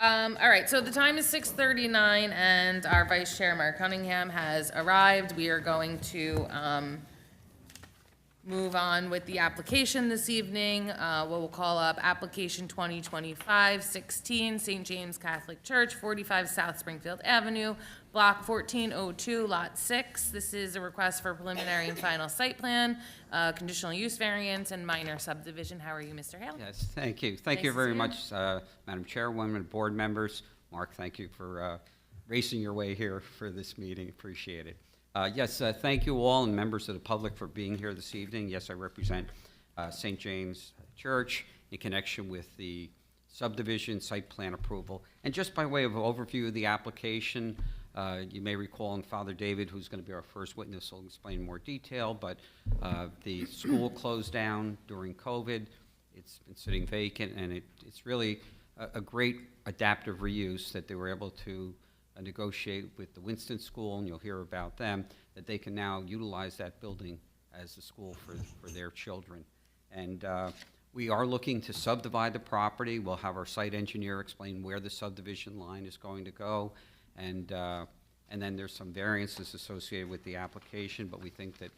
All right, so the time is 6:39 and our Vice Chair, Mark Cunningham, has arrived. We are going to move on with the application this evening. We'll call up application 2025-16, St. James Catholic Church, 45 South Springfield Avenue, block 1402, lot 6. This is a request for preliminary and final site plan, conditional use variance, and minor subdivision. How are you, Mr. Hale? Yes, thank you. Thank Nice you to very see you. much, Madam Chairwoman, board members. Mark, thank you for racing your way here for this meeting. Appreciate it. Yes, thank you all and members of the public for being here this evening. Yes, I represent St. James Church in connection with the subdivision site plan approval. And just by way of overview of the application, you may recall, and Father David, who's going to be our first witness, will explain in more detail, but the school closed down during COVID. It's been sitting vacant, and it's really a great adaptive reuse that they were able to negotiate with the Winston School, and you'll hear about them, that they can now utilize that building as a school for their children. And we are looking to subdivide the property. We'll have our site engineer explain where the subdivision line is going to go, and then there's some variances associated with the application, but we think that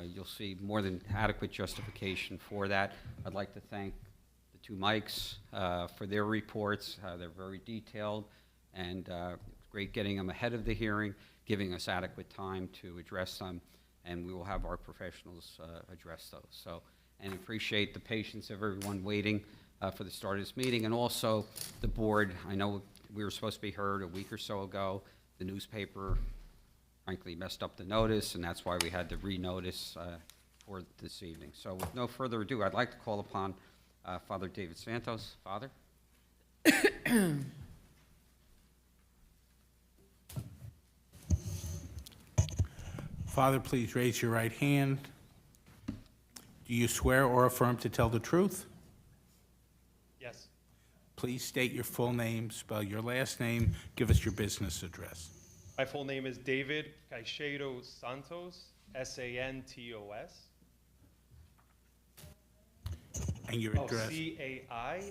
you'll see more than adequate justification for that. I'd like to thank the two Mikes for their reports. They're very detailed, and great getting them ahead of the hearing, giving us adequate time to address them, and we will have our professionals address those. So, and appreciate the patience of everyone waiting for the start of this meeting, and also the board. I know we were supposed to be heard a week or so ago. The newspaper, frankly, messed up the notice, and that's why we had to renotice for this evening. So with no further ado, I'd like to call upon Father David Santos. Father? Father, please raise your right hand. Do you swear or affirm to tell the truth? Yes. Please state your full name, spell your last name, give us your business address. My full name is David Caicedo Santos, S-A-N-T-O-S. And your address. C-A-I-X-E-I-R-O.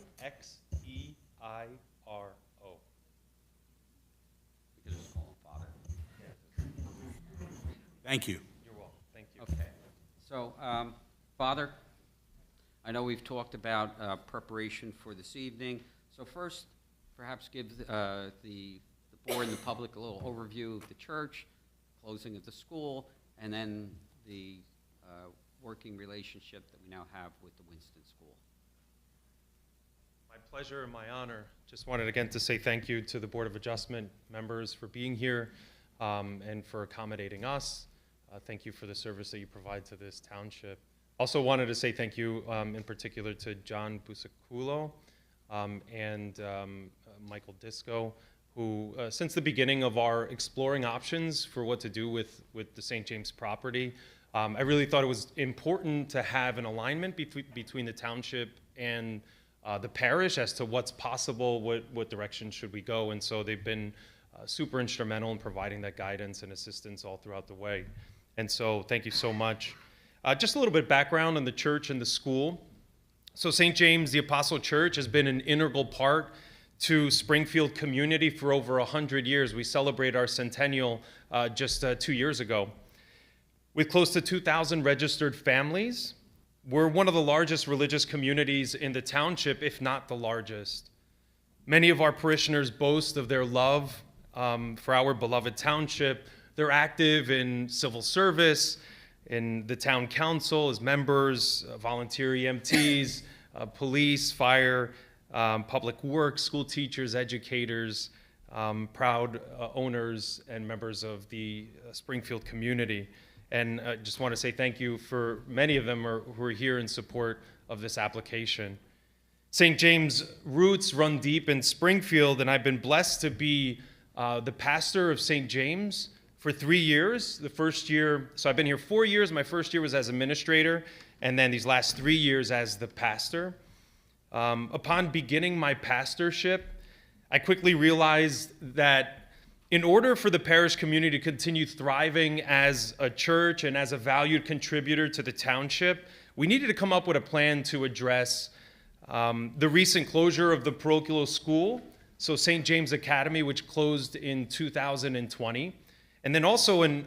We can just call him Father. Thank you. You're welcome. Thank you. Okay. So, Father, I know we've talked about preparation for this evening. So first, perhaps give the board and the public a little overview of the church, closing of the school, and then the working relationship that we now have with the Winston School. My pleasure and my honor. Just wanted again to say thank you to the Board of Adjustment members for being here and for accommodating us. Thank you for the service that you provide to this township. Also wanted to say thank you in particular to John Busaculo and Michael Disco, who since the beginning of our exploring options for what to do with the St. James property, I really thought it was important to have an alignment between the township and the parish as to what's possible, what direction should we go, and so they've been super instrumental in providing that guidance and assistance all throughout the way. And so thank you so much. Just a little bit of background on the church and the school. So St. James the Apostle Church has been an integral part to Springfield community for over 100 years. We celebrate our centennial just 2 years ago. With close to 2,000 registered families, we're one of the largest religious communities in the township, if not the largest. Many of our parishioners boast of their love for our beloved township. They're active in civil service, in the town council as members, volunteer EMTs, police, fire, public works, school teachers, educators, proud owners and members of the Springfield community. And I just want to say thank you for many of them who are here in support of this application. St. James' roots run deep in Springfield, and I've been blessed to be the pastor of St. James for 3 years. The first year, so I've been here 4 years. My first year was as administrator, and then these last 3 years as the pastor. Upon beginning my pastorship, I quickly realized that in order for the parish community to continue thriving as a church and as a valued contributor to the township, we needed to come up with a plan to address the recent closure of the parochial school, so St. James Academy, which closed in 2020, and then also an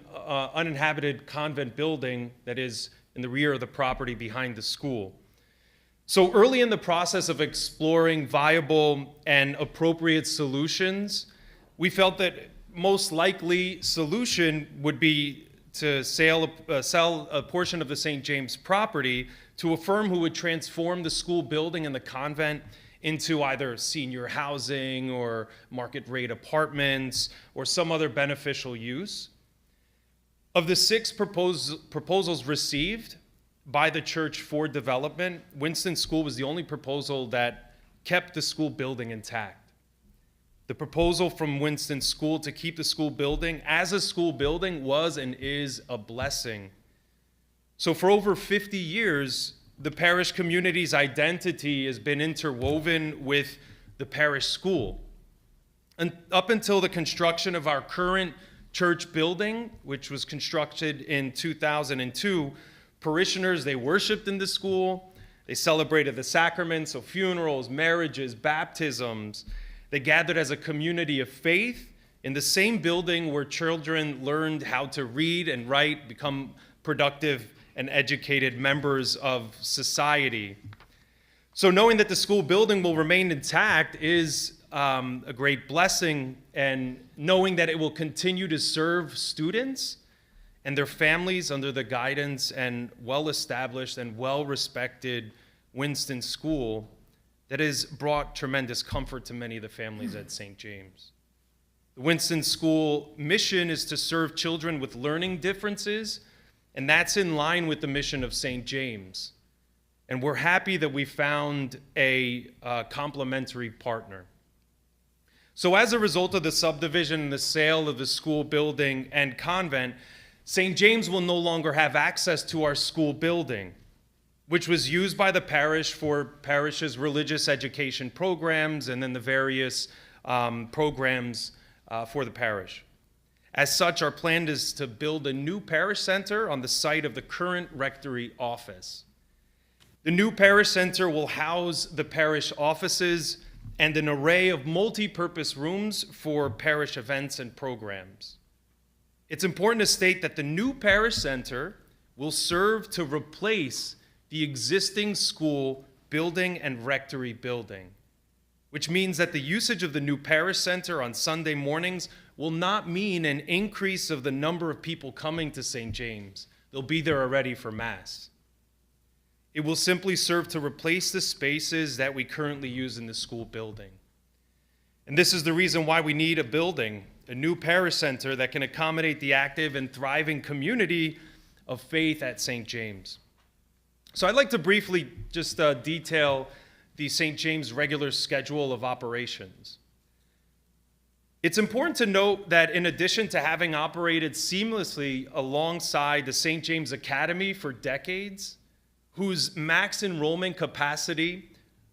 uninhabited convent building that is in the rear of the property behind the school. So early in the process of exploring viable and appropriate solutions, we felt that most likely solution would be to sell a portion of the St. James property to a firm who would transform the school building and the convent into either senior housing or market rate apartments or some other beneficial use. Of the 6 proposals received by the church for development, Winston School was the only proposal that kept the school building intact. The proposal from Winston School to keep the school building as a school building was and is a blessing. So for over 50 years, the parish community's identity has been interwoven with the parish school. And up until the construction of our current church building, which was constructed in 2002, parishioners, they worshiped in the school, they celebrated the sacraments, so funerals, marriages, baptisms. They gathered as a community of faith in the same building where children learned how to read and write, become productive and educated members of society. So knowing that the school building will remain intact is a great blessing, and knowing that it will continue to serve students and their families under the guidance and well-established and well-respected Winston School that has brought tremendous comfort to many of the families at St. James. The Winston School mission is to serve children with learning differences, and that's in line with the mission of St. James. And we're happy that we found a complementary partner. So as a result of the subdivision and the sale of the school building and convent, St. James will no longer have access to our school building, which was used by the parish for parish's religious education programs and then the various programs for the parish. As such, our plan is to build a new parish center on the site of the current rectory office. The new parish center will house the parish offices and an array of multi-purpose rooms for parish events and programs. It's important to state that the new parish center will serve to replace the existing school building and rectory building, which means that the usage of the new parish center on Sunday mornings will not mean an increase of the number of people coming to St. James. They'll be there already for Mass. It will simply serve to replace the spaces that we currently use in the school building. And this is the reason why we need a building, a new parish center that can accommodate the active and thriving community of faith at St. James. So I'd like to briefly just detail the St. James regular schedule of operations. It's important to note that in addition to having operated seamlessly alongside the St. James Academy for decades, whose max enrollment capacity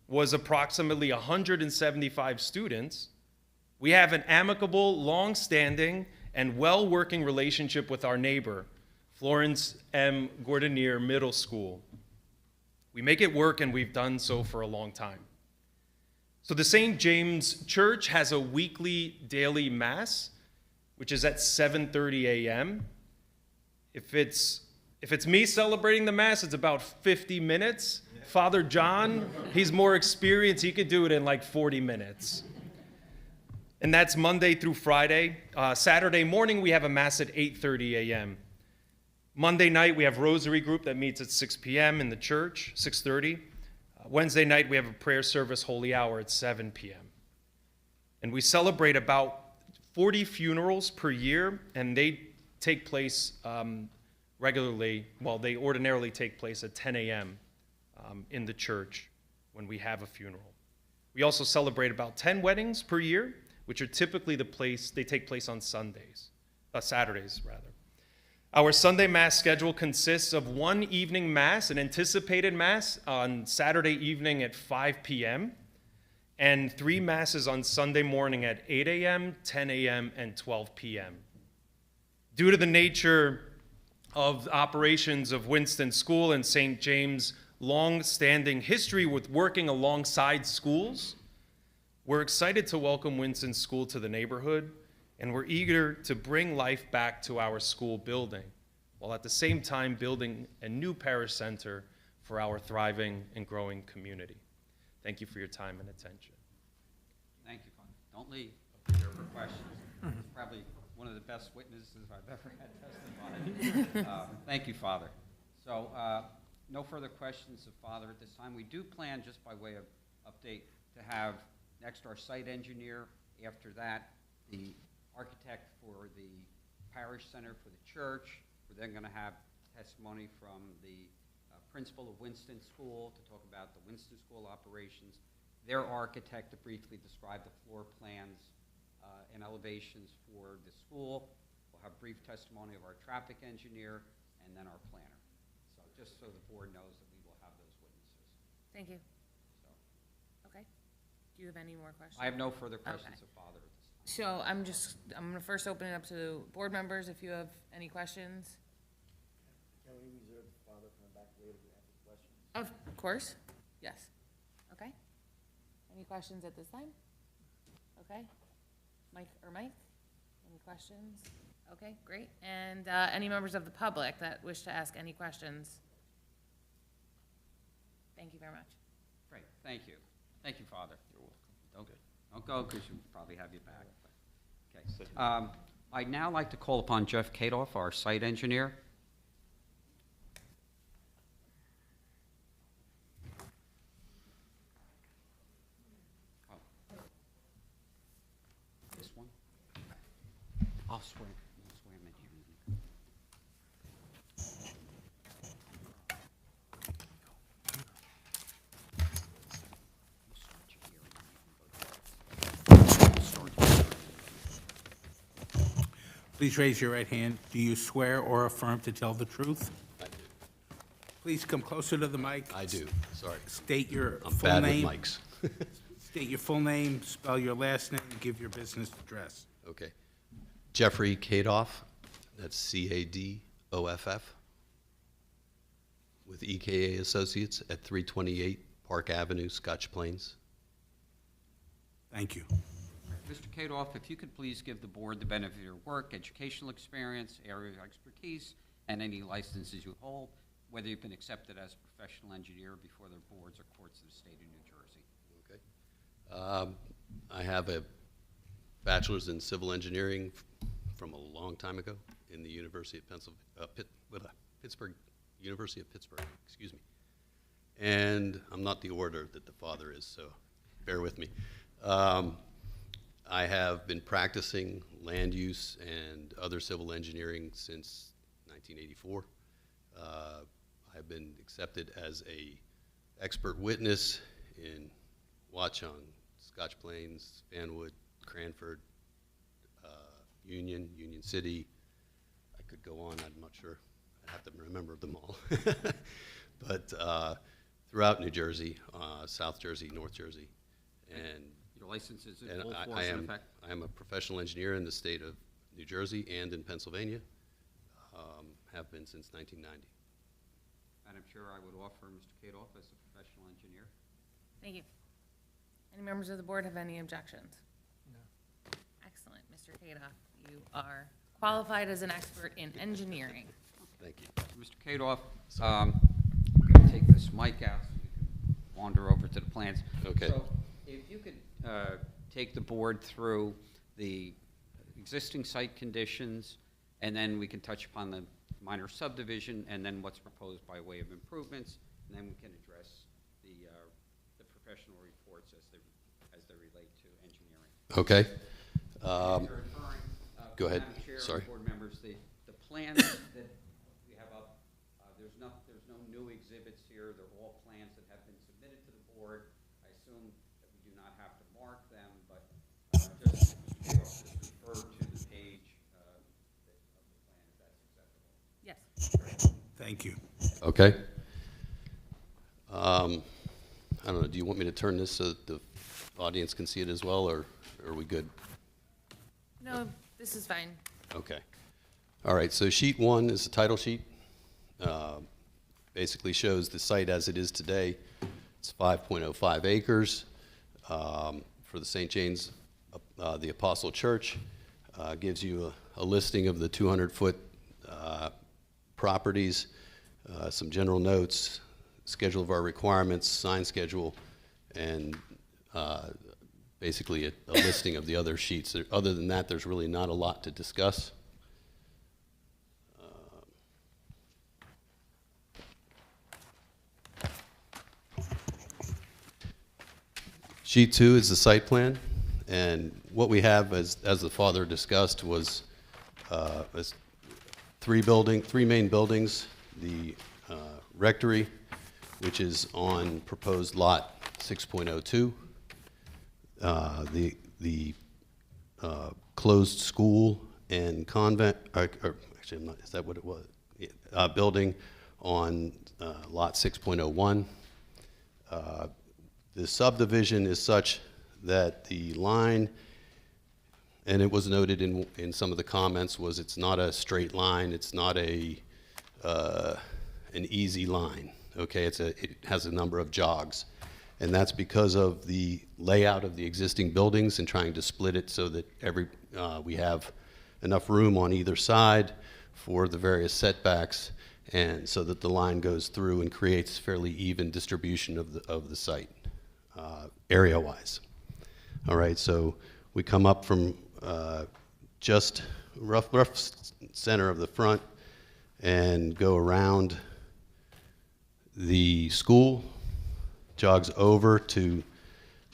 was approximately 175 students, we have an amicable, long-standing, and well-working relationship with our neighbor, Florence M. Gordonier Middle School. We make it work, and we've done so for a long time. So the St. James Church has a weekly daily Mass, which is at 7:30 a.m. If it's me celebrating the Mass, it's about 50 minutes. Father John, he's more experienced. He could do it in like 40 minutes. And that's Monday through Friday. Saturday morning, we have a Mass at 8:30 a.m. Monday night, we have Rosary Group that meets at 6 p.m. in the church, 6:30. Wednesday night, we have a prayer service, Holy Hour, at 7 p.m. And we celebrate about 40 funerals per year, and they take place regularly. Well, they ordinarily take place at 10 a.m. In the church when we have a funeral. We also celebrate about 10 weddings per year, which are typically they take place on Saturdays, rather. Our Sunday Mass schedule consists of one evening Mass, an anticipated Mass on Saturday evening at 5 p.m., and 3 Masses on Sunday morning at 8 a.m., 10 a.m., and 12 p.m. Due to the nature of operations of Winston School and St. James' long-standing history with working alongside schools, We're excited to welcome Winston School to the neighborhood, and we're eager to bring life back to our school building, while at the same time building a new parish center for our thriving and growing community. Thank you for your time and attention. Thank you, Father. Don't leave. You're here for questions. He's probably one of the best witnesses I've ever had testify. Thank you, Father. So, no further questions of Father at this time. We do plan, just by way of update, to have next our site engineer. After that, the architect for the parish center for the church. We're then going to have testimony from the principal of Winston School to talk about the Winston School operations, their architect to briefly describe the floor plans and elevations for the school. We'll have brief testimony of our traffic engineer and then our planner. So just so the board knows that we will have those witnesses. Thank you. So Okay. Do you have any more questions? I have no further questions Okay. of Father at this time. So I'm going to first open it up to board members if you have any questions. Can we reserve the father coming back later to answer questions? Of course, yes. Okay. Any questions at this time? Okay. Mike, any questions? Okay, great. And any members of the public that wish to ask any questions? Thank you very much. Great, thank you. Thank you, Father. You're welcome. Don't go, because you'll probably have you back. But, okay. I'd now like to call upon Jeff Kadoff, our site engineer. Oh. This one? I'll swear him in here. We'll start you here, and then you can go there. Start you here. Please raise your right hand. Do you swear or affirm to tell the truth? I do. Please come closer to the mic. I do, sorry. State your I'm full bad with name. mics. State your full name, spell your last name, and give your business address. Okay. Jeffrey Kadoff, that's C-A-D-O-F-F, with EKA Associates at 328 Park Avenue, Scotch Plains. Thank you. Mr. Kadoff, if you could please give the board the benefit of your work, educational experience, area of expertise, and any licenses you hold, whether you've been accepted as a professional engineer before the boards or courts of the state of New Jersey. Okay. I have a bachelor's in civil engineering from a long time ago in the University of Pittsburgh, University of Pittsburgh, excuse me. And I'm not the orator that the father is, so bear with me. I have been practicing land use and other civil engineering since 1984. I've been accepted as a expert witness in Watchung, Scotch Plains, Fanwood, Cranford, Union City. I could go on, I'm not sure. I have to remember them all. But throughout New Jersey, South Jersey, North Jersey, and Your license is in and full I force and am effect? I am a professional engineer in the state of New Jersey and in Pennsylvania. Have been since 1990. Madam Chair, I would offer Mr. Kadoff as a professional engineer. Thank you. Any members of the board have any objections? No. Excellent. Mr. Kadoff, you are qualified as an expert in engineering. Thank you. Mr. Kadoff, I'm going to take this mic out so you can wander over to the plans. Okay. So if you could take the board through the existing site conditions, and then we can touch upon the minor subdivision, and then what's proposed by way of improvements, and then we can address the professional reports as they relate to engineering. Okay. If you're referring, Go ahead. Madam Chair, Sorry. board members, the plans that we have up, there's no new exhibits here. They're all plans that have been submitted to the board. I assume that we do not have to mark them, but just refer to the page of the plan if that's acceptable. Yes. Thank you. Okay. I don't know, do you want me to turn this so that the audience can see it as well, or are we good? No, this is fine. Okay. All right, so sheet one is the title sheet. Basically shows the site as it is today. It's 5.05 acres. for the St. James the Apostle Church. Gives you a listing of the 200-foot properties, some general notes, schedule of our requirements, sign schedule, and basically a listing of the other sheets. Other than that, there's really not a lot to discuss. Sheet 2 is the site plan, and what we have, as the father discussed, was three main buildings: the rectory, which is on proposed lot 6.02, the closed school and convent, or actually, I'm not, is that what it was? Building on lot 6.01. The subdivision is such that the line, and it was noted in some of the comments, was it's not a straight line, it's not an easy line, okay? It has a number of jogs, and that's because of the layout of the existing buildings and trying to split it so that we have enough room on either side for the various setbacks, and so that the line goes through and creates fairly even distribution of the site, area-wise. All right, so we come up from just rough center of the front and go around the school, jogs over to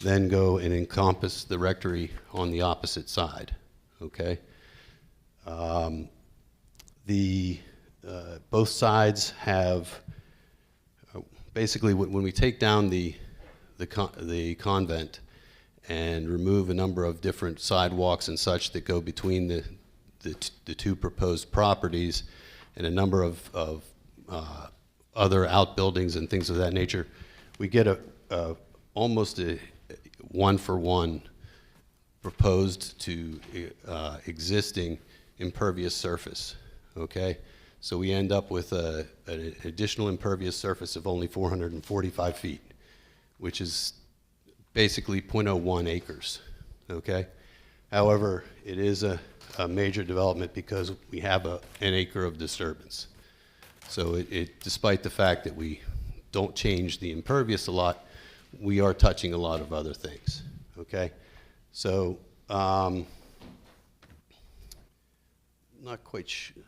then go and encompass the rectory on the opposite side, okay? Both sides have, basically when we take down the convent and remove a number of different sidewalks and such that go between the two proposed properties and a number of other outbuildings and things of that nature, we get almost a one-for-one proposed to existing impervious surface, okay? So we end up with an additional impervious surface of only 445 feet, which is basically 0.01 acres, okay? However, it is a major development because we have an acre of disturbance. So despite the fact that we don't change the impervious a lot, we are touching a lot of other things, okay? So, not quite sure.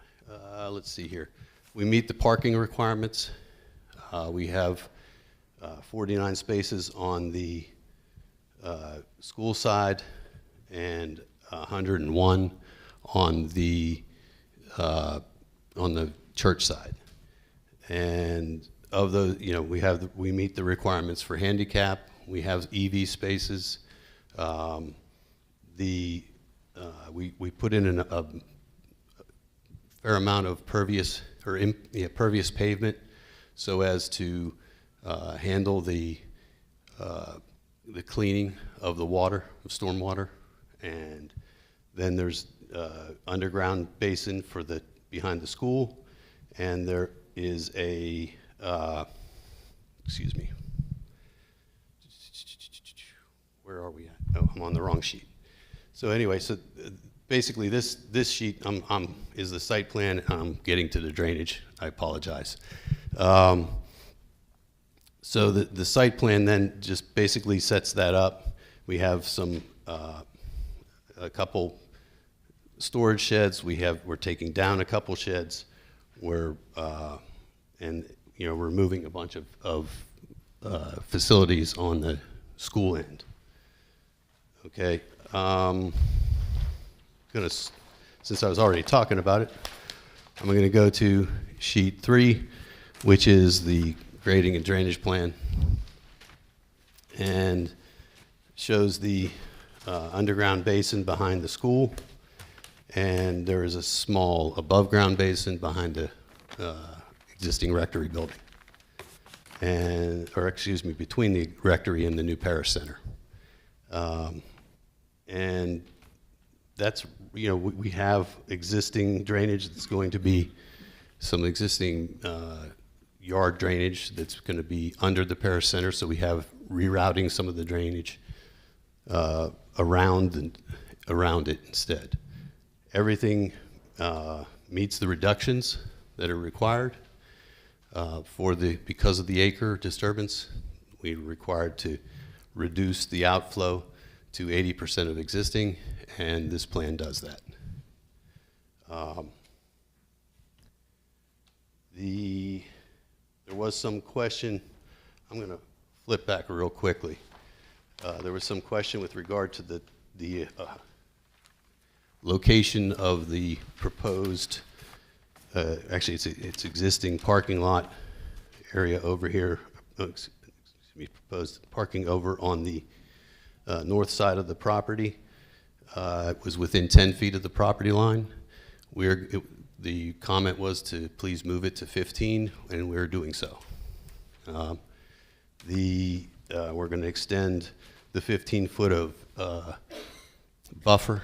Let's see here. We meet the parking requirements. We have 49 spaces on the school side and 101 on the church side. And of those, you know, we meet the requirements for handicap. We have EV spaces. We put in a fair amount of pervious pavement so as to handle the cleaning of the water, of stormwater. And then there's underground basin for behind the school, and there is a excuse me. Where are we at? Oh, I'm on the wrong sheet. So anyway, basically this sheet is the site plan. I'm getting to the drainage. I apologize. So the site plan then just basically sets that up. We have a couple storage sheds. We're taking down a couple sheds. And you know, we're moving a bunch of facilities on the school end. Okay. Since I was already talking about it, I'm going to go to sheet 3, which is the grading and drainage plan, and shows the underground basin behind the school, and there is a small above-ground basin behind the existing rectory building, between the rectory and the new parish center. And that's, you know, we have existing drainage that's going to be some existing yard drainage that's going to be under the parish center, so we have rerouting some of the drainage around it instead. Everything meets the reductions that are required. Because of the acre disturbance, we were required to reduce the outflow to 80% of existing, and this plan does that. There was some question, I'm going to flip back real quickly. There was some question with regard to the location of the proposed, actually it's existing parking lot area over here, proposed parking over on the north side of the property. It was within 10 feet of the property line. The comment was to please move it to 15, and we're doing so. We're going to extend the 15-foot of buffer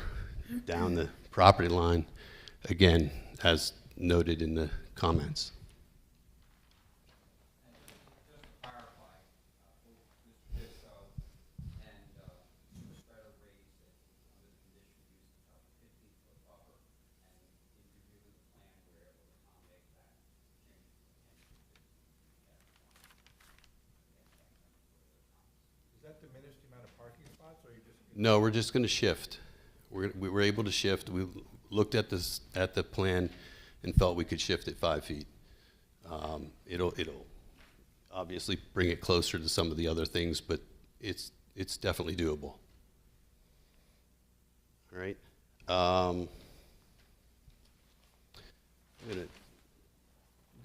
down the property line, again, as noted in the comments. Does that diminish the amount of parking spots, or you just? No, we're just going to shift. We were able to shift. We looked at the plan and felt we could shift it 5 feet. It'll obviously bring it closer to some of the other things, but it's definitely doable. All right. I'm going to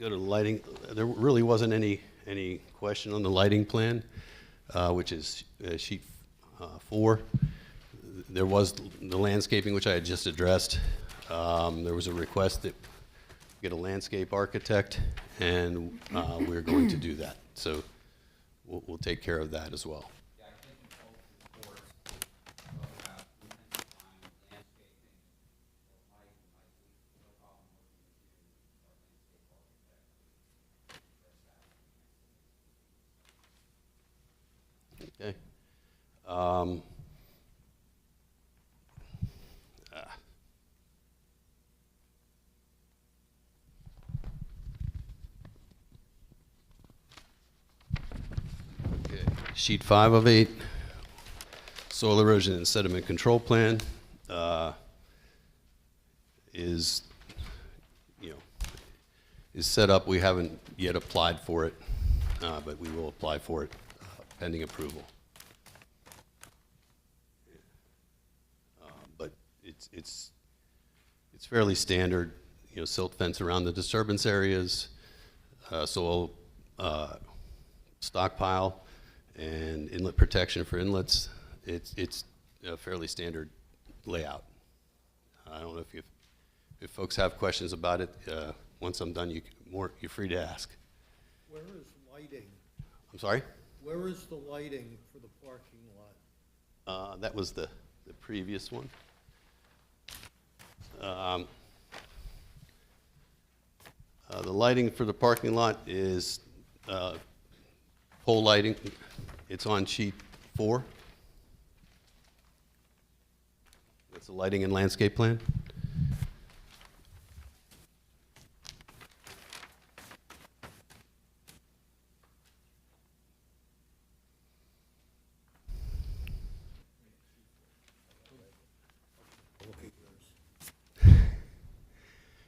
go to lighting. There really wasn't any question on the lighting plan, which is sheet 4. There was the landscaping, which I had just addressed. There was a request that get a landscape architect, and we're going to do that. So we'll take care of that as well. Yeah, I think in both reports, about intensifying landscaping or height, no problem working with our landscape architect. Okay. Okay. Sheet 5 of 8, soil erosion and sediment control plan is set up. We haven't yet applied for it, but we will apply for it pending approval. But it's fairly standard, silt fence around the disturbance areas, soil stockpile, and inlet protection for inlets. It's a fairly standard layout. I don't know if folks have questions about it. Once I'm done, you're free to ask. Where is lighting? I'm sorry? Where is the lighting for the parking lot? That was the previous one. The lighting for the parking lot is pole lighting. It's on sheet 4. That's the lighting and landscape plan.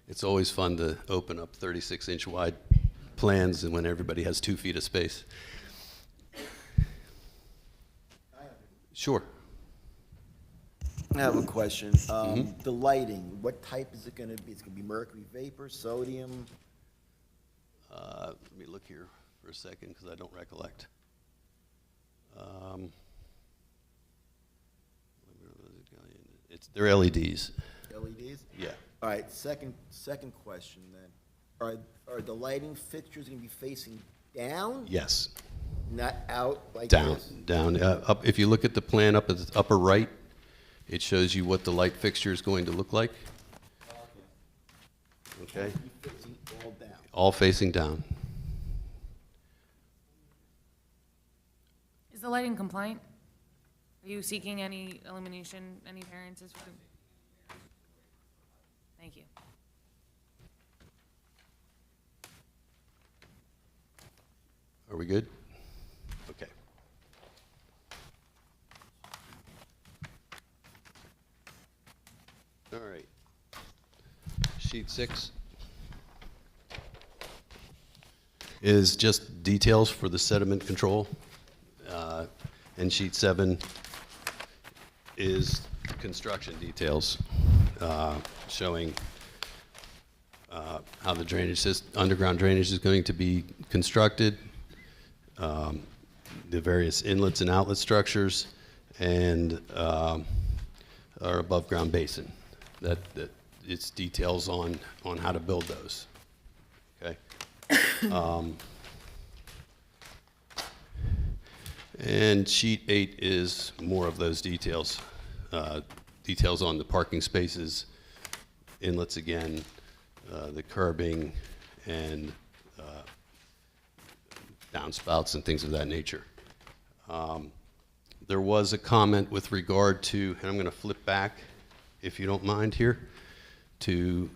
It's always fun to open up 36-inch wide plans and when everybody has 2 feet of space. Sure. I have a question. The lighting, what type is it going to be? It's going to be mercury vapor, sodium? Let me look here for a second because I don't recollect. They're LEDs. LEDs? Yeah. All right, second question then. Are the lighting fixtures going to be facing down? Yes. Not out like Down, this? down. Up. If you look at the plan up at the upper right, it shows you what the light fixture is going to look like. Okay. Be facing all down. All facing down. Is the lighting compliant? Are you seeking any elimination, any variances for? Thank you. Are we good? Okay. All right. Sheet 6 is just details for the sediment control. And sheet 7 is construction details showing how the drainage system, underground drainage is going to be constructed, the various inlets and outlet structures, and our above-ground basin. That it's details on how to build those. Okay. And sheet 8 is more of those details. Details on the parking spaces, inlets again, the curbing, and downspouts and things of that nature. There was a comment with regard to, and I'm going to flip back, if you don't mind here, to,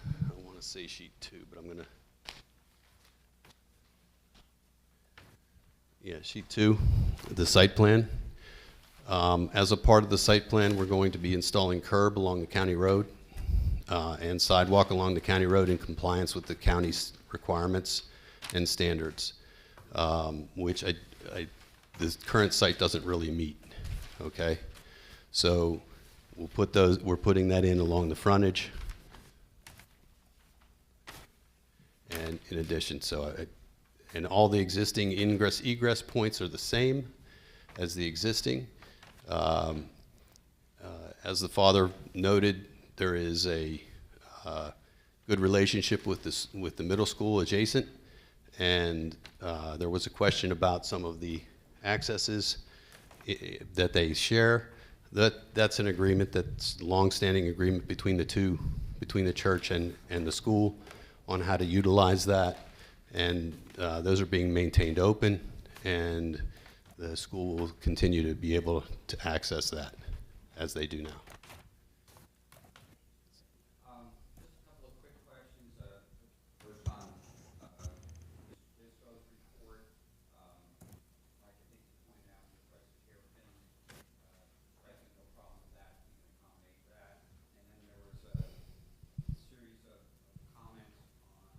I want to say sheet 2, but I'm going to, yeah, sheet 2, the site plan. As a part of the site plan, we're going to be installing curb along the county road and sidewalk along the county road in compliance with the county's requirements and standards, which the current site doesn't really meet, okay? So we'll put those, we're putting that in along the frontage. And in addition, and all the existing ingress egress points are the same as the existing. As the father noted, there is a good relationship with the middle school adjacent, and there was a question about some of the accesses that they share. That's an agreement, that's a long-standing agreement between the two, between the church and the school on how to utilize that, and those are being maintained open, and the school will continue to be able to access that as they do now. Just a couple of quick questions. First on this goes report, like I think you pointed out, requested care pin, present, no problem with that, we can accommodate that. And then there was a series of comments on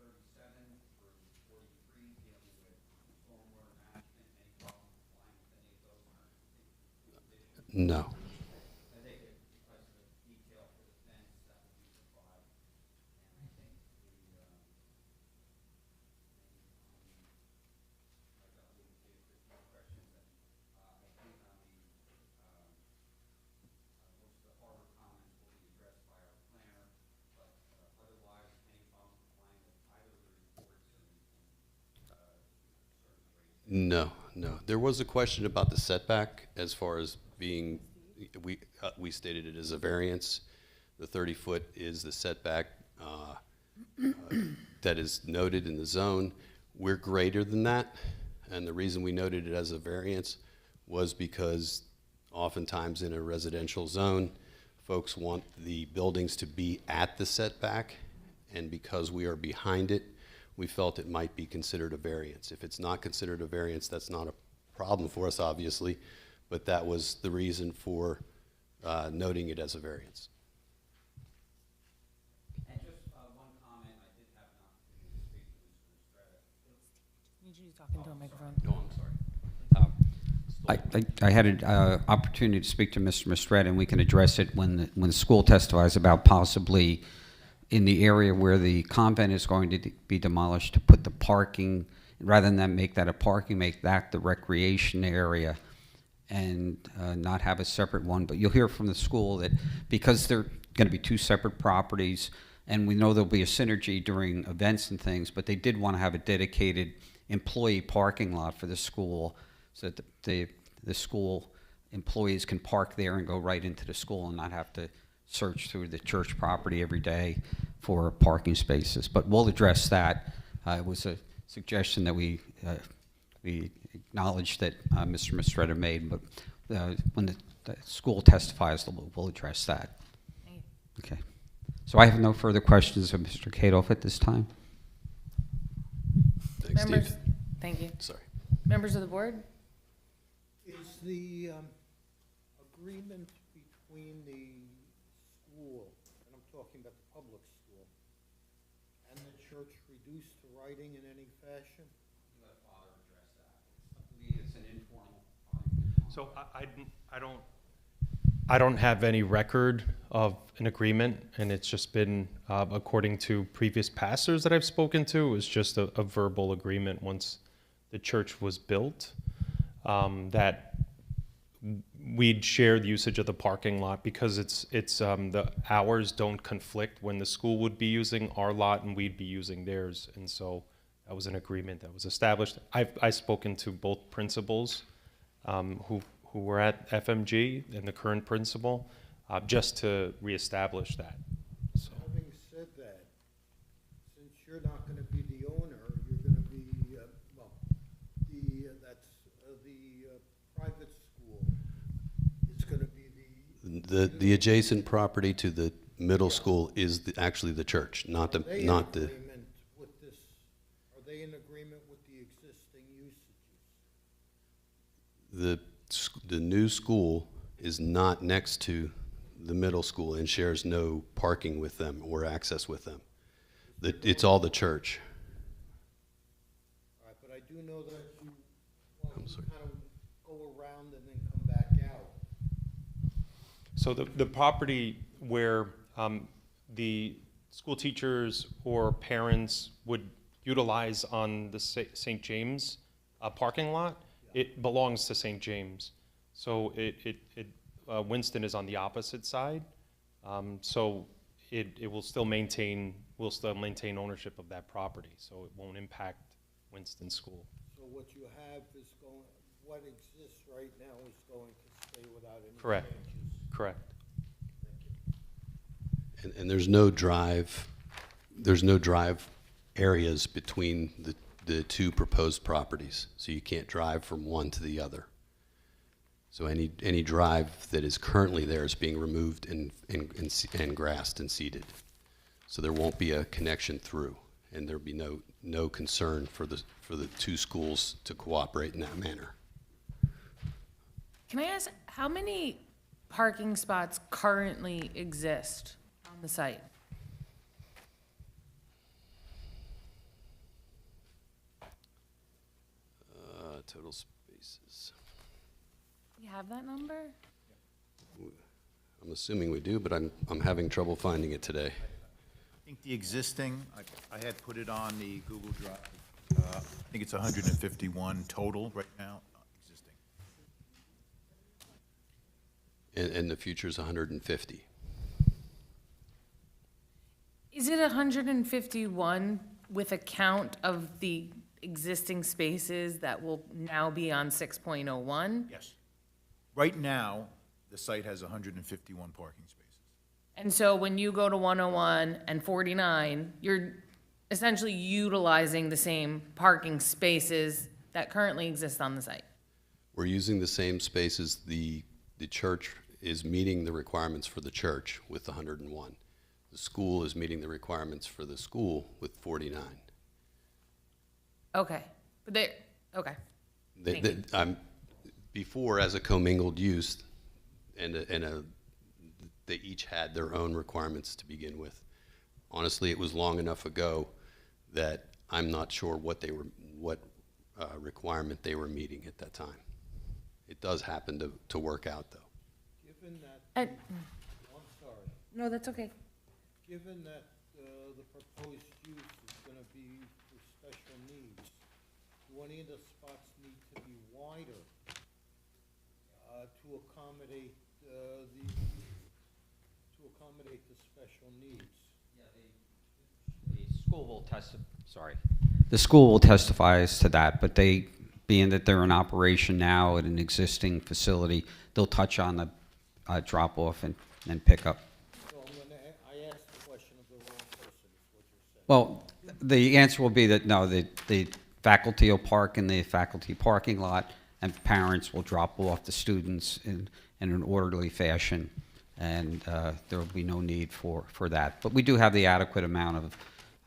37 through 43 dealing with stormwater management, any problem complying with any of those conditions. No. I think it requested a detail for the fence that will be supplied, and I think the, like I alluded to, there's more questions that, I think on the, most of the harbor comments will be addressed by our planner, but otherwise, any problem complying with either of the reports and certainly raised. No. There was a question about the setback as far as being, we stated it as a variance. The 30-foot is the setback that is noted in the zone. We're greater than that, and the reason we noted it as a variance was because oftentimes in a residential zone, folks want the buildings to be at the setback, and because we are behind it, we felt it might be considered a variance. If it's not considered a variance, that's not a problem for us, obviously, but that was the reason for noting it as a variance. And just one comment, I did have an opportunity to speak to Mr. Estrada. Need you to talk into a microphone. No, I'm sorry. I had an opportunity to speak to Mr. Mistretta, and we can address it when the school testifies about possibly in the area where the convent is going to be demolished, to put the parking, rather than make that a parking, make that the recreation area, and not have a separate one. But you'll hear from the school that because they're going to be two separate properties, and we know there'll be a synergy during events and things, but they did want to have a dedicated employee parking lot for the school so that the school employees can park there and go right into the school and not have to search through the church property every day for parking spaces. But we'll address that. It was a suggestion that we acknowledge that Mr. Mistretta made, but when the school testifies, we'll address that. Okay. So I have no further questions of Mr. Kadoff at this time. Thanks, Members, Steve. thank you. Sorry. Members of the board? Is the agreement between the school, and I'm talking about the public school, and the church reduced to writing in any fashion? So I don't have any record of an agreement, and it's just been, according to previous pastors that I've spoken to, it was just a verbal agreement once the church was built, that we'd share the usage of the parking lot because it's the hours don't conflict when the school would be using our lot and we'd be using theirs, and so that was an agreement that was established. I've spoken to both principals, who were at FMG and the current principal, just to reestablish that. So, Having said that, since you're not gonna be the owner, you're gonna be, that's the private school. It's gonna be The adjacent property to the middle school is actually the church, not Are they not in the, agreement with this, are they in agreement with the existing usages? the new school is not next to the middle school and shares no parking with them or access with them. It's all the church. All right, but I do know that you, well, I'm you sorry. kind of go around and then come back out. so the property where the school teachers or parents would utilize on the St. James parking lot, it belongs to St. James. So Winston is on the opposite side. So it will still maintain, we'll still maintain ownership of that property, so it won't impact Winston School. So what you have is going, what exists right now is going to stay without any Correct. changes. Correct. And there's no drive areas between the two proposed properties, so you can't drive from one to the other. So any drive that is currently there is being removed and grassed and seeded. So there won't be a connection through, and there'll be no concern for the two schools to cooperate in that manner. Can I ask, how many parking spots currently exist on the site? Total spaces. You have that number? I'm assuming we do, but I'm having trouble finding it today. I think the existing, I had put it on the Google Drive. I think it's 151 total right now, existing. And the future's 150. Is it 151 with a count of the existing spaces that will now be on 6.01? Yes. Right now, the site has 151 parking spaces. And so when you go to 101 and 49, you're essentially utilizing the same parking spaces that currently exist on the site? We're using the same spaces. The church is meeting the requirements for the church with 101. The school is meeting the requirements for the school with 49. Okay, but they, okay. Thank you. Before, as a commingled use, they each had their own requirements to begin with. Honestly, it was long enough ago that I'm not sure what requirement they were meeting at that time. It does happen to work out, though. Given that, And, I'm sorry, no, that's okay. given that the proposed use is gonna be for special needs, do any of the spots need to be wider to accommodate the special needs? The school will The school will testify as to that, but they, being that they're in operation now at an existing facility, they'll touch on the drop-off and pick-up. So I asked the question of the wrong person, is what you're saying. Well, the answer will be that no, the Faculty will park in the faculty parking lot, and parents will drop off the students in an orderly fashion, and there will be no need for that. But we do have the adequate amount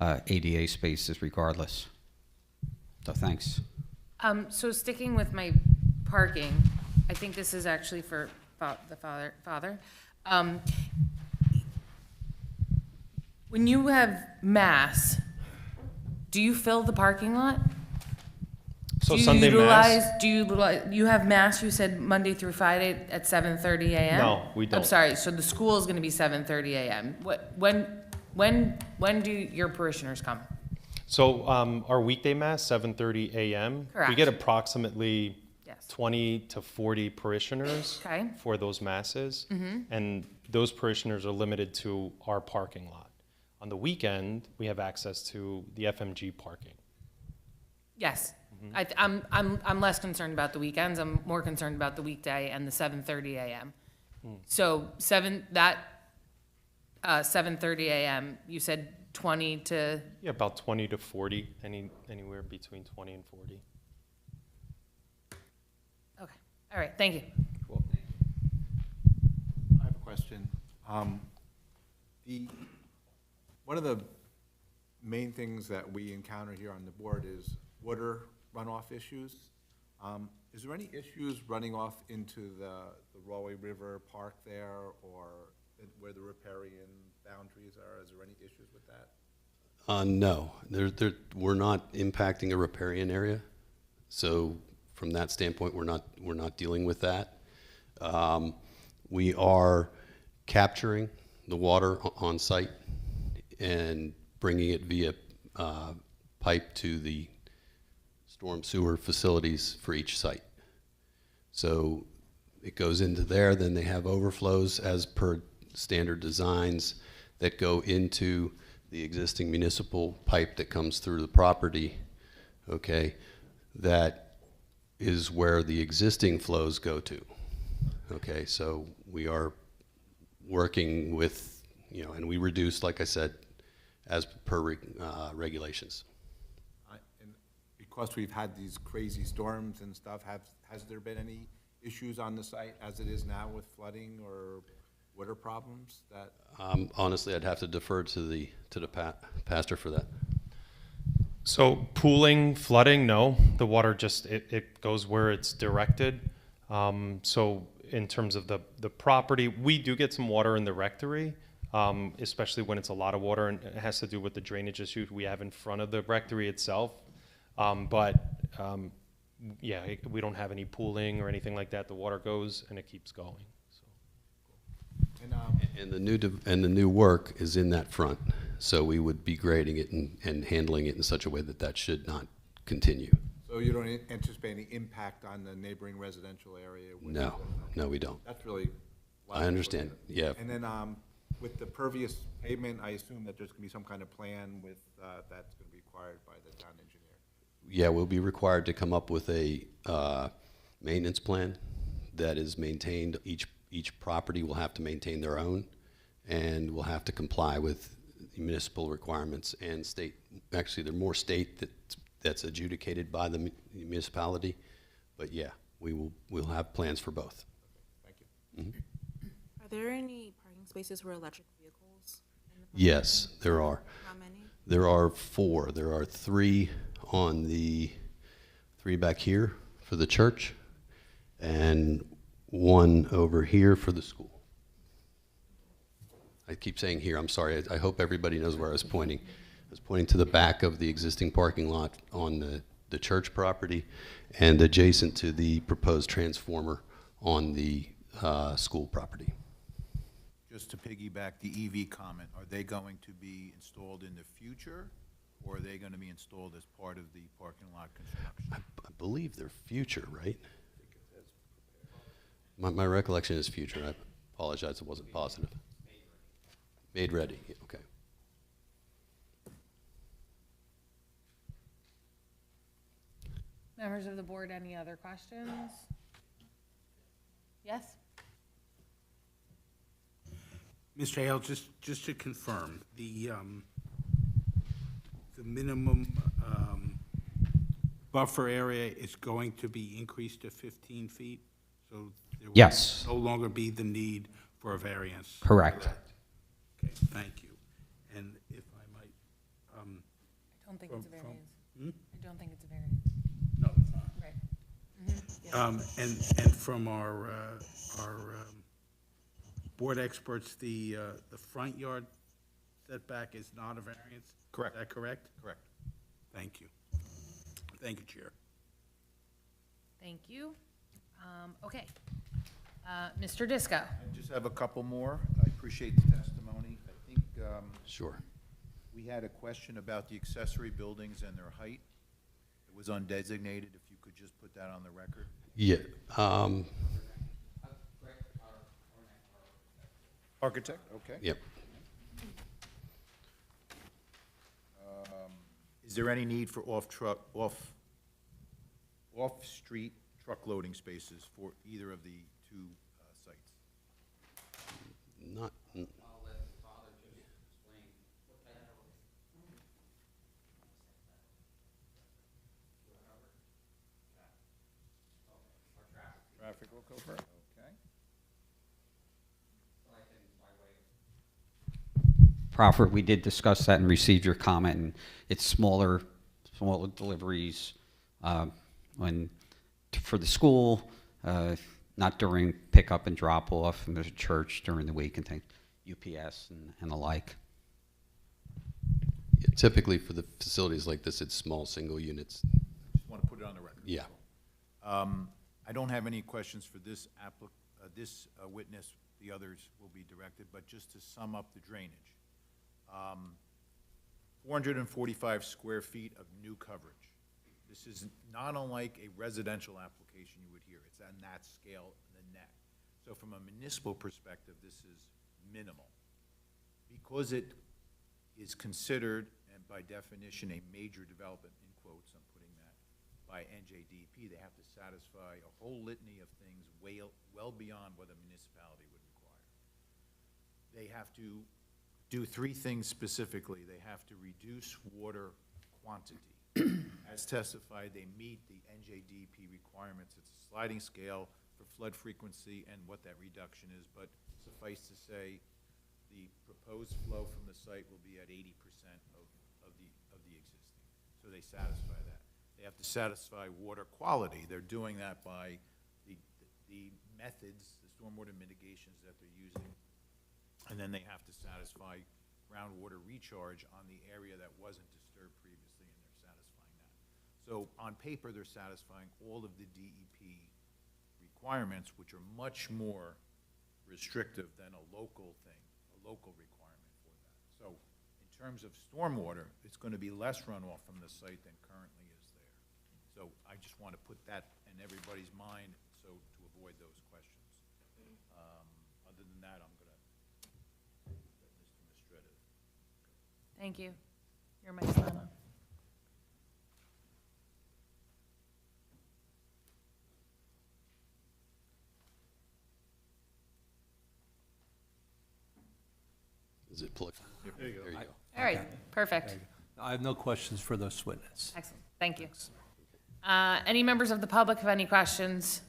of ADA spaces regardless. So thanks. So sticking with my parking, I think this is actually for the father. When you have mass, do you fill the parking lot? So Do you Sunday utilize? Mass? Do you you have mass? You said Monday through Friday at 7:30 a.m. No, we I'm don't. sorry. So the school is going to be 7:30 a.m. When do your parishioners come? So our weekday Mass, 7:30 a.m. We Correct. get approximately Yes. 20 to 40 parishioners Okay. for those Masses. And those parishioners are limited to our parking lot. On the weekend, we have access to the FMG parking. Yes. Mm-hmm. I'm less concerned about the weekends. I'm more concerned about the weekday and the 7:30 a.m. So 7:30 a.m. You said 20 to. Yeah, about 20 to 40, anywhere between 20 and 40. Okay. All right. Thank you. Cool. I have a question. One of the main things that we encounter here on the board is water runoff issues. Is there any issues running off into the Rawley River Park there, or where the riparian boundaries are? Is there any issues with that? No, we're not impacting a riparian area, so from that standpoint, we're not dealing with that. We are capturing the water on site and bringing it via pipe to the storm sewer facilities for each site. So it goes into there, then they have overflows as per standard designs that go into the existing municipal pipe that comes through the property, okay? That is where the existing flows go to, okay? So we are working with, and we reduce, like I said, as per regulations. And because we've had these crazy storms and stuff, has there been any issues on the site as it is now with flooding or water problems that? Honestly, I'd have to defer to the pastor for that. So pooling, flooding, no. The water just, it goes where it's directed. So in terms of the property, we do get some water in the rectory, especially when it's a lot of water, and it has to do with the drainage issues we have in front of the rectory itself. Yeah, we don't have any pooling or anything like that. The water goes and it keeps going. So. And, And the new work is in that front, so we would be grading it and handling it in such a way that should not continue. so you don't anticipate any impact on the neighboring residential area? No, we don't. That's really. I understand, yeah. And then, with the pervious pavement, I assume that there's gonna be some kind of plan with, that's gonna be required by the town engineer. Yeah, we'll be required to come up with a maintenance plan that is maintained. Each property will have to maintain their own, and will have to comply with municipal requirements and state. Actually, they're more state that's adjudicated by the municipality, but yeah, we'll have plans for both. Thank you. Are there any parking spaces for electric vehicles? in the parking Yes, lot? there are. How many? There are 4. There are 3 on the 3 back here for the church, and 1 over here for the school. I keep saying here, I'm sorry. I hope everybody knows where I was pointing. I was pointing to the back of the existing parking lot on the church property and adjacent to the proposed transformer on the school property. Just to piggyback the EV comment, are they going to be installed in the future, or are they going to be installed as part of the parking lot construction? I believe they're future, right? My recollection is future. I apologize, it wasn't positive. Made ready, yeah, okay. Members of the board, any other questions? Yes? Mr. Hale, just to confirm, the minimum buffer area is going to be increased to 15 feet? So there will Yes. no longer be the need for a variance? Correct. Okay, thank you. And if I might, I don't think it's a From- variance. hmm? I don't think it's a variance. no, it's not. Right. And from our board experts, the front yard setback is not a variance? Correct. Is that correct? Correct. Thank you. Thank you, Chair. Thank you. Okay. Mr. Disco. I just have a couple more. I appreciate the testimony. I think Sure. we had a question about the accessory buildings and their height. It was undesignated. If you could just put that on the record. Yeah. Architect, okay. Yep. Is there any need for off-street truck loading spaces for either of the two sites? Not, Traffic will cover, okay. Crawford, we did discuss that and received your comment, and it's smaller deliveries for the school, not during pickup and drop-off, and there's a church during the week and things, UPS and the like. yeah, typically for the facilities like this, it's small, single units. Just want to put it on the record. Yeah. I don't have any questions for this witness. The others will be directed, but just to sum up the drainage. 445 square feet of new coverage. This is not unlike a residential application you would hear. It's on that scale, the net. So from a municipal perspective, this is minimal. Because it is considered, and by definition, a major development, in quotes, I'm putting that, by NJDP, they have to satisfy a whole litany of things well beyond what a municipality would require. They have to do three things specifically. They have to reduce water quantity. As testified, they meet the NJDP requirements. It's a sliding scale for flood frequency and what that reduction is, but suffice to say, the proposed flow from the site will be at 80% of the existing. So they satisfy that. They have to satisfy water quality. They're doing that by the methods, the stormwater mitigations that they're using. And then they have to satisfy groundwater recharge on the area that wasn't disturbed previously, and they're satisfying that. So on paper, they're satisfying all of the DEP requirements, which are much more restrictive than a local thing, a local requirement for that. So in terms of stormwater, it's going to be less runoff from the site than currently is there. So I just want to put that in everybody's mind, so to avoid those questions. Other than that, I'm going to let Mr. Mistretta. Thank you. Your mic's not on. Is it plugged? There you go. All right, perfect. I have no questions for this witness. Excellent, thank you. Any members of the public have any questions?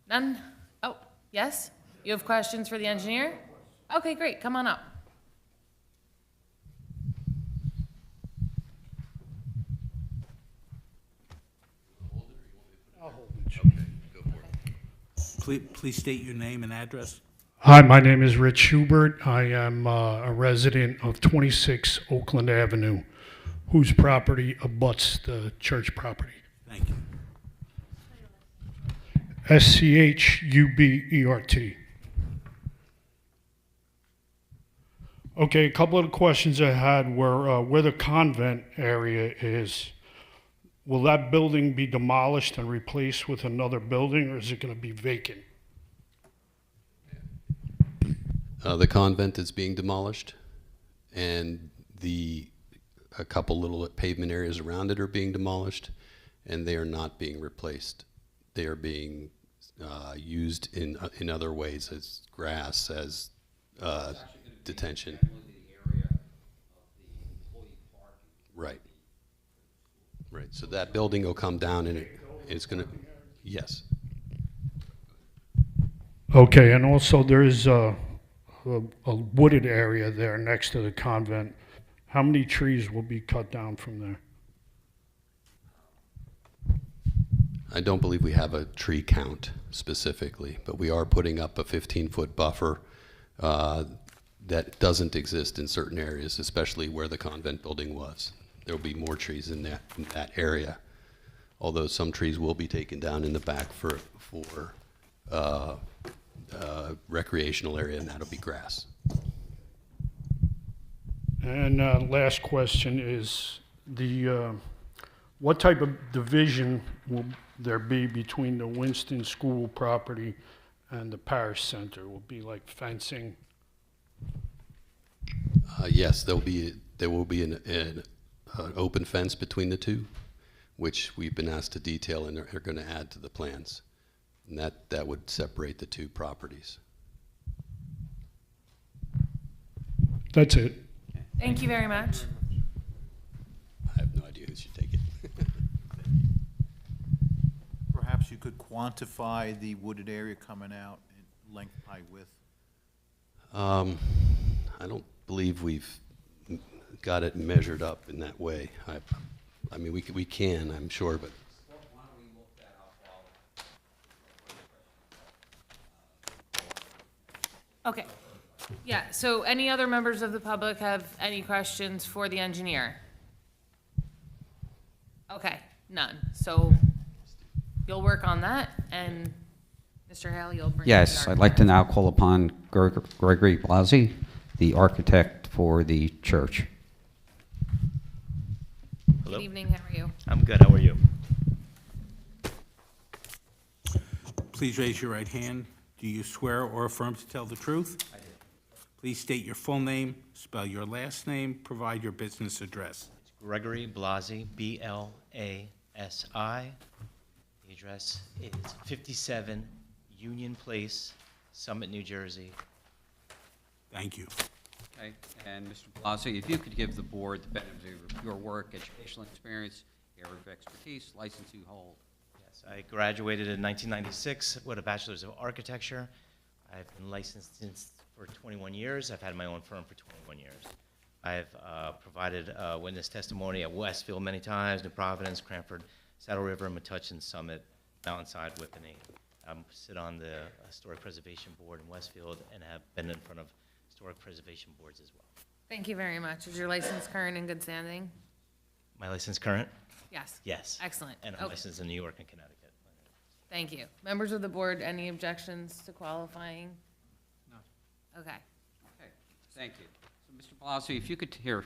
None? Oh, yes? You have questions for the engineer? Okay, great, come on up. Please state your name and address. Hi, my name is Rich Schubert. I am a resident of 26 Oakland Avenue, whose property abuts the church property. Thank you. Schubert. Okay, a couple of the questions I had were where the convent area is. Will that building be demolished and replaced with another building, or is it going to be vacant? The convent is being demolished, and a couple little pavement areas around it are being demolished, and they are not being replaced. They are being used in other ways as grass, as detention. Right. Right, so that building will come down and it's gonna, yes. Okay, and also there is a wooded area there next to the convent. How many trees will be cut down from there? I don't believe we have a tree count specifically, but we are putting up a 15-foot buffer that doesn't exist in certain areas, especially where the convent building was. There will be more trees in that area, although some trees will be taken down in the back for recreational area, and that'll be grass. And last question is what type of division will there be between the Winston School property and the parish center? Will it be like fencing? Yes, there will be an open fence between the two, which we've been asked to detail and are going to add to the plans. And that would separate the two properties. That's it. Thank you very much. I have no idea who should take it. Perhaps you could quantify the wooded area coming out in length, height, width? I don't believe we've got it measured up in that way. I mean, we can, I'm sure, but Okay. Yeah, so any other members of the public have any questions for the engineer? Okay, none. So you'll work on that, and Mr. Hale, you'll bring. Yes, I'd like to now call upon Gregory Blasi, the architect for the church. Good evening, how are you? I'm good, how are you? Please raise your right hand. Do you swear or affirm to tell the truth? I do. Please state your full name, spell your last name, provide your business address. It's Gregory Blasi, B-L-A-S-I. The address is 57 Union Place, Summit, New Jersey. Thank you. Okay, and Mr. Blasi, if you could give the board the benefit of your work, educational experience, area of expertise, license you hold. Yes, I graduated in 1996 with a Bachelor's of Architecture. I've been licensed for 21 years. I've had my own firm for 21 years. I've provided witness testimony at Westfield many times, New Providence, Cranford, Saddle River, Metuchen, Summit, Mountainside, Whippany. I sit on the Historic Preservation Board in Westfield and have been in front of historic preservation boards as well. Thank you very much. Is your license current and good standing? My license current? Yes. Yes. Excellent. And I'm Okay. licensed in New York and Connecticut. Thank you. Members of the board, any objections to qualifying? No. Okay. Okay, thank you. So, Mr. Blasi, if you could take the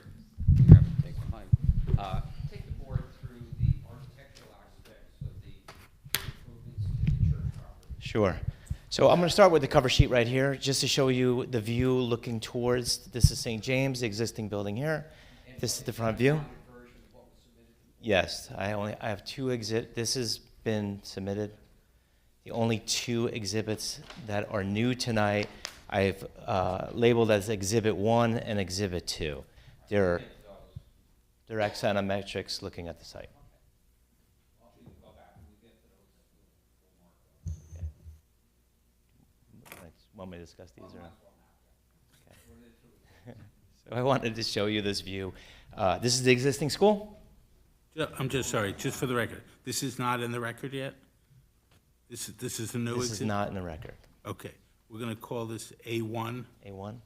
board through the architectural aspects of the improvements to the church property. Sure. So I'm going to start with the cover sheet right here, just to show you the view looking towards, this is St. James, the existing building here. This is the front view. Yes, I have two this has been submitted. The only two exhibits that are new tonight, I've labeled as Exhibit 1 and Exhibit 2. They're axonometrics looking at the site. Want me to discuss these or not? Okay. So I wanted to show you this view. This is the existing school. I'm just sorry, just for the record, this is not in the record yet? This is the new This is not in the record. Okay, we're going to call this A1 A1.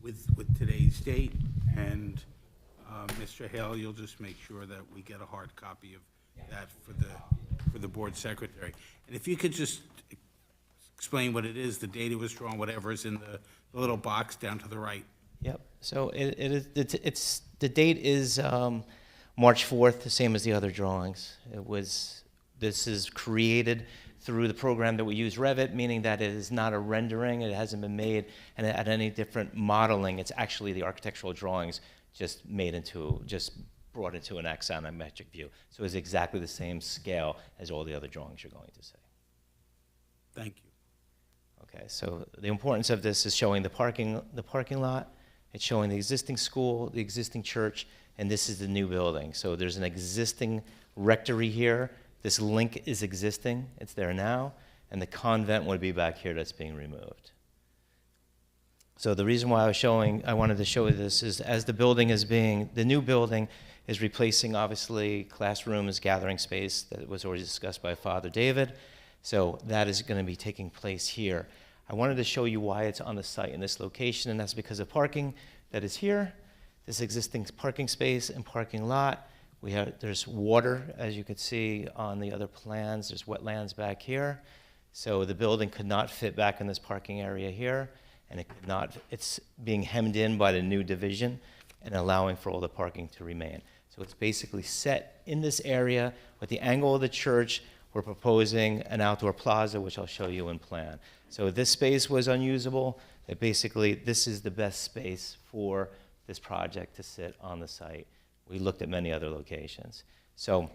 with today's date, and Mr. Hale, you'll just make sure that we get a hard copy of that for the board secretary. And if you could just explain what it is, the data was wrong, whatever is in the little box down to the right. Yep. So the date is March 4th, the same as the other drawings. This is created through the program that we use, Revit, meaning that it is not a rendering, it hasn't been made and at any different modeling. It's actually the architectural drawings just brought into an axonometric view. So it's exactly the same scale as all the other drawings you're going to see. Thank you. Okay, so the importance of this is showing the parking lot It's showing the existing school, the existing church, and this is the new building. So there's an existing rectory here. This link is existing, it's there now, and the convent would be back here that's being removed. So the reason why I wanted to show you this is as the building is the new building is replacing obviously classrooms, gathering space that was already discussed by Father David. So that is going to be taking place here. I wanted to show you why it's on the site in this location, and that's because of parking that is here, this existing parking space and parking lot. There's water, as you could see on the other plans. There's wetlands back here. So the building could not fit back in this parking area here, and it's being hemmed in by the new division and allowing for all the parking to remain. So it's basically set in this area with the angle of the church. We're proposing an outdoor plaza, which I'll show you in plan. So this space was unusable. Basically, this is the best space for this project to sit on the site. We looked at many other locations. So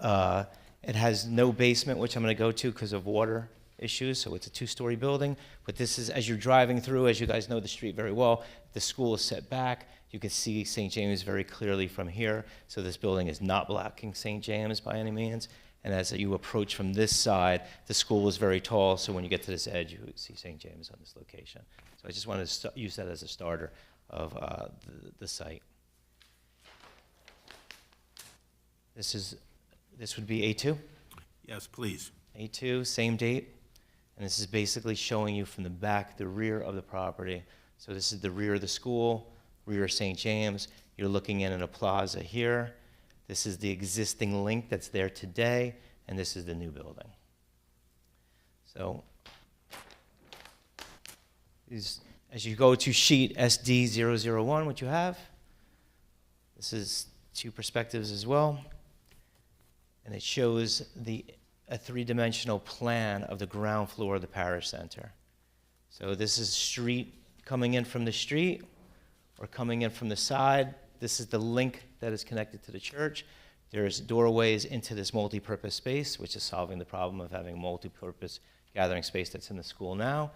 it has no basement, which I'm going to go to because of water issues. So it's a 2-story building. But this is, as you're driving through, as you guys know the street very well, the school is set back. You can see St. James very clearly from here. So this building is not blocking St. James by any means. And as you approach from this side, the school is very tall. So when you get to this edge, you see St. James on this location. So I just wanted to use that as a starter of the site. This would be A2. Yes, please. A2, same date. And this is basically showing you from the back, the rear of the property. So this is the rear of the school, rear of St. James. You're looking in a plaza here. This is the existing link that's there today, and this is the new building. So as you go to sheet SD001, what you have, this is 2 perspectives as well, and it shows a 3-dimensional plan of the ground floor of the parish center. So this is street coming in from the street or coming in from the side. This is the link that is connected to the church. There's doorways into this multi-purpose space, which is solving the problem of having multi-purpose gathering space that's in the school now.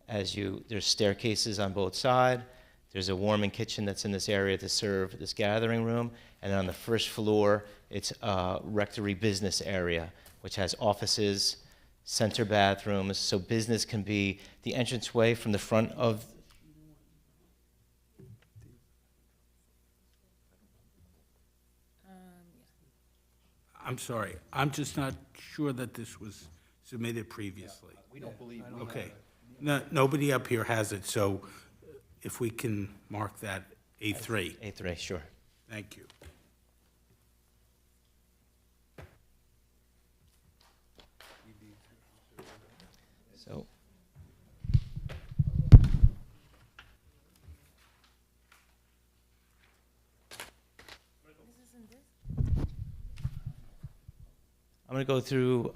There's staircases on both sides. There's a warming kitchen that's in this area to serve this gathering room. And then on the first floor, it's a rectory business area, which has offices, center bathrooms. So business can be the entranceway from the front of. I'm sorry, I'm just not sure that this was submitted previously. We don't believe. Okay. No, nobody up here has it, so if we can mark that A3. A3, sure. Thank you. So. I'm going to go through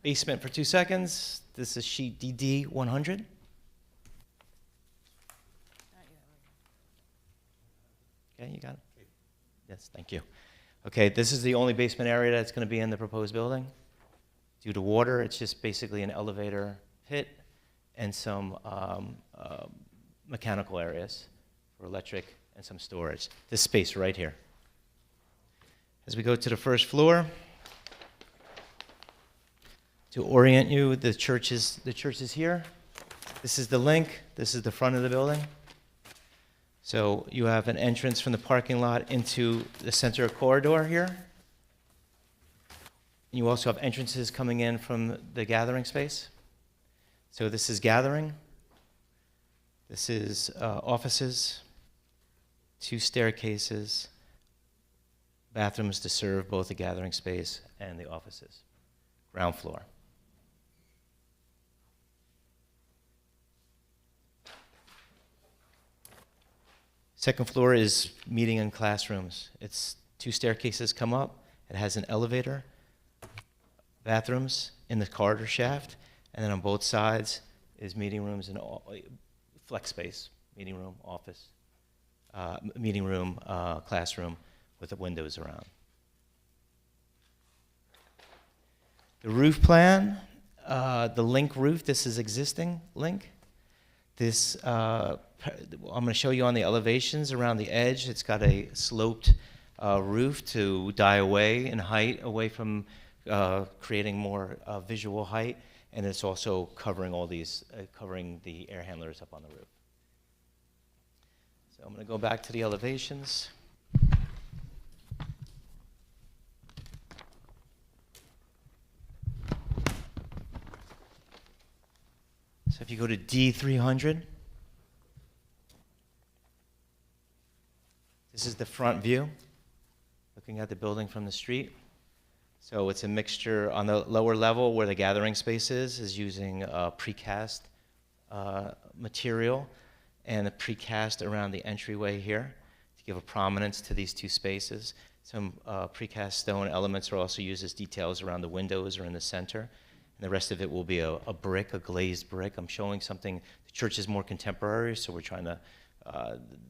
basement for 2 seconds. This is sheet DD 100. Okay, you got it? Yes, thank you. Okay, this is the only basement area that's going to be in the proposed building. Due to water, it's just basically an elevator pit and some mechanical areas for electric and some storage. This space right here. As we go to the first floor, to orient you, the church is here. This is the link. This is the front of the building. So you have an entrance from the parking lot into the center corridor here. You also have entrances coming in from the gathering space. So this is gathering. This is offices, 2 staircases, bathrooms to serve both the gathering space and the offices. Ground floor. Second floor is meeting and classrooms. It's 2 staircases come up. It has an elevator, bathrooms in the corridor shaft, and then on both sides is meeting rooms and flex space, meeting room, office, meeting room, classroom with the windows around. The roof plan, the link roof, this is existing link. This I'm going to show you on the elevations around the edge. It's got a sloped roof to die away in height, away from creating more visual height, and it's also covering all these, covering the air handlers up on the roof. So I'm going to go back to the elevations. So if you go to D300, this is the front view, looking at the building from the street. So it's a mixture on the lower level where the gathering space is using precast material and a precast around the entryway here to give a prominence to these two spaces. Some precast stone elements are also used as details around the windows or in the center. And the rest of it will be a brick, a glazed brick. I'm showing something, the church is more contemporary, so we're trying to,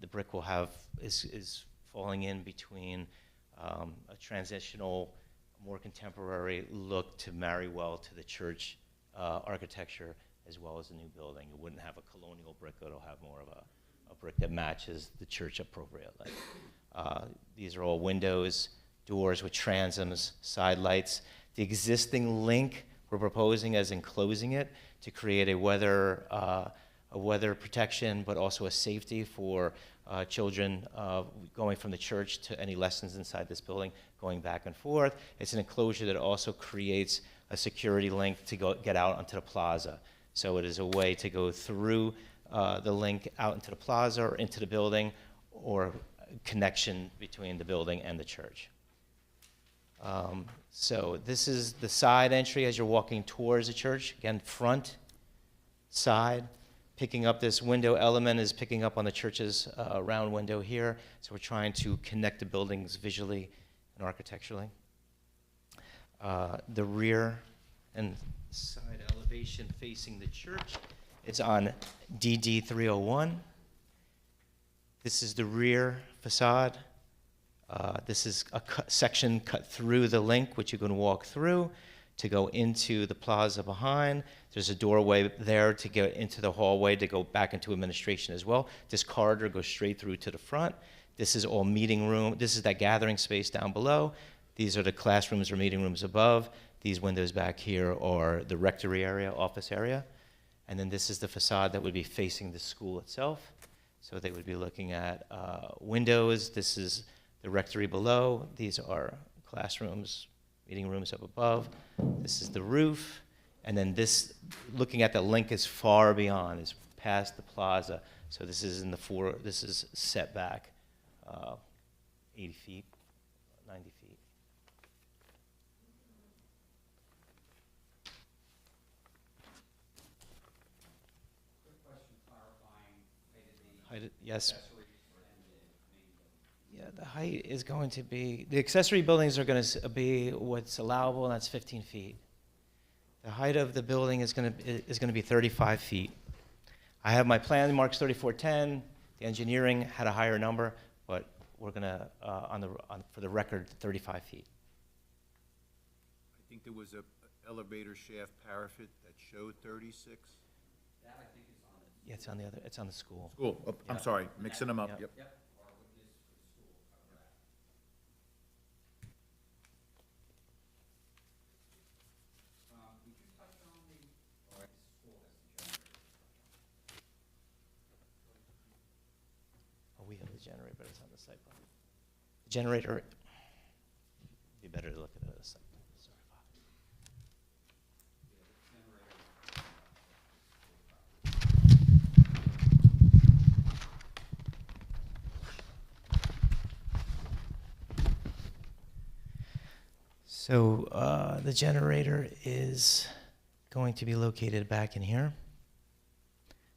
the brick will have, is falling in between a transitional, more contemporary look to marry well to the church architecture as well as the new building. You wouldn't have a colonial brick, it'll have more of a brick that matches the church appropriately. These are all windows, doors with transoms, side lights. The existing link we're proposing as enclosing it to create a weather protection, but also a safety for children going from the church to any lessons inside this building, going back and forth. It's an enclosure that also creates a security link to get out onto the plaza. So it is a way to go through the link out into the plaza or into the building, or connection between the building and the church. So this is the side entry as you're walking towards the church. Again, front, side. Picking up this window element is picking up on the church's round window here. So we're trying to connect the buildings visually and architecturally. The rear and side elevation facing the church is on DD 301. This is the rear facade. This is a section cut through the link, which you can walk through to go into the plaza behind. There's a doorway there to get into the hallway to go back into administration as well. This corridor goes straight through to the front. This is all meeting room. This is that gathering space down below. These are the classrooms or meeting rooms above. These windows back here are the rectory area, office area. And then this is the facade that would be facing the school itself. So they would be looking at windows. This is the rectory below. These are classrooms, meeting rooms up above. This is the roof. And then this, looking at the link is far beyond, is past the plaza. So this is in the this is set back 80 feet, 90 feet. Yes. Yeah, the height is going to be, the accessory buildings are going to be what's allowable, and that's 15 feet. The height of the building is going to be 35 feet. I have my plan marks 3410. The engineering had a higher number, but we're going to, for the record, 35 feet. I think there was a elevator shaft parapet that showed 36. Yeah, it's on the other, it's on the school. School, oh, I'm sorry, mixing them up, yep. Oh, we have the generator, but it's on the site plan. The generator, be better to look at it as a site plan. Sorry about it. So the generator is going to be located back in here.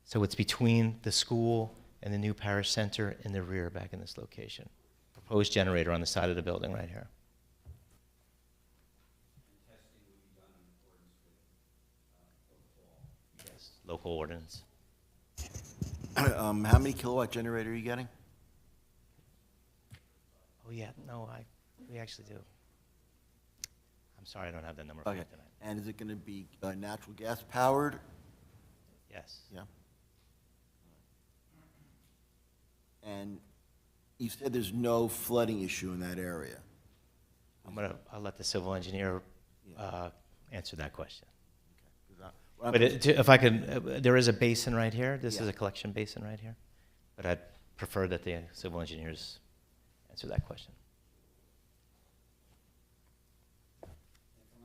So it's between the school and the new parish center in the rear, back in this location. Proposed generator on the side of the building right here. Yes, local ordinance. How many kilowatt generator are you getting? Oh yeah, no, we actually do. I'm sorry, I don't have that number for Okay, you tonight. and is it gonna be natural gas powered? Yes. Yeah. You said there's no flooding issue in that area. I'll let the civil engineer answer that question. 'Cause what But I'm- if I could, there is a basin right here. This is Yeah. a collection basin right here. But I'd prefer that the civil engineers answer that question. From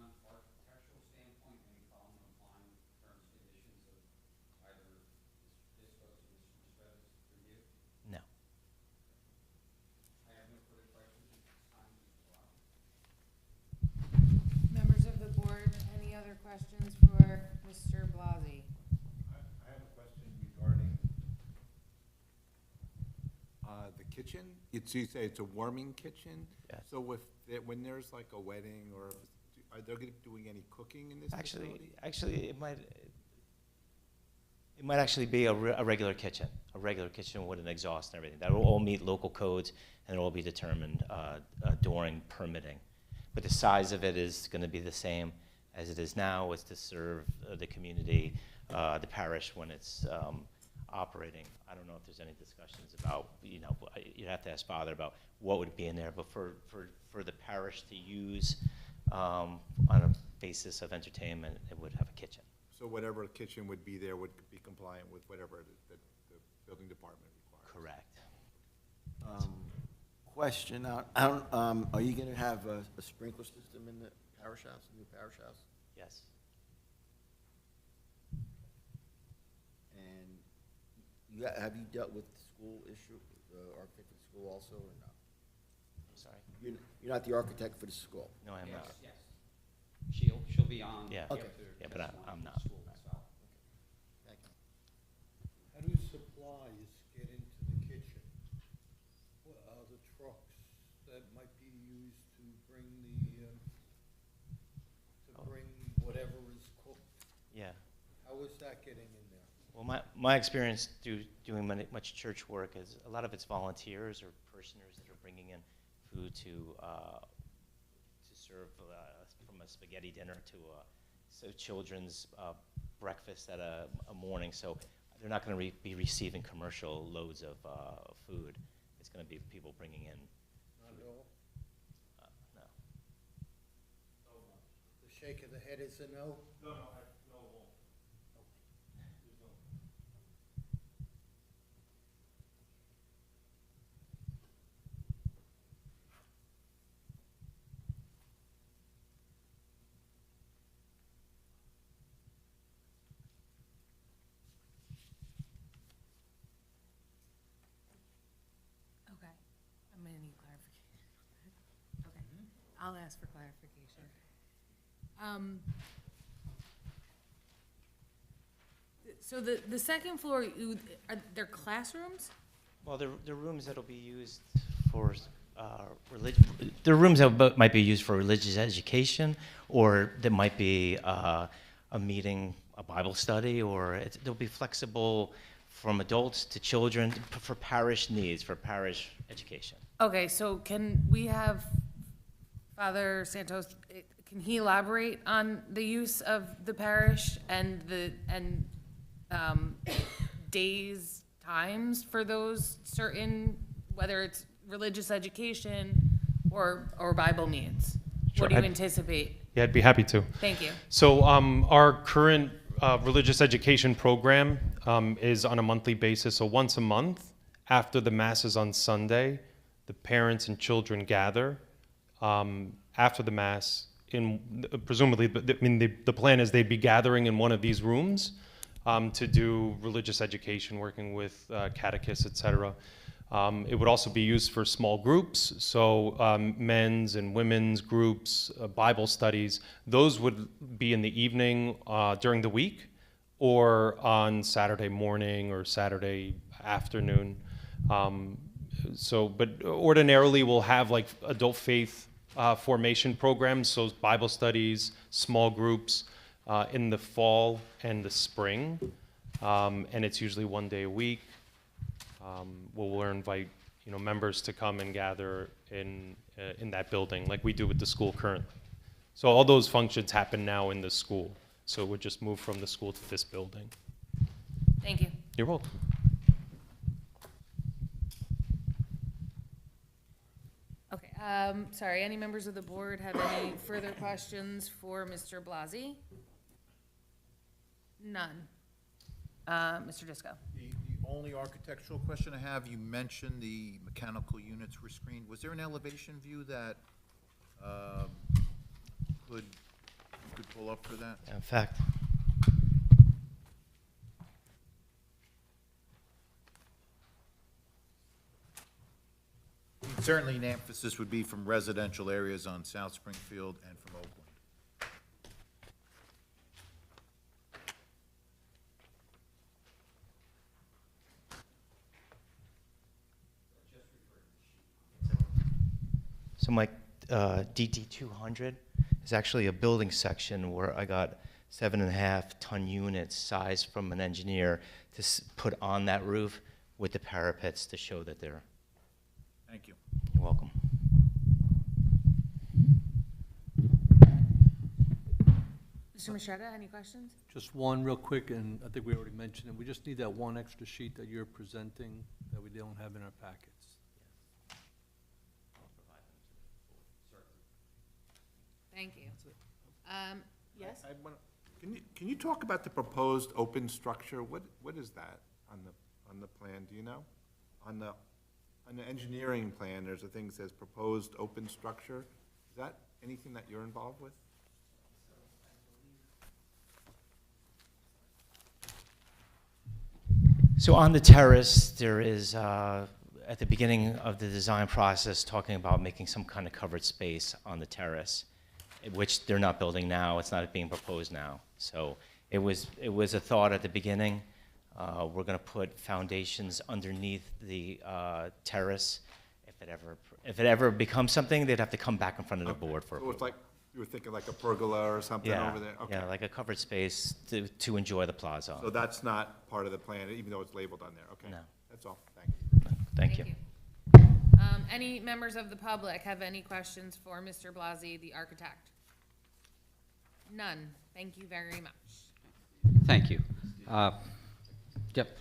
an architectural standpoint, any problem applying terms and conditions of either this goes to Mr. Mastreta's review? No. I have no further questions at this time, Mr. Blau. Members of the board, any other questions for Mr. Blasi? I have a question regarding the kitchen. So you say it's a warming kitchen? Yes. So when there's like a wedding or, are they doing any cooking in this facility? Actually, it might actually be a regular kitchen with an exhaust and everything. That will all meet local codes, and it will all be determined during permitting. But the size of it is going to be the same as it is now. It's to serve the community, the parish when it's operating. I don't know if there's any discussions about, you'd have to ask Father about what would be in there, but for the parish to use on a basis of entertainment, it would have a kitchen. So whatever kitchen would be there would be compliant with whatever the building department requires? Correct. Question, are you gonna have a sprinkler system in the parish house, new parish house? Yes. And have you dealt with the school issue, the architect of the school also, or no? I'm sorry? You're not the architect for the school? No, I'm not. Yes. She'll be on. Yeah. Okay. Yeah, but I'm not. School as well. Thank you. How do supplies get into the kitchen? The trucks that might be used to bring whatever is cooked, Yeah. how is that getting in there? Well, my experience doing much church work is a lot of it's volunteers or parishioners that are bringing in food to serve from a spaghetti dinner to a children's breakfast at a morning. So they're not going to be receiving commercial loads of food. It's going to be people bringing in. Not at all? No. The shake of the head is a no? No. Okay, I'm gonna need clarification. Okay, I'll ask for clarification. So the second floor, are there classrooms? Well, the rooms that'll be used for the rooms that might be used for religious education, or there might be a meeting, a Bible study, or they'll be flexible from adults to children for parish needs, for parish education. Okay, so can we have Father Santos, can he elaborate on the use of the parish and days, times for those certain, whether it's religious education or Bible needs? Sure, What do you I'd- anticipate? Yeah, I'd be happy to. Thank you. So our current religious education program is on a monthly basis. So once a month, after the masses on Sunday, the parents and children gather after the mass. Presumably, the plan is they'd be gathering in one of these rooms to do religious education, working with catechists, etc. It would also be used for small groups, so men's and women's groups, Bible studies. Those would be in the evening during the week, or on Saturday morning or Saturday afternoon. But ordinarily we'll have like adult faith formation programs, so Bible studies, small groups in the fall and the spring, and it's usually one day a week. We'll invite members to come and gather in that building like we do with the school currently. So all those functions happen now in the school. So it would just move from the school to this building. Thank you. You're welcome. Sorry, any members of the board have any further questions for Mr. Blasi? None. Mr. Disco? The only architectural question I have, you mentioned the mechanical units were screened. Was there an elevation view that you could pull up for that? In fact, Certainly an emphasis would be from residential areas on South Springfield and from Oakland. so my DD 200 is actually a building section where I got 7.5-ton units sized from an engineer to put on that roof with the parapets to show that they're. Thank you. You're welcome. Mr. Mastretta, any questions? Just one real quick, and I think we already mentioned it. We just need that one extra sheet that you're presenting that we don't have in our packets. Thank you. Yes? Can you talk about the proposed open structure? What is that on the plan, do you know? On the engineering plan, there's a thing that says proposed open structure. Is that anything that you're involved with? So on the terrace, there is, at the beginning of the design process, talking about making some kind of covered space on the terrace, which they're not building now. It's not being proposed now. So it was a thought at the beginning. We're going to put foundations underneath the terrace. If it ever becomes something, they'd have to come back in front of the board for So it's approval. like, you were thinking like a pergola or something over there? Okay. Yeah, like a covered space to enjoy the plaza. So that's not part of the plan, even though it's labeled on there? Okay. No. That's all. Thank you. Thank you. Any members of the public have any questions for Mr. Blasi, the architect? None. Thank you very much. Thank you. Yep.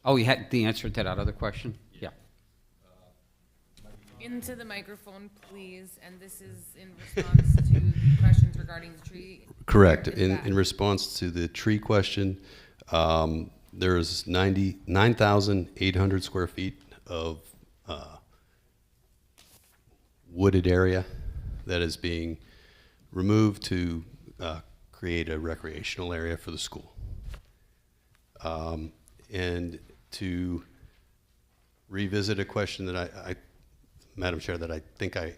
Oh, you had the answer to that other question? Yeah. Into the microphone, please, and this is in response to the questions regarding the tree. Correct. Is In that- response to the tree question, there's 9,800 square feet of wooded area that is being removed to create a recreational area for the school. And to revisit a question that I Madam Chair, that I think I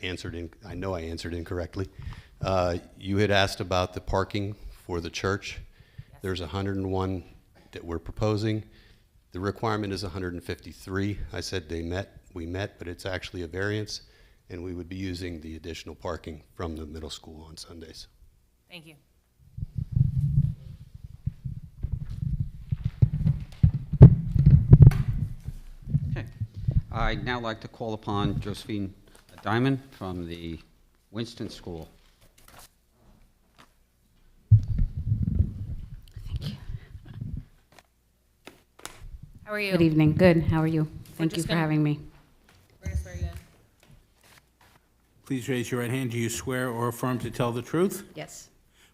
know I answered incorrectly. You had asked about the parking for the church. There's 101 that we're proposing. The requirement is 153. I said we met, but it's actually a variance, and we would be using the additional parking from the middle school on Sundays. Thank you. Okay. I'd now like to call upon Josephine Diamond from the Winston School. How are you? Good evening. Good. How are you? Thank you just for gonna- having me. We're gonna swear you in. Please raise your right hand. Do you swear or affirm to tell the truth? Yes.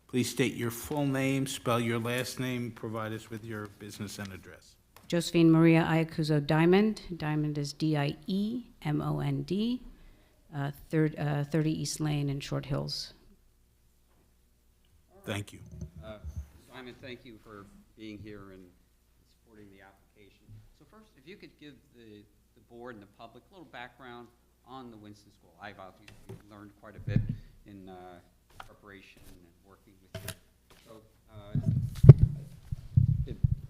Please state your full name, spell your last name, provide us with your business and address. Josephine Maria Iacuzo Diamond. Diamond is Diemond. 30 East Lane in Short Hills. Thank you. Simon, thank you for being here and supporting the application. So first, if you could give the board and the public a little background on the Winston School. I've obviously learned quite a bit in preparation and working with you. So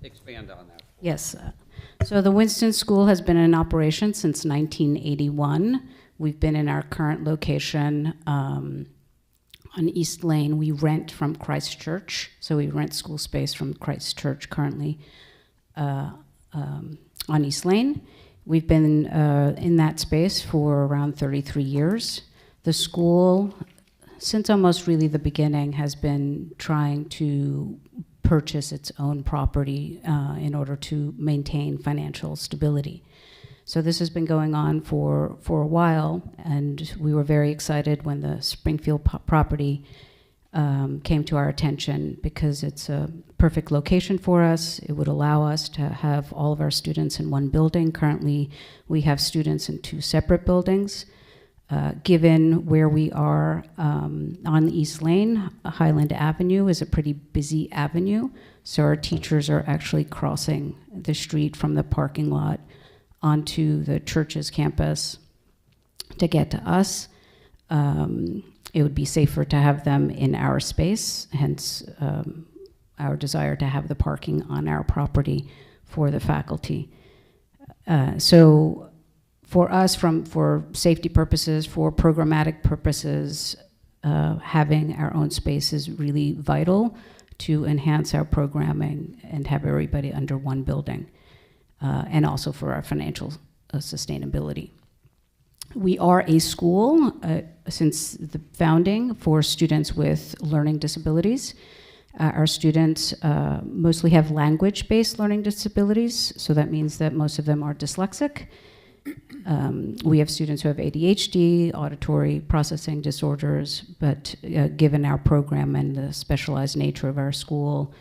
expand on that. Yes. So the Winston School has been in operation since 1981. We've been in our current location on East Lane. We rent from Christ Church, so we rent school space from Christ Church currently on East Lane. We've been in that space for around 33 years. The school, since almost really the beginning, has been trying to purchase its own property in order to maintain financial stability. So this has been going on for a while, and we were very excited when the Springfield property came to our attention because it's a perfect location for us. It would allow us to have all of our students in one building. Currently, we have students in 2 separate buildings. Given where we are on East Lane, Highland Avenue is a pretty busy avenue, so our teachers are actually crossing the street from the parking lot onto the church's campus to get to us. It would be safer to have them in our space, hence our desire to have the parking on our property for the faculty. So for us, for safety purposes, for programmatic purposes, having our own space is really vital to enhance our programming and have everybody under one building, and also for our financial sustainability. We are a school since the founding for students with learning disabilities. Our students mostly have language-based learning disabilities, so that means that most of them are dyslexic. We have students who have ADHD, auditory processing disorders, but given our program and the specialized nature of our school,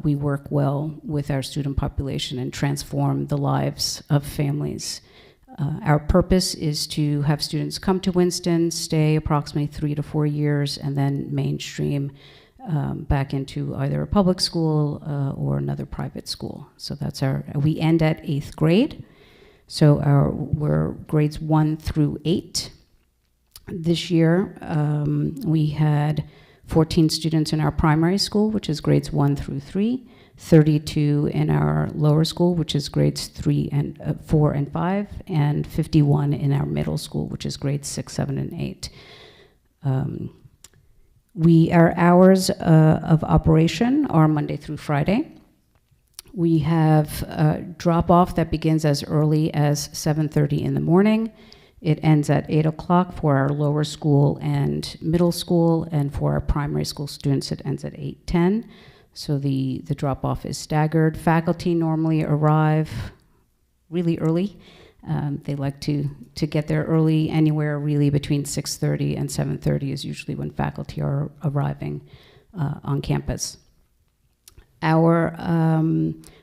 we work well with our student population and transform the lives of families. Our purpose is to have students come to Winston, stay approximately 3 to 4 years, and then mainstream back into either a public school or another private school. So that's we end at 8th grade. So we're grades 1 through 8. This year, we had 14 students in our primary school, which is grades 1 through 3, 32 in our lower school, which is grades 4 and 5, and 51 in our middle school, which is grades 6, 7, and 8. Our hours of operation are Monday through Friday. We have a drop-off that begins as early as 7:30 in the morning. It ends at 8 o'clock for our lower school and middle school, and for our primary school students, it ends at 8:10. So the drop-off is staggered. Faculty normally arrive really early. They like to get there early. Anywhere really between 6:30 and 7:30 is usually when faculty are arriving on campus.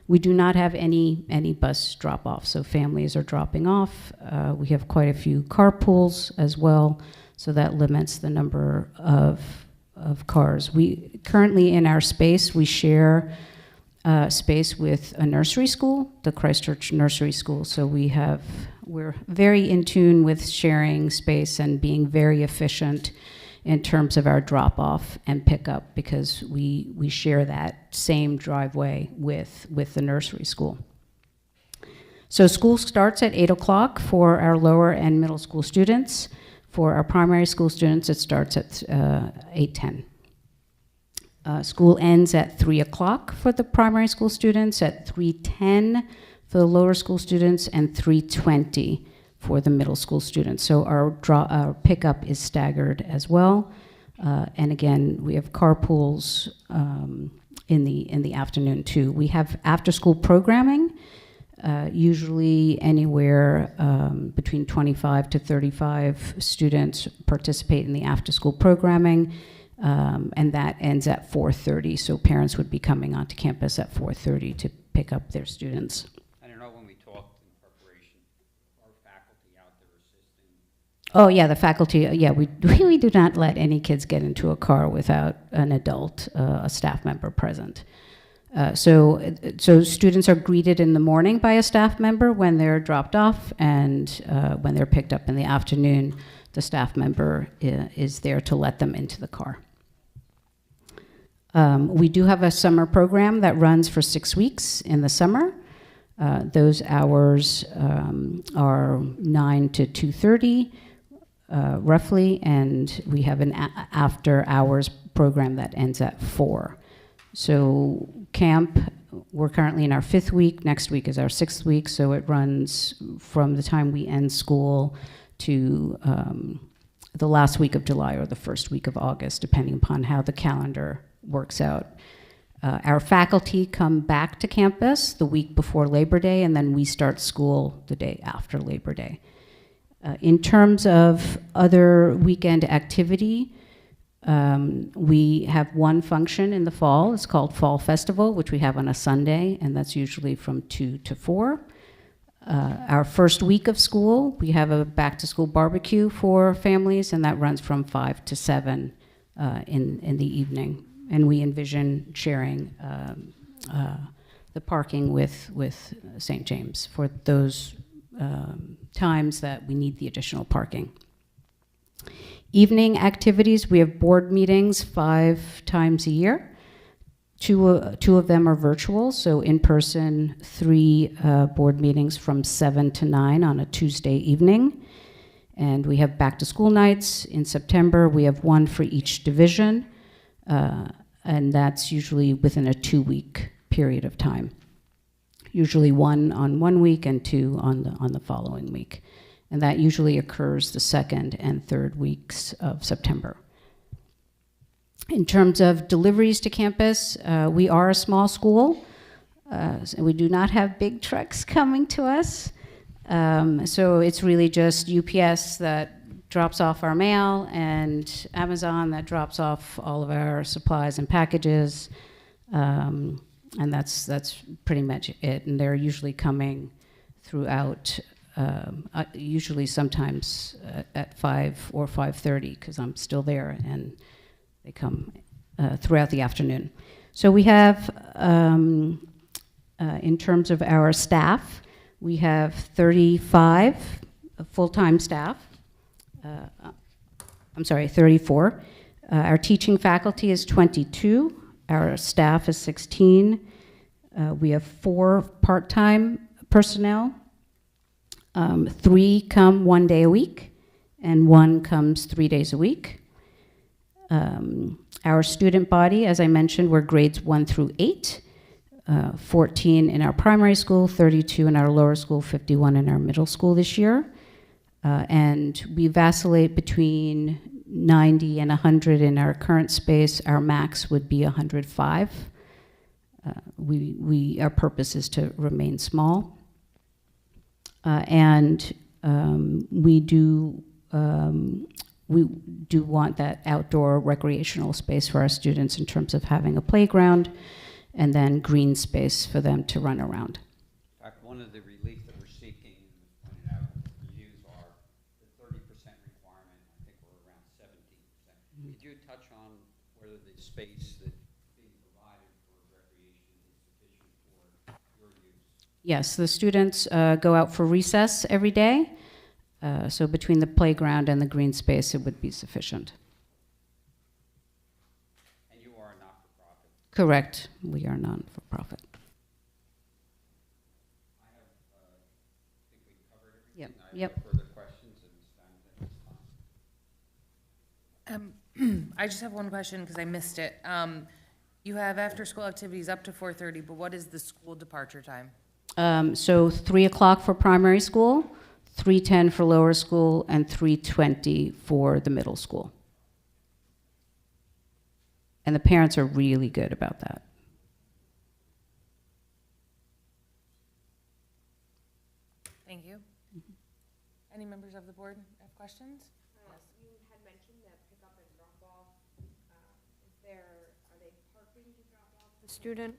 We do not have any bus drop-off, so families are dropping off. We have quite a few carpools as well, so that limits the number of cars. We currently in our space, we share space with a nursery school, the Christchurch Nursery School. So we're very in tune with sharing space and being very efficient in terms of our drop-off and pickup, because we share that same driveway with the nursery school. So school starts at 8 o'clock for our lower and middle school students. For our primary school students, it starts at 8:10. School ends at 3 o'clock for the primary school students, at 3:10 for the lower school students, and 3:20 for the middle school students. So our pickup is staggered as well. And again, we have carpools in the afternoon too. We have after-school programming. Usually anywhere between 25 to 35 students participate in the after-school programming, and that ends at 4:30. So parents would be coming onto campus at 4:30 to pick up their students. I don't know, when we talked in preparation, our faculty out there assisting? Oh yeah, the faculty, yeah, we do not let any kids get into a car without an adult, a staff member present. So students are greeted in the morning by a staff member when they're dropped off, and when they're picked up in the afternoon, the staff member is there to let them into the car. We do have a summer program that runs for 6 weeks in the summer. Those hours are 9 to 2:30, roughly, and we have an after-hours program that ends at 4. So camp, we're currently in our 5th week. Next week is our 6th week, so it runs from the time we end school to the last week of July or the first week of August, depending upon how the calendar works out. Our faculty come back to campus the week before Labor Day, and then we start school the day after Labor Day. In terms of other weekend activity, we have one function in the fall. It's called Fall Festival, which we have on a Sunday, and that's usually from 2 to 4. Our first week of school, we have a back-to-school barbecue for families, and that runs from 5 to 7 in the evening. And we envision sharing the parking with St. James for those times that we need the additional parking. Evening activities, we have board meetings 5 times a year. Two of them are virtual, so in person, 3 board meetings from 7 to 9 on a Tuesday evening. And we have back to school nights in September. We have 1 for each division, and that's usually within a 2-week period of time. Usually 1 on 1 week and 2 on the following week. And that usually occurs the 2nd and 3rd weeks of September. In terms of deliveries to campus, we are a small school, so we do not have big trucks coming to us. So it's really just UPS that drops off our mail and Amazon that drops off all of our supplies and packages. And that's pretty much it. And they're usually coming throughout, usually sometimes at 5 or 5:30, because I'm still there, and they come throughout the afternoon. So we have, in terms of our staff, we have 35 full-time staff. 34. Our teaching faculty is 22. Our staff is 16. We have 4 part-time personnel. 3 come 1 day a week, and 1 comes 3 days a week. Our student body, as I mentioned, we're grades 1 through 8, 14 in our primary school, 32 in our lower school, 51 in our middle school this year. And we vacillate between 90 and 100 in our current space. Our max would be 105. Our purpose is to remain small. And we do want that outdoor recreational space for our students in terms of having a playground and then green space for them to run around. In fact, one of the relief that we're seeking, pointed out, reviews are the 30% requirement. I think we're around 17%. Could you touch on whether the space that's being provided for recreation is sufficient for your use? Yes, the students go out for recess every day. So between the playground and the green space, it would be sufficient. And you are a not-for-profit? Correct. We are non-for-profit. I think we covered everything. Yep. I have Yep. no further questions, and stand at this time. I just have one question because I missed it. You have after-school activities up to 4:30, but what is the school departure time? So 3 o'clock for primary school, 3:10 for lower school, and 3:20 for the middle school. And the parents are really good about that. Thank you. Any members of the board have questions? Yes, you had mentioned that pickup and drop-off. Are they parking to drop off the student?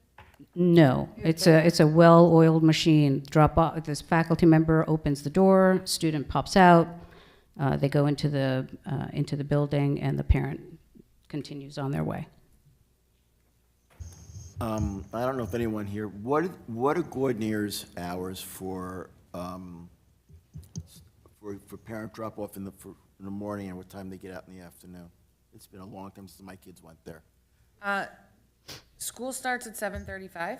No, it's a well-oiled machine. Drop off. This faculty member opens the door, student pops out. They go into the building, and the parent continues on their way. I don't know if anyone here, what are Gordonier's hours for parent drop-off in the morning, and what time they get out in the afternoon? It's been a long time since my kids went there. School starts at 7:35,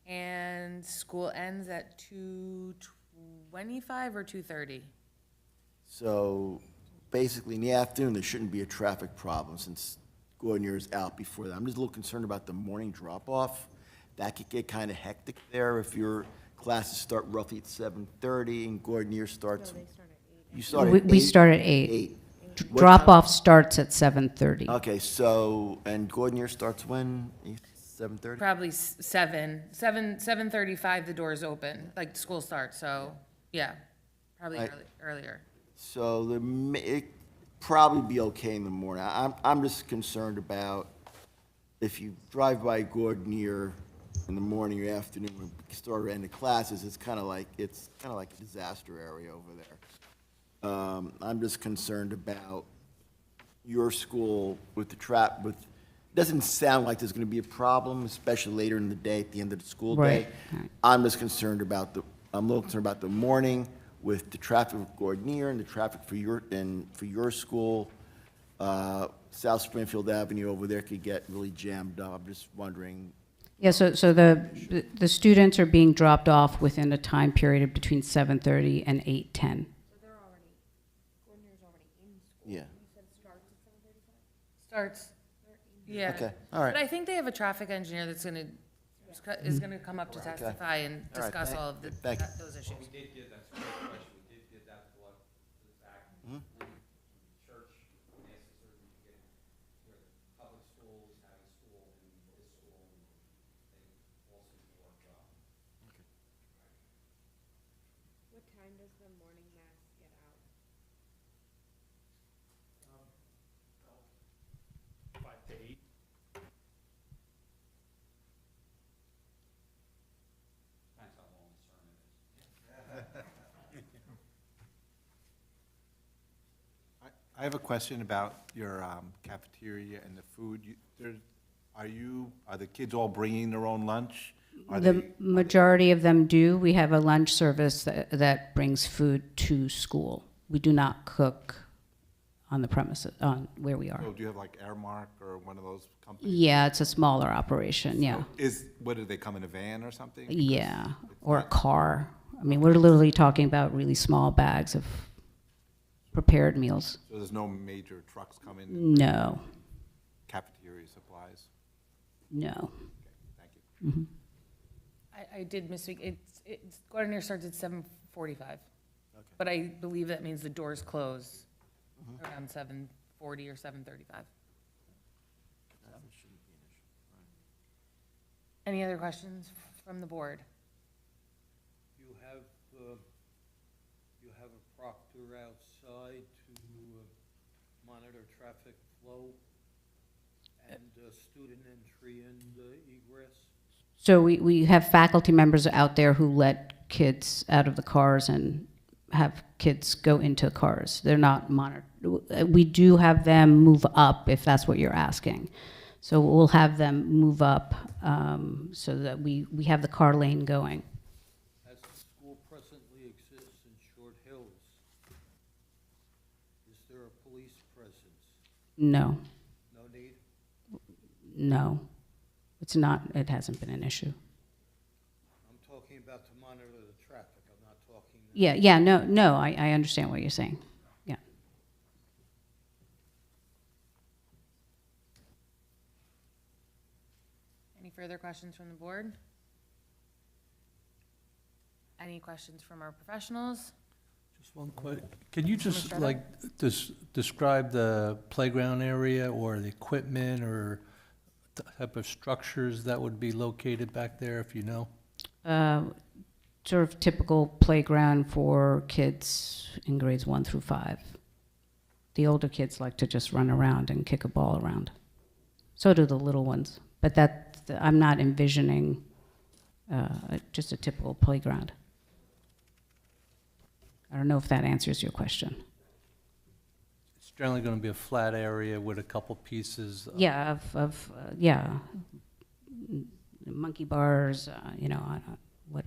and school ends at 2:25 or 2:30. So basically, in the afternoon, there shouldn't be a traffic problem since Gordonier is out before that. I'm just a little concerned about the morning drop-off. That could get kind of hectic there if your classes start roughly at 7:30 and Gordonier starts. No, they start at 8. You start at 8? We start at 8. What Drop-off starts at 7:30. Okay, so, and Gordon year starts when? 7:30? Probably 7:35, the doors open, like, school starts, so, yeah, probably Right. earlier. So it probably be okay in the morning. I'm just concerned about if you drive by Gordon year in the morning or afternoon, when we start or end the classes, it's kind of like a disaster area over there. I'm just concerned about your school with the doesn't sound like there's going to be a problem, especially later in the day, at the end of the school day. Right. I'm just concerned about I'm a little concerned about the morning with the traffic with Gordonier and the traffic for your school. South Springfield Avenue over there could get really jammed up. I'm just wondering. Yeah, so the students are being dropped off within a time period between 7:30 and 8:10. Yeah. Starts, yeah. Okay, all right. But I think they have a traffic engineer that's is gonna come up to testify and All right, discuss all of thank you. those issues. We did get, that's a great question, we did get that to the fact, church necessarily to get where the public schools have a school and this school, and they also work well. What time does the morning mass get out? 5 to 8. Depends how long the sermon is. I have a question about your cafeteria and the food. Are the kids all bringing their own lunch? The majority of them do. We have a lunch service that brings food to school. We do not cook on the premises, on where we are. So do you have like Airmark or one of those companies? Yeah, it's a smaller operation, yeah. What, do they come in a van or something? Yeah, or a car. I mean, we're literally talking about really small bags of prepared meals. So there's no major trucks coming? No, Cafeteria supplies? no. Okay, thank you. I did misspeak, Gardner starts at 7:45. But I believe that means the doors close around 7:40 or 7:35. Any other questions from the board? You have a proctor outside to monitor traffic flow and student entry and egress? So we have faculty members out there who let kids out of the cars and have kids go into cars. They're not monitored. We do have them move up, if that's what you're asking. So we'll have them move up so that we have the car lane going. As the school presently exists in Short Hills, is there a police presence? No, No need? no. It's not, it hasn't been an issue. I'm talking about to monitor the traffic, I'm not talking. Yeah, no, I understand what you're saying. Yeah. Any further questions from the board? Any questions from our professionals? Just one question. Can you just Mr. like describe the playground area or the equipment or the type of structures that would be located back there, if you know? Sort of typical playground for kids in grades 1 through 5. The older kids like to just run around and kick a ball around. So do the little ones. But I'm not envisioning just a typical playground. I don't know if that answers your question. It's generally going to be a flat area with a couple pieces. Yeah, monkey bars, what.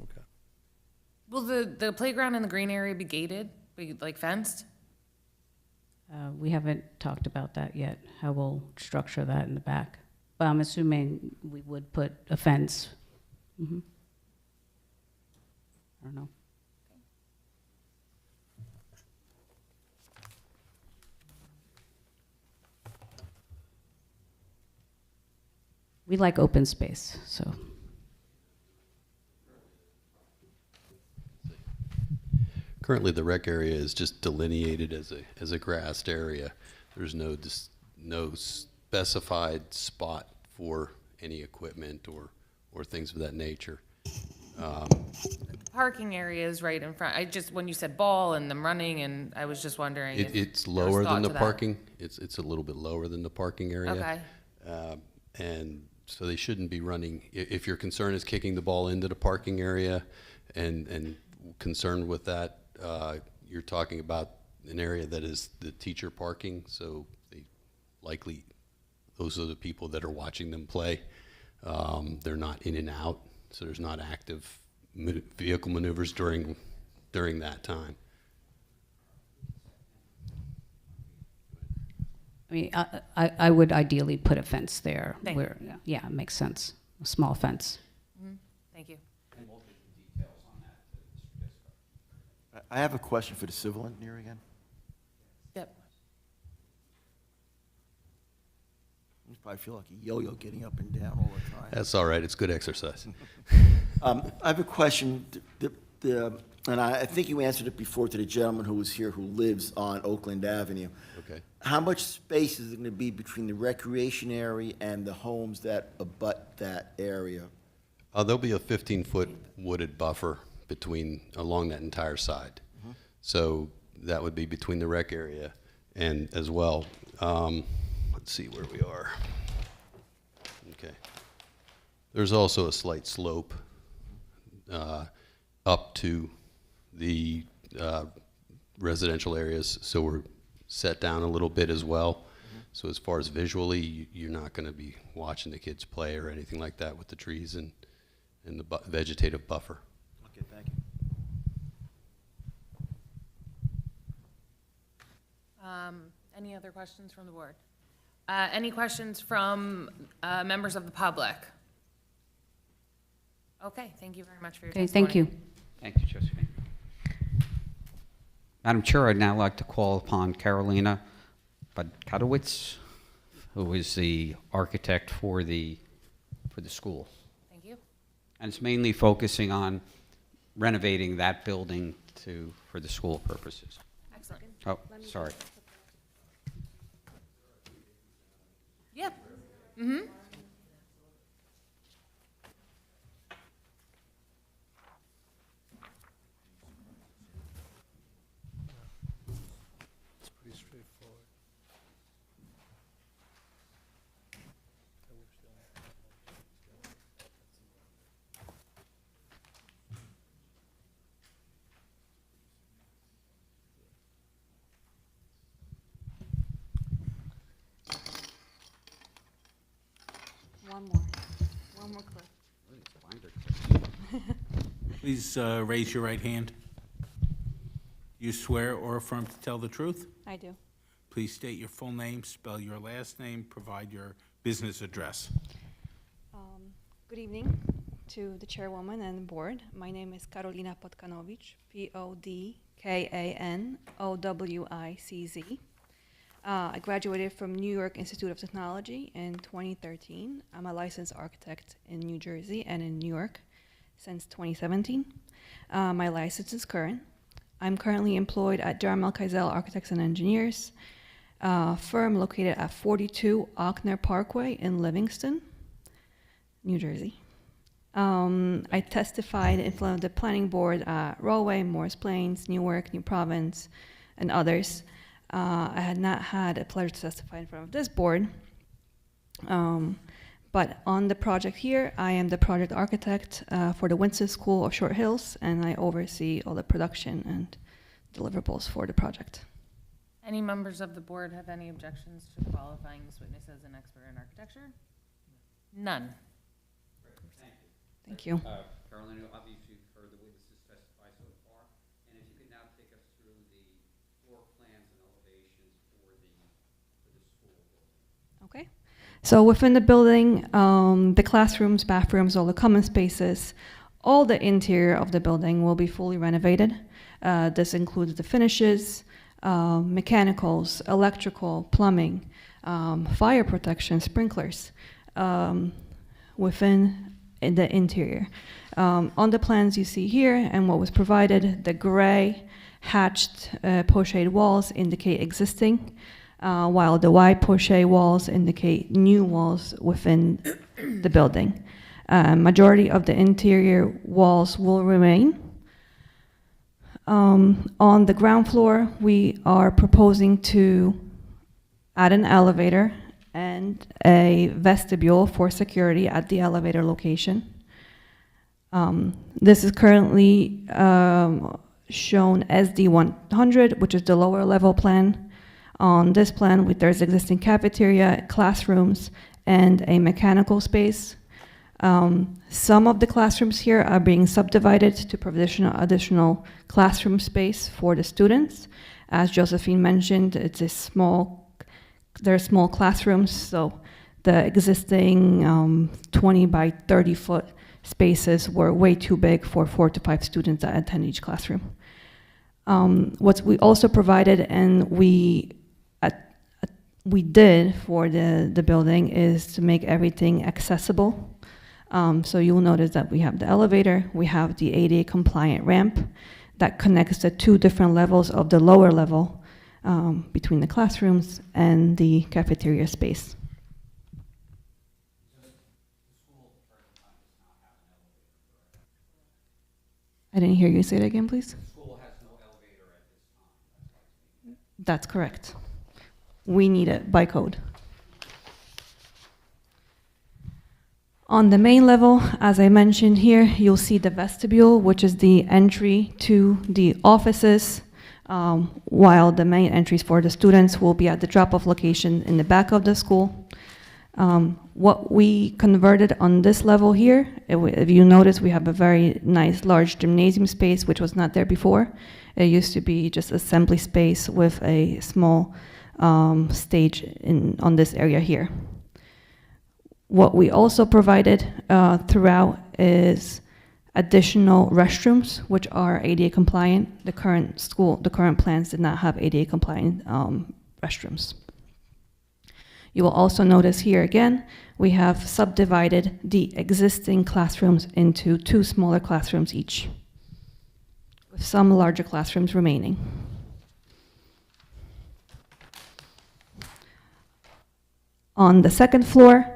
Okay. Will the playground in the green area be gated, be like fenced? We haven't talked about that yet, how we'll structure that in the back. But I'm assuming we would put a fence. Mhm. I don't know. We like open space, so. Currently, the rec area is just delineated as a grassed area. There's no specified spot for any equipment or things of that nature. Parking area is right in front. When you said ball and them running, and I was just wondering if It's there was lower thought than the to that. parking. It's a little bit lower than the parking area. Okay. And so they shouldn't be running, if your concern is kicking the ball into the parking area and concerned with that, you're talking about an area that is the teacher parking, so they likely, those are the people that are watching them play. They're not in and out, so there's not active vehicle maneuvers during that time. I mean, I would ideally put a fence there. Thank Where, yeah, it makes sense. A small fence. Thank you. I have a question for the civil engineer again. Yep. You probably feel like a yo-yo getting up and down all the time. That's all right, it's good exercise. I have a question, and I think you answered it before to the gentleman who was here who lives on Oakland Avenue. Okay. How much space is there going to be between the recreation area and the homes that abut that area? There'll be a 15-foot wooded buffer along that entire side. So that would be between the rec area and as well. Let's see where we are. Okay. There's also a slight slope up to the residential areas, so we're set down a little bit as well. So as far as visually, you're not going to be watching the kids play or anything like that with the trees and the vegetative buffer. Okay, thank you. Any other questions from the board? Any questions from members of the public? Okay, thank you very much for your Okay, testimony. thank you. Thank you, Josephine. Madam Chair, I'd now like to call upon Carolina Budkowitz, who is the architect for the school. Thank you. And it's mainly focusing on renovating that building for the school purposes. Excellent. Oh, sorry. Yep. Mm-hmm. It's pretty straightforward. One more clip. Please raise your right hand. You swear or affirm to tell the truth? I do. Please state your full name, spell your last name, provide your business address. Good evening to the chairwoman and the board. My name is Karolina Podkanowicz, Podkanowicz. I graduated from New York Institute of Technology in 2013. I'm a licensed architect in New Jersey and in New York since 2017. My license is current. I'm currently employed at Jaramel Keisel Architects and Engineers, a firm located at 42 Ochner Parkway in Livingston, New Jersey. I testified in front of the planning board at Rollway, Morris Plains, Newark, New Province, and others. I had not had a pleasure to testify in front of this board. But on the project here, I am the project architect for the Winston School of Short Hills, and I oversee all the production and deliverables for the project. Any members of the board have any objections to qualifying this witness as an expert in architecture? None. Thank you. Carolina, obviously you've heard the witnesses testify so far, and if you could now take us through the floor plans and elevations for the school building. Okay. So within the building, the classrooms, bathrooms, all the common spaces, all the interior of the building will be fully renovated. This includes the finishes, mechanicals, electrical, plumbing, fire protection, sprinklers. Within in the interior. On the plans you see here and what was provided, the gray hatched pochade walls indicate existing, while the white pochade walls indicate new walls within the building. Majority of the interior walls will remain. On the ground floor, we are proposing to add an elevator and a vestibule for security at the elevator location. This is currently shown SD100, which is the lower level plan. On this plan, there's existing cafeteria, classrooms, and a mechanical space. Some of the classrooms here are being subdivided to provide additional classroom space for the students. As Josephine mentioned, they're small classrooms, so the existing 20 by 30 foot spaces were way too big for 4 to 5 students that attend each classroom. What we also provided and we did for the building is to make everything accessible. So you'll notice that we have the elevator, we have the ADA compliant ramp that connects the 2 different levels of the lower level between the classrooms and the cafeteria space. I didn't hear you say it again, please. The school has no elevator at this time. That's correct. We need it by code. On the main level, as I mentioned here, you'll see the vestibule, which is the entry to the offices, while the main entries for the students will be at the drop-off location in the back of the school. What we converted on this level here, if you notice, we have a very nice large gymnasium space, which was not there before. It used to be just assembly space with a small stage on this area here. What we also provided throughout is additional restrooms, which are ADA compliant. The current plans did not have ADA compliant restrooms. You will also notice here again, we have subdivided the existing classrooms into 2 smaller classrooms each, with some larger classrooms remaining. On the second floor,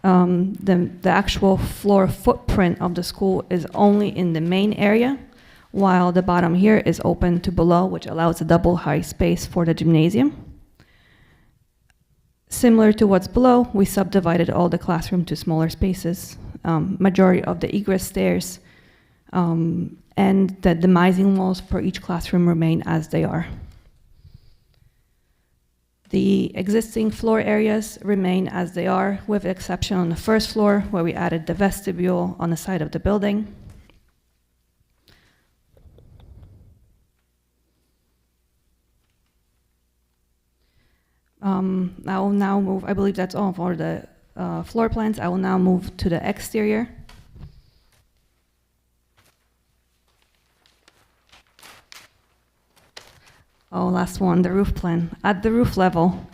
the actual floor footprint of the school is only in the main area, while the bottom here is open to below, which allows a double height space for the gymnasium. Similar to what's below, we subdivided all the classroom to smaller spaces. Majority of the egress stairs and the demising walls for each classroom remain as they are. The existing floor areas remain as they are, with the exception on the first floor, where we added the vestibule on the side of the building. I will now move, I believe that's all for the floor plans. I will now move to the exterior. Oh, last one, the roof plan. At the roof level,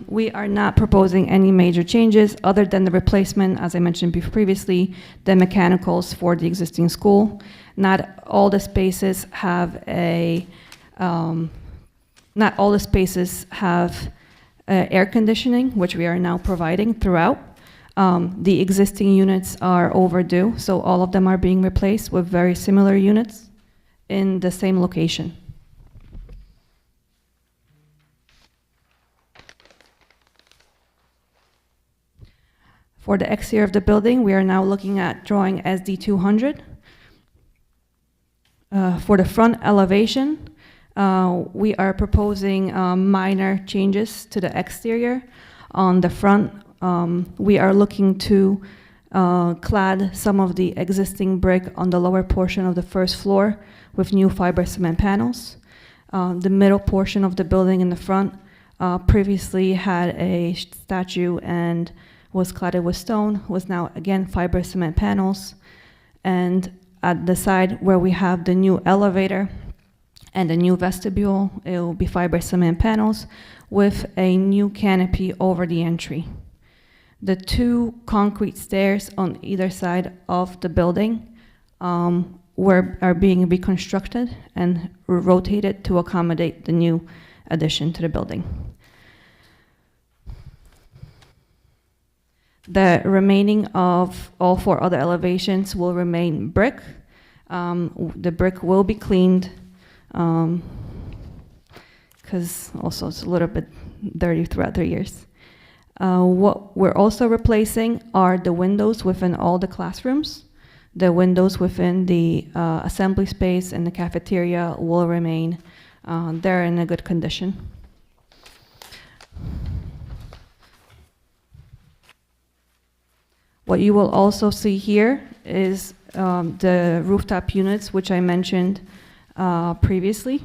we are not proposing any major changes other than the replacement, as I mentioned previously, the mechanicals for the existing school. Not all the spaces have air conditioning, which we are now providing throughout. The existing units are overdue, so all of them are being replaced with very similar units in the same location. For the exterior of the building, we are now looking at drawing SD200. For the front elevation, we are proposing minor changes to the exterior. On the front, we are looking to clad some of the existing brick on the lower portion of the first floor with new fiber cement panels. The middle portion of the building in the front previously had a statue and was cladded with stone, was now again fiber cement panels. And at the side where we have the new elevator and the new vestibule, it will be fiber cement panels with a new canopy over the entry. The two concrete stairs on either side of the building are being reconstructed and rotated to accommodate the new addition to the building. The remaining of all 4 other elevations will remain brick. The brick will be cleaned because also it's a little bit dirty throughout the years. What we're also replacing are the windows within all the classrooms. The windows within the assembly space and the cafeteria will remain. They're in a good condition. What you will also see here is the rooftop units, which I mentioned previously.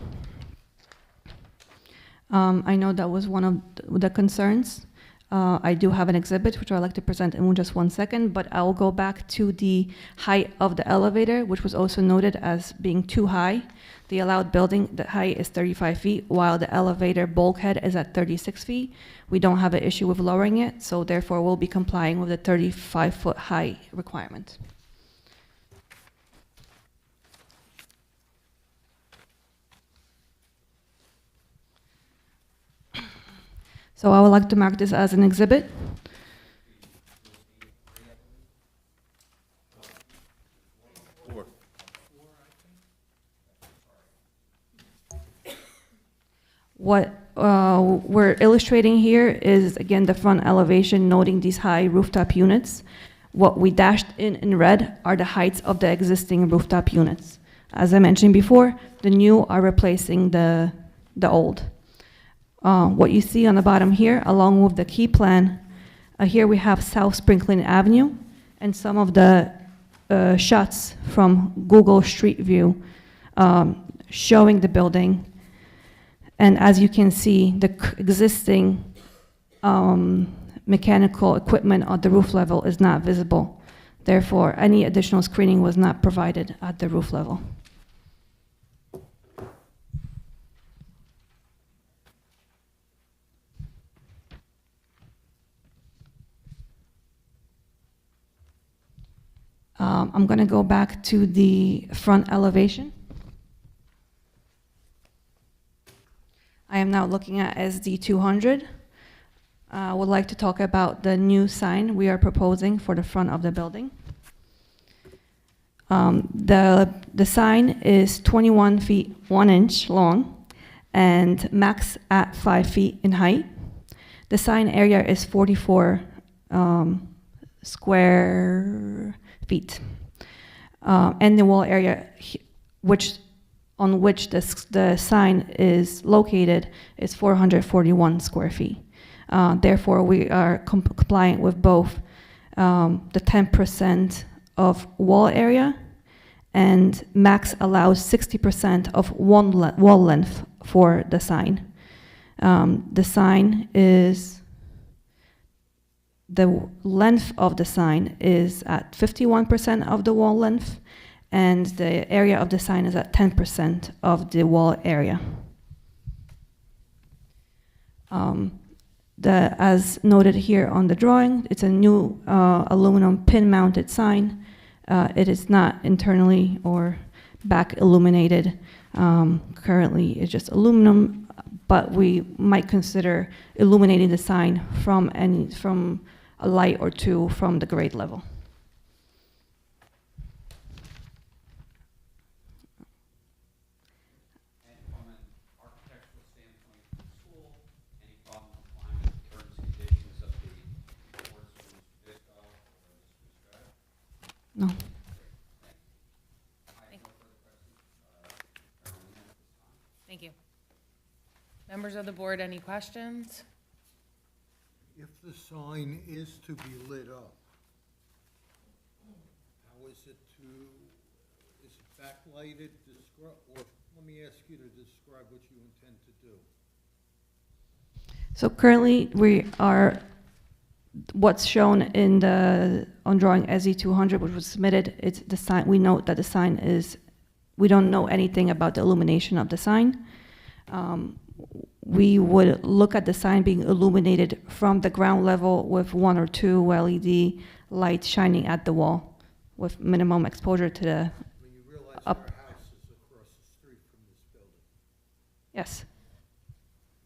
I know that was one of the concerns. I do have an exhibit, which I'd like to present in just 1 second, but I'll go back to the height of the elevator, which was also noted as being too high. The allowed building, the height is 35 feet, while the elevator bulkhead is at 36 feet. We don't have an issue with lowering it, so therefore we'll be complying with the 35-foot high requirement. So I would like to mark this as an exhibit. What we're illustrating here is, again, the front elevation, noting these high rooftop units. What we dashed in red are the heights of the existing rooftop units. As I mentioned before, the new are replacing the old. What you see on the bottom here, along with the key plan, here we have South Sprinkling Avenue and some of the shots from Google Street View showing the building. And as you can see, the existing mechanical equipment at the roof level is not visible. Therefore, any additional screening was not provided at the roof level. I'm going to go back to the front elevation. I am now looking at SD 200. I would like to talk about the new sign we are proposing for the front of the building. The sign is 21 feet 1 inch long and max at 5 feet in height. The sign area is 44 square feet. And the wall area on which the sign is located is 441 square feet. Therefore, we are compliant with both the 10% of wall area, and max allows 60% of wall length for the sign. The length of the sign is at 51% of the wall length, and the area of the sign is at 10% of the wall area. As noted here on the drawing, it's a new aluminum pin-mounted sign. It is not internally or back illuminated. Currently, it's just aluminum, but we might consider illuminating the sign from a light or two from the grade level. No. Thank you. Members of the board, any questions? If the sign is to be lit up, how is it backlighted, or let me ask you to describe what you intend to do. So currently, what's shown on drawing SE200, which was submitted, it's the sign. We note that the sign we don't know anything about the illumination of the sign. we would look at the sign being illuminated from the ground level with 1 or 2 LED lights shining at the wall with minimum exposure to the When you realize up. our house is across the street from this building, Yes.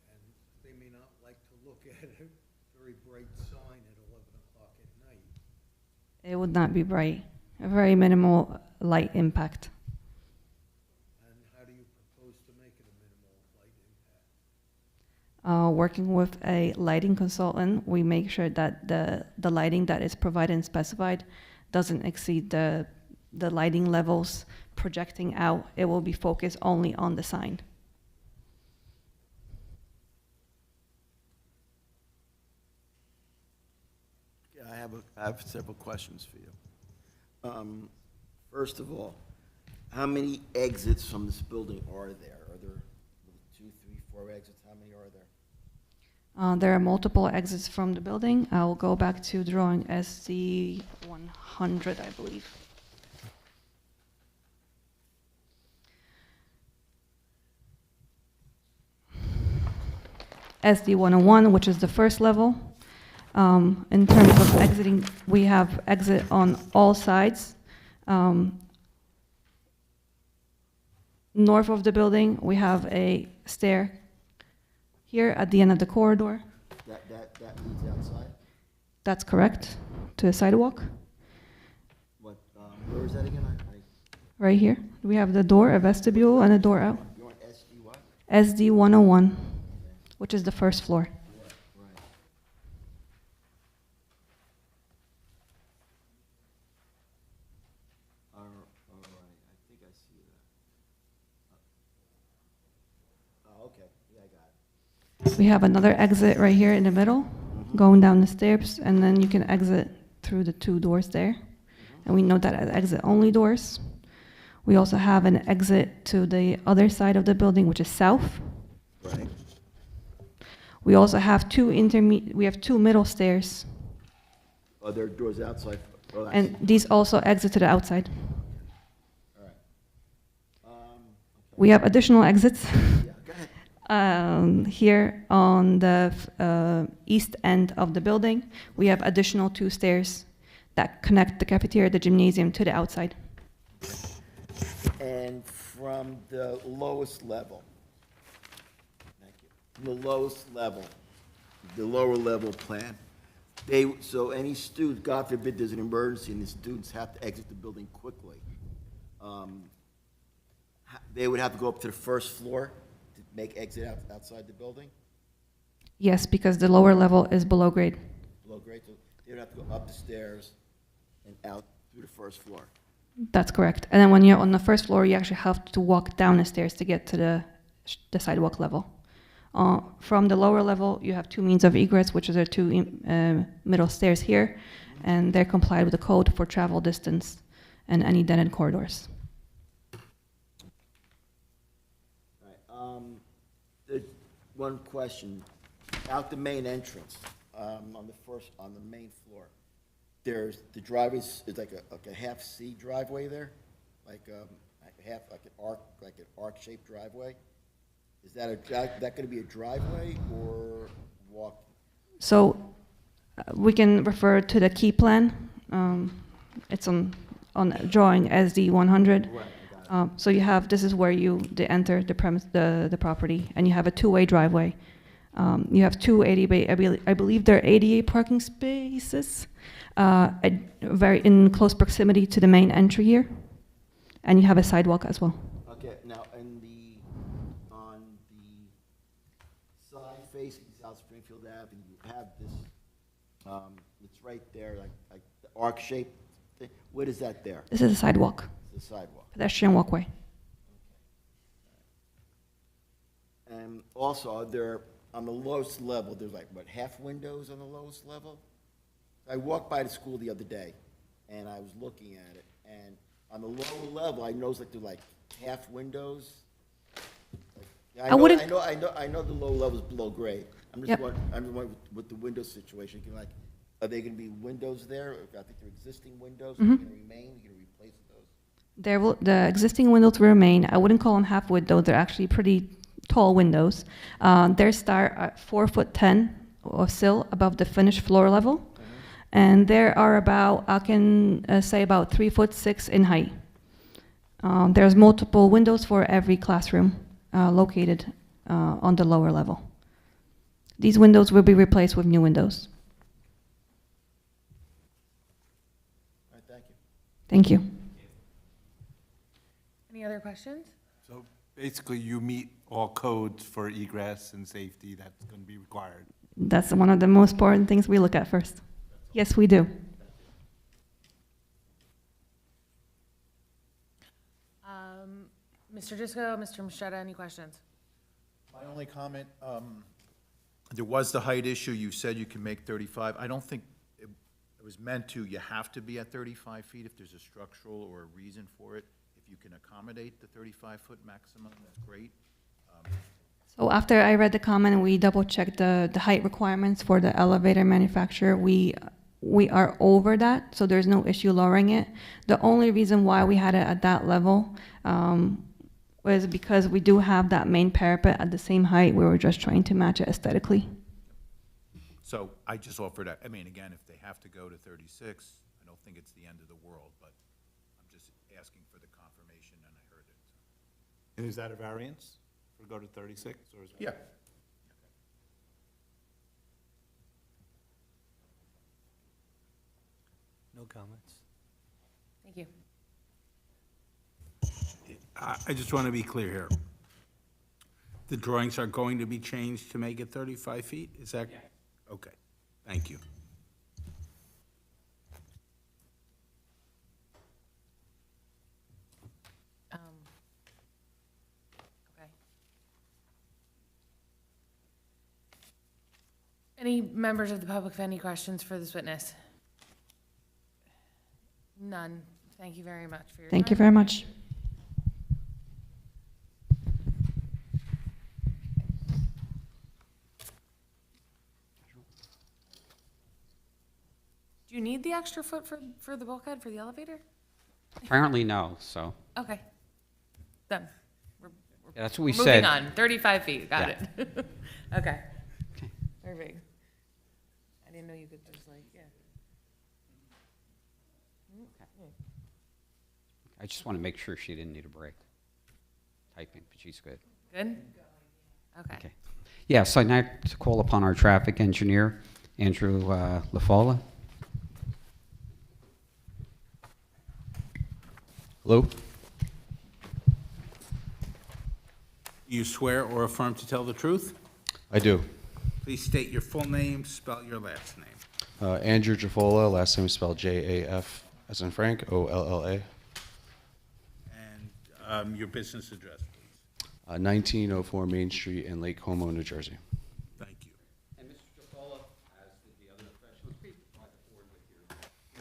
and they may not like to look at a very bright sign at 11 o'clock at night. It would not be bright. A very minimal light impact. And how do you propose to make it a minimal light impact? Working with a lighting consultant, we make sure that the lighting that is provided and specified doesn't exceed the lighting levels projecting out. It will be focused only on the sign. Yeah, I have several questions for you. First of all, how many exits from this building are there? Are there 2, 3, 4 exits? How many are there? There are multiple exits from the building. I'll go back to drawing SD 100, I believe. SD 101, which is the first level. In terms of exiting, we have exit on all sides. North of the building, we have a stair here at the end of the corridor. That leads outside? That's correct, to the sidewalk. What, where is that again? Right here, we have the door, a vestibule, and a door out. You're on SD what? SD 101, which is the first floor. Right. All right, I think I see that. Oh, okay, yeah, I got it. We have another exit right here in the middle, going down the stairs, and then you can exit through the 2 doors there. And we note that as exit-only doors. We also have an exit to the other side of the building, which is south. Right. We also have 2 middle stairs, Are there doors outside? Oh, I and see. these also exit to the outside. All right. We have additional exits. Yeah, go ahead. Here on the east end of the building, we have additional 2 stairs that connect the cafeteria, the gymnasium, to the outside. And from the lowest level, thank you, from the lowest level, the lower level plan, so any student, God forbid there's an emergency and the students have to exit the building quickly, they would have to go up to the first floor to make exit outside the building, Yes, because the lower level is below grade. below grade, so they would have to go up the stairs and out through the first floor. That's correct. And then when you're on the first floor, you actually have to walk down the stairs to get to the sidewalk level. From the lower level, you have 2 means of egress, which are the 2 middle stairs here, and they're complied with the code for travel distance and any dead-end corridors. All right, one question, out the main entrance, on the main floor, there's, the driveway is like a half C driveway there? Like an arc-shaped driveway? Is that gonna be a driveway or walk? So we can refer to the key plan. It's on drawing SD 100. So you have, this is where they enter the premise, the property, and you have a 2-way driveway. You have 2 ADA, I believe they're ADA parking spaces, very in close proximity to the main entry here, and you have a sidewalk as well. Okay, now, on the side facing South Springfield Avenue, you have this, it's right there, like the arc-shaped thing. What is that there? This is a sidewalk, The sidewalk. pedestrian walkway. And also, are there, on the lowest level, there's like, what, half windows on the lowest level? I walked by the school the other day, and I was looking at it, and on the lower level, I noticed like there are like half windows. I wouldn't- I know the lower level is below grade. I'm just Yep. wondering with the window situation, are they gonna be windows there? I think they're existing windows, Mhm. are they gonna remain, you gonna replace those? The existing windows will remain. I wouldn't call them half window. They're actually pretty tall windows. They start at 4'10" of sill above the finished floor level, and there are about, I can say about 3'6" in height. There's multiple windows for every classroom located on the lower level. These windows will be replaced with new windows. All right, thank you. Thank you. Any other questions? So basically, you meet all codes for egress and safety that's going to be required. That's one of the most important things we look at first. Yes, we do. Mr. Disco, Mr. Mastretta, any questions? My only comment, there was the height issue, you said you can make 35. I don't think it was meant to, you have to be at 35 feet if there's a structural or a reason for it. If you can accommodate the 35-foot maximum, that's great. So after I read the comment and we double-checked the height requirements for the elevator manufacturer, we are over that, so there's no issue lowering it. The only reason why we had it at that level was because we do have that main parapet at the same height. We were just trying to match it aesthetically. So I just offered, I mean, again, if they have to go to 36, I don't think it's the end of the world, but I'm just asking for the confirmation, and I heard it. And is that a variance for go to 36, or is it? Yeah. No comments. Thank you. I just want to be clear here. The drawings are going to be changed to make it 35 feet? Is that? Okay, thank you. Okay. Any members of the public have any questions for this witness? None. Thank you very much for your time. Thank you very much. Do you need the extra foot for the bulkhead for the elevator? Apparently, no, so, Okay. Done. We're yeah, that's what we moving said. on. 35 feet. Got Yeah. it. Okay. Perfect. I didn't know you could just like, yeah. I just want to make sure she didn't need a break typing, but she's good. Good? Okay. Okay. Yeah, so now to call upon our traffic engineer, Andrew LaFolla. Hello? You swear or affirm to tell the truth? I do. Please state your full name, spell your last name. Andrew Jaffola, last name is spelled J-A-F, as in Frank, O-L-L-A. And your business address, please. 1904 Main Street in Lake Como, New Jersey. Thank you. And Mr. Jaffola, as did the other professionals, please provide the board with your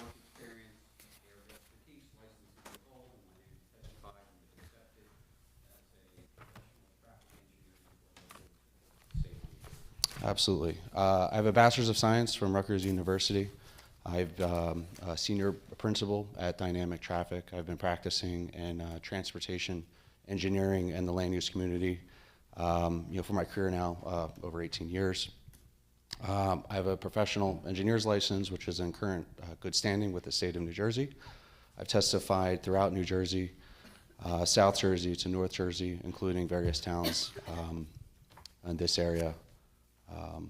work experience, area of expertise, license to hold, and when you testify and is accepted as a professional traffic engineer for safety. Absolutely. I have a Bachelor's of Science from Rutgers University. I've a senior principal at Dynamic Traffic. I've been practicing in transportation engineering and the land use community, for my career now, over 18 years. I have a professional engineer's license, which is in current good standing with the state of New Jersey. I've testified throughout New Jersey, South Jersey to North Jersey, including various towns in this area,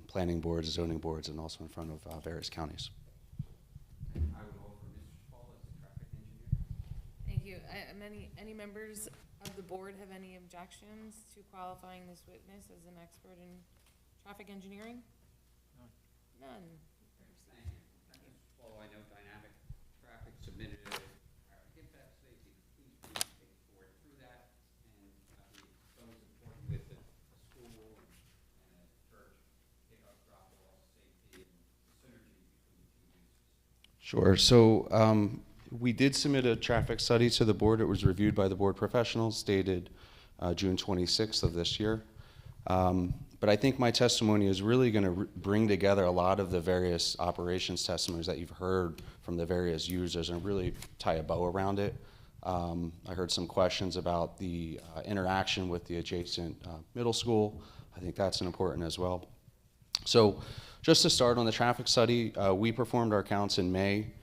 planning boards, zoning boards, and also in front of various counties. I would offer Mr. Jaffola as the traffic engineer. Thank you. Any members of the board have any objections to qualifying this witness as an expert in traffic engineering? None. Well, I know Dynamic Traffic submitted a give back safety. Please take the board through that. And it's always important with a school and a church, pick up, drop off, safety, and synergy between the two uses. Sure. So we did submit a traffic study to the board. It was reviewed by the board professionals, dated June 26th of this year. But I think my testimony is really going to bring together a lot of the various operations testimonies that you've heard from the various users and really tie a bow around it. I heard some questions about the interaction with the adjacent middle school. I think that's important as well. So just to start on the traffic study, we performed our counts in May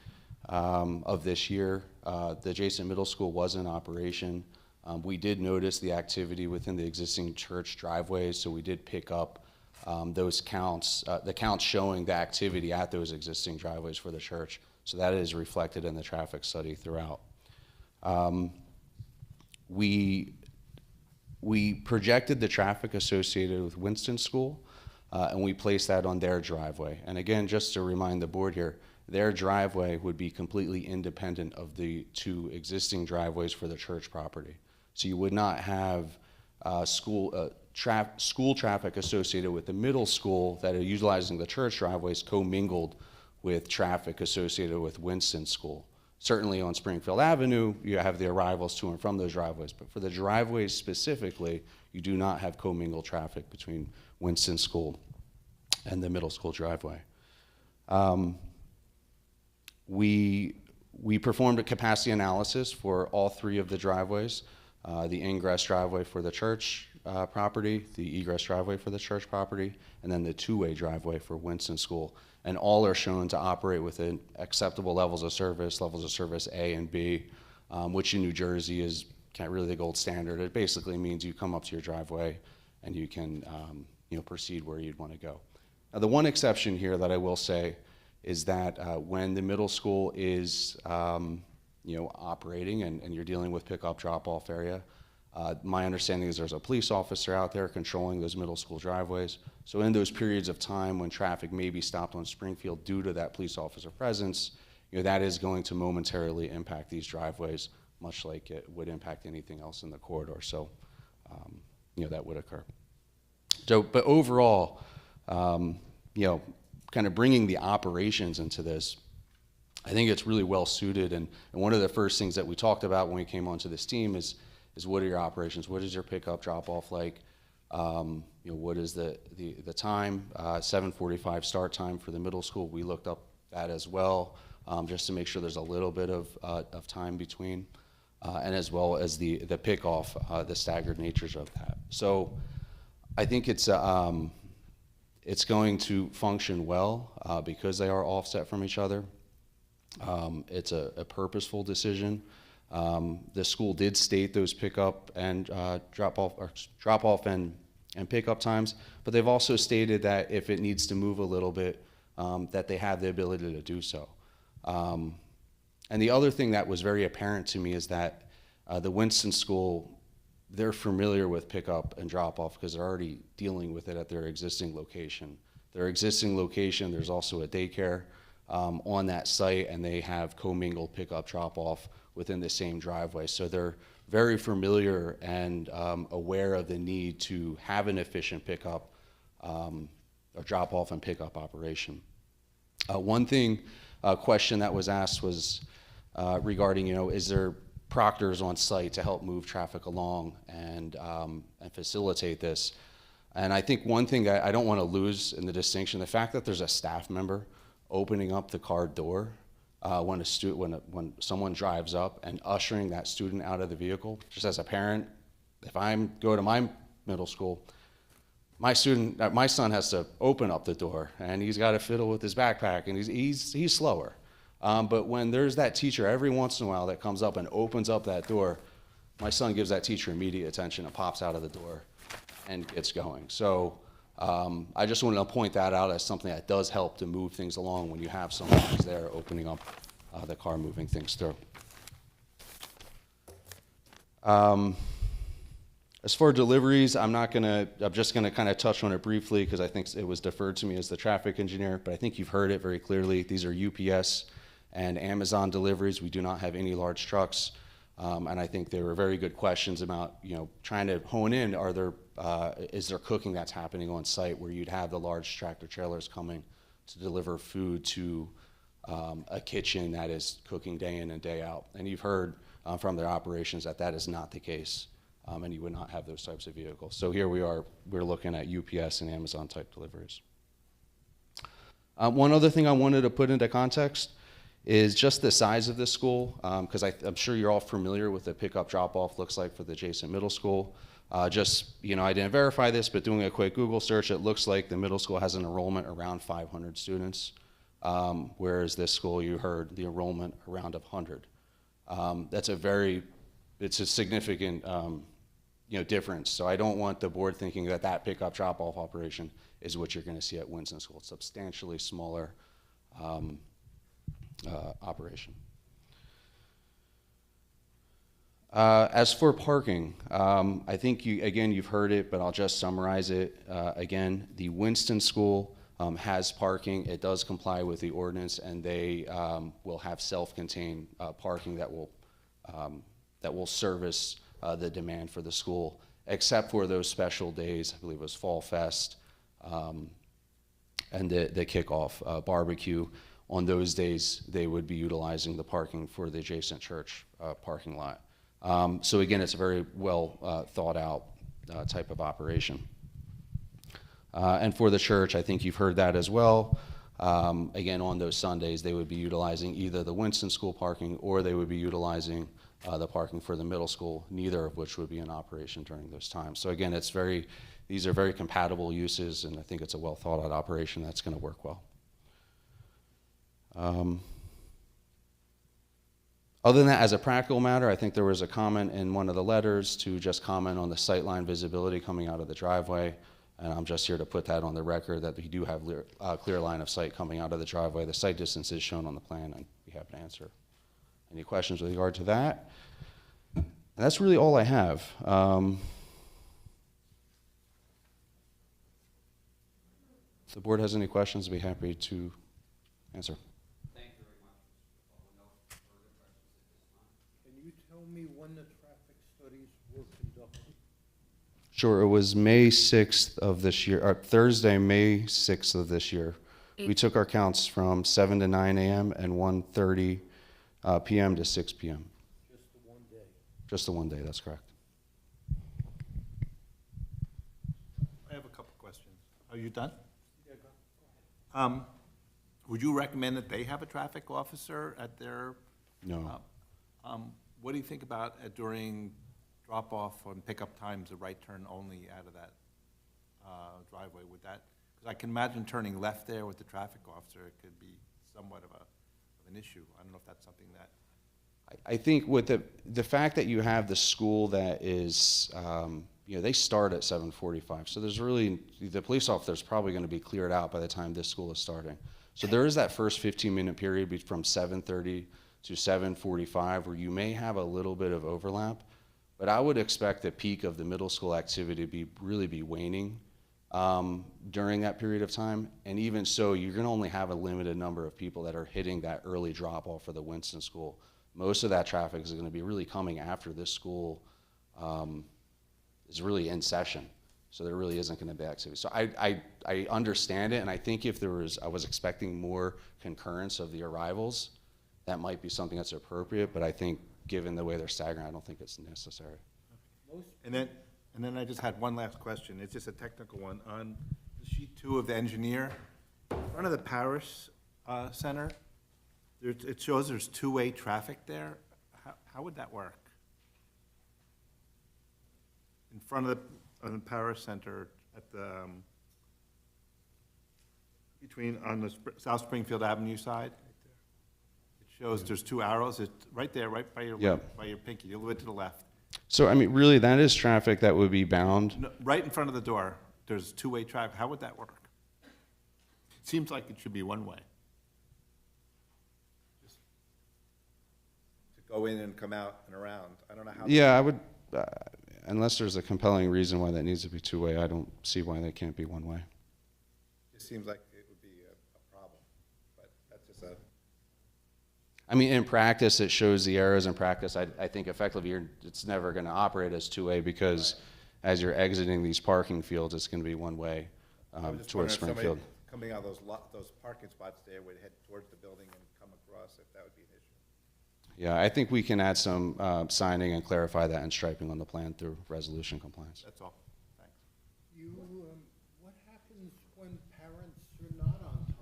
of this year. The adjacent middle school was in operation. We did notice the activity within the existing church driveways, so we did pick up those counts, the counts showing the activity at those existing driveways for the church. So that is reflected in the traffic study throughout. We projected the traffic associated with Winston School, and we placed that on their driveway. And again, just to remind the board here, their driveway would be completely independent of the two existing driveways for the church property. So you would not have school traffic associated with the middle school that are utilizing the church driveways commingled with traffic associated with Winston School. Certainly on Springfield Avenue, you have the arrivals to and from those driveways, but for the driveways specifically, you do not have commingled traffic between Winston School and the middle school driveway. We performed a capacity analysis for all three of the driveways, the ingress driveway for the church property, the egress driveway for the church property, and then the two-way driveway for Winston School. And all are shown to operate within acceptable levels of service A and B, which in New Jersey is kind of really the gold standard. It basically means you come up to your driveway and you can proceed where you'd want to go. Now, the one exception here that I will say is that when the middle school is operating and you're dealing with pickup drop-off area, my understanding is there's a police officer out there controlling those middle school driveways. So in those periods of time when traffic may be stopped on Springfield due to that police officer presence, that is going to momentarily impact these driveways, much like it would impact anything else in the corridor. So, that would occur. So, but overall, kind of bringing the operations into this, I think it's really well suited. And one of the first things that we talked about when we came onto this team is what are your operations? What is your pickup drop-off like? What is the time? 7:45 start time for the middle school. We looked up that as well, just to make sure there's a little bit of time between, and as well as the pick-off, the staggered natures of that. So I think it's going to function well because they are offset from each other. It's a purposeful decision. The school did state those pickup and drop off and pickup times, but they've also stated that if it needs to move a little bit, that they have the ability to do so. And the other thing that was very apparent to me is that the Winston School, they're familiar with pickup and drop off because they're already dealing with it at their existing location. Their existing location, there's also a daycare on that site, and they have commingled pickup drop off within the same driveway. So they're very familiar and aware of the need to have an efficient pickup or drop off and pickup operation. One question that was asked was regarding, is there proctors on site to help move traffic along and facilitate this? And I think one thing I don't want to lose in the distinction, the fact that there's a staff member opening up the car door when someone drives up and ushering that student out of the vehicle. Just as a parent, if I go to my middle school, my son has to open up the door and he's got to fiddle with his backpack and he's slower. But when there's that teacher every once in a while that comes up and opens up that door, my son gives that teacher immediate attention and pops out of the door and gets going. So I just wanted to point that out as something that does help to move things along when you have someone who's there opening up the car, moving things through. As for deliveries, I'm just gonna kind of touch on it briefly because I think it was deferred to me as the traffic engineer, but I think you've heard it very clearly. These are UPS and Amazon deliveries. We do not have any large trucks. And I think there were very good questions about, trying to hone in, is there cooking that's happening on site where you'd have the large tractor trailers coming to deliver food to a kitchen that is cooking day in and day out. And you've heard from their operations that is not the case, and you would not have those types of vehicles. So here we're looking at UPS and Amazon type deliveries. One other thing I wanted to put into context is just the size of this school, because I'm sure you're all familiar with the pickup drop-off looks like for the adjacent middle school. Just, I didn't verify this, but doing a quick Google search, it looks like the middle school has an enrollment around 500 students, whereas this school, you heard the enrollment around 100. It's a significant, difference. So I don't want the board thinking that that pickup drop-off operation is what you're going to see at Winston School. It's substantially smaller operation. As for parking, I think you've heard it, but I'll just summarize it again. The Winston School has parking. It does comply with the ordinance, and they will have self-contained parking that will service the demand for the school, except for those special days. I believe it was Fall Fest and the kickoff barbecue. On those days, they would be utilizing the parking for the adjacent church parking lot. So again, it's a very well thought out type of operation. And for the church, I think you've heard that as well. Again, on those Sundays, they would be utilizing either the Winston School parking or they would be utilizing the parking for the middle school, neither of which would be in operation during those times. So again, these are very compatible uses, and I think it's a well thought out operation that's going to work well. Other than that, as a practical matter, I think there was a comment in one of the letters to just comment on the sightline visibility coming out of the driveway, and I'm just here to put that on the record that we do have clear line of sight coming out of the driveway. The sight distance is shown on the plan, and I'd be happy to answer any questions with regard to that. And that's really all I have. If the board has any questions, I'd be happy to answer. Can you tell me when the traffic studies were conducted? Sure, it was May 6th of this year, or Thursday, May 6th of this year. We took our counts from 7 to 9 a.m. and 1:30 p.m. to 6 p.m. Just the one day? Just the one day, that's correct. I have a couple questions. Are you done? Yeah, go ahead. Would you recommend that they have a traffic officer at their? No. What do you think about during drop-off and pickup times, a right turn only out of that driveway? Would that, because I can imagine turning left there with the traffic officer, it could be somewhat of an issue. I don't know if that's something that. I think with the fact that you have the school that is, they start at 7:45, so there's really, the police officer is probably going to be cleared out by the time this school is starting. So there is that first 15-minute period from 7:30 to 7:45 where you may have a little bit of overlap, but I would expect the peak of the middle school activity to really be waning during that period of time. And even so, you're going to only have a limited number of people that are hitting that early drop-off for the Winston School. Most of that traffic is going to be really coming after this school is really in session. So there really isn't going to be activity. So I understand it, and I think if I was expecting more concurrence of the arrivals, that might be something that's appropriate, but I think given the way they're staggering, I don't think it's necessary. And then I just had one last question. It's just a technical one. On sheet 2 of the engineer, in front of the Parish Center, it shows there's two-way traffic there. How would that work? In front of the Parish Center at the, on the South Springfield Avenue side? It shows there's two arrows. It's right there, right by your pinky, a little bit to the left. So, I mean, really, that is traffic that would be bound. No, right in front of the door, there's two-way traffic. How would that work? It seems like it should be one-way. Just to go in and come out and around. I don't know how. Yeah, I would, unless there's a compelling reason why that needs to be two-way, I don't see why that can't be one-way. It seems like it would be a problem, but that's just a. I mean, in practice, it shows the arrows. In practice, I think effectively it's never going to operate as two-way because as you're exiting these parking fields, it's going to be one-way towards Springfield. Coming out of those parking spots there would head towards the building and come across, if that would be an issue. Yeah, I think we can add some signing and clarify that and striping on the plan through resolution compliance. That's all. Thanks. What happens when parents are not on time?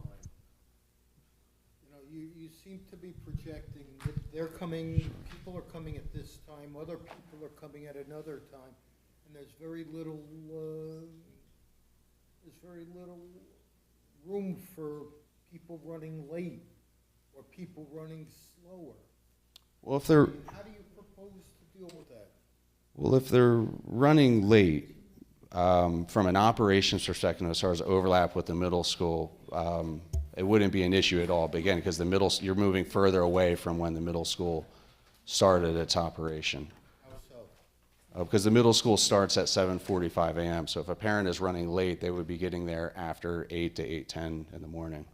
You see seem to be projecting that they're coming, people are coming at this time, other people are coming at another time, and there's very little room for people running late or people running slower. Well, if they're How do you propose to deal with that? Well, if they're running late, from an operations perspective, as far as overlap with the middle school, it wouldn't be an issue at all. But again, because you're moving further away from when the middle school started its operation. How so? Because the middle school starts at 7:45 a.m. So if a parent is running late, they would be getting there after 8 to 8:10 in the morning.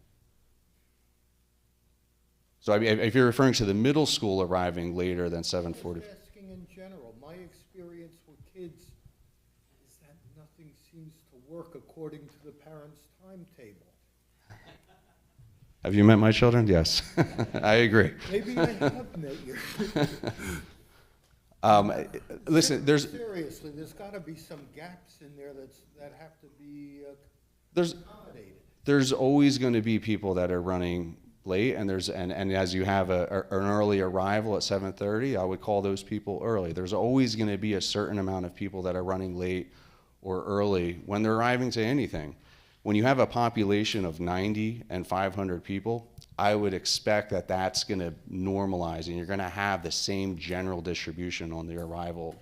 So I mean, if you're referring to the middle school arriving later than 7:40. Just asking in general, my experience with kids is that nothing seems to work according to the parents' timetable. Have you met my children? Yes, I agree. Maybe I have met you. Listen, Seriously, there's gotta be some gaps in there that have to be there's accommodated. there's always going to be people that are running late, and as you have an early arrival at 7:30, I would call those people early. There's always going to be a certain amount of people that are running late or early when they're arriving to anything. When you have a population of 90 and 500 people, I would expect that that's going to normalize, and you're going to have the same general distribution on the arrival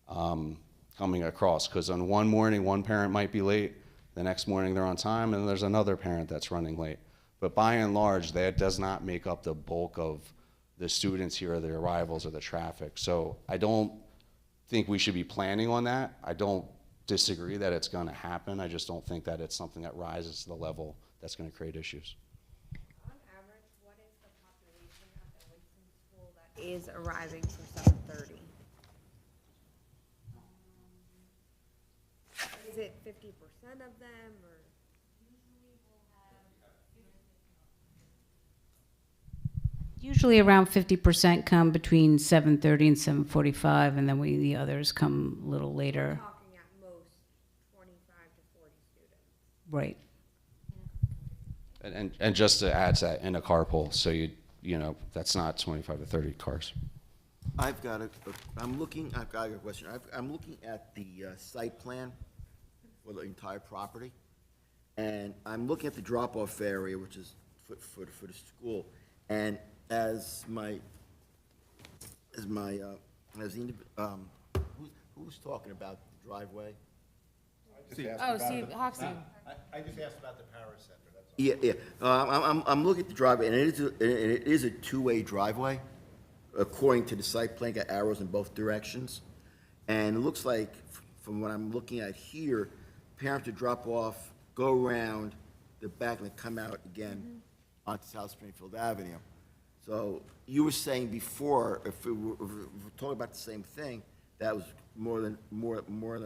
coming across. Because on one morning, one parent might be late, the next morning they're on time, and there's another parent that's running late. But by and large, that does not make up the bulk of the students here, or the arrivals, or the traffic. So I don't think we should be planning on that. I don't disagree that it's going to happen. I just don't think that it's something that rises to the level that's going to create issues. On average, what is the population at the Winston School that is arriving for 7:30? Is it 50% of them, or? Usually around 50% come between 7:30 and 7:45, and then the others come a little later. Talking at most 25 to 40 students. Right. And just to add to that, in a carpool, so you know, that's not 25 to 30 cars. I've got a question. I'm looking at the site plan for the entire property, and I'm looking at the drop-off area, which is for the school, and who's talking about the driveway? Oh, Steve Hoxie. I just asked about the power center, that's all. Yeah. I'm looking at the driveway, and it is a two-way driveway, according to the site plan, got arrows in both directions. And it looks like, from what I'm looking at here, parents to drop off, go around the back, and then come out again onto South Springfield Avenue. So you were saying before, if we're talking about the same thing, that was more than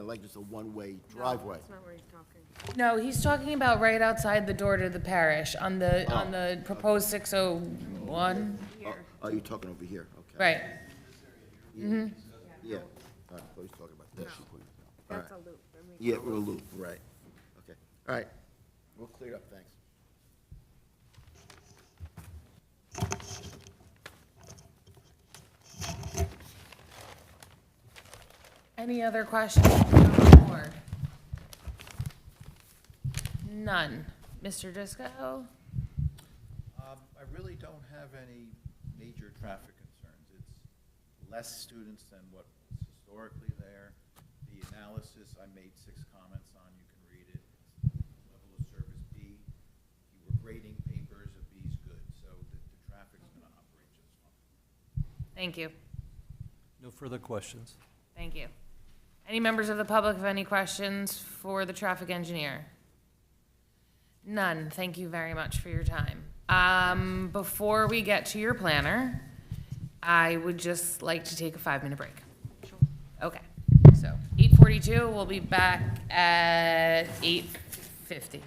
like just a one-way driveway. That's not where he's talking. No, he's talking about right outside the door to the parish on the proposed 601. Oh, you're talking over here, okay. Right. Mm-hmm. Yeah. All right, I was talking about this. All That's right. a loop. I mean, Yeah, we're a loop, right. Okay, all right. We'll clear it up, thanks. Any other questions from the board? None. Mr. Disco? I really don't have any major traffic concerns. It's less students than what was historically there. The analysis, I made 6 comments on, you can read it. It's level of service B. You were grading papers, a B's good, so the traffic's gonna operate just fine. Thank you. No further questions. Thank you. Any members of the public have any questions for the traffic engineer? None. Thank you very much for your time. Before we get to your planner, I would just like to take a 5-minute break. Sure. Okay. So 8:42, we'll be back at 8:50.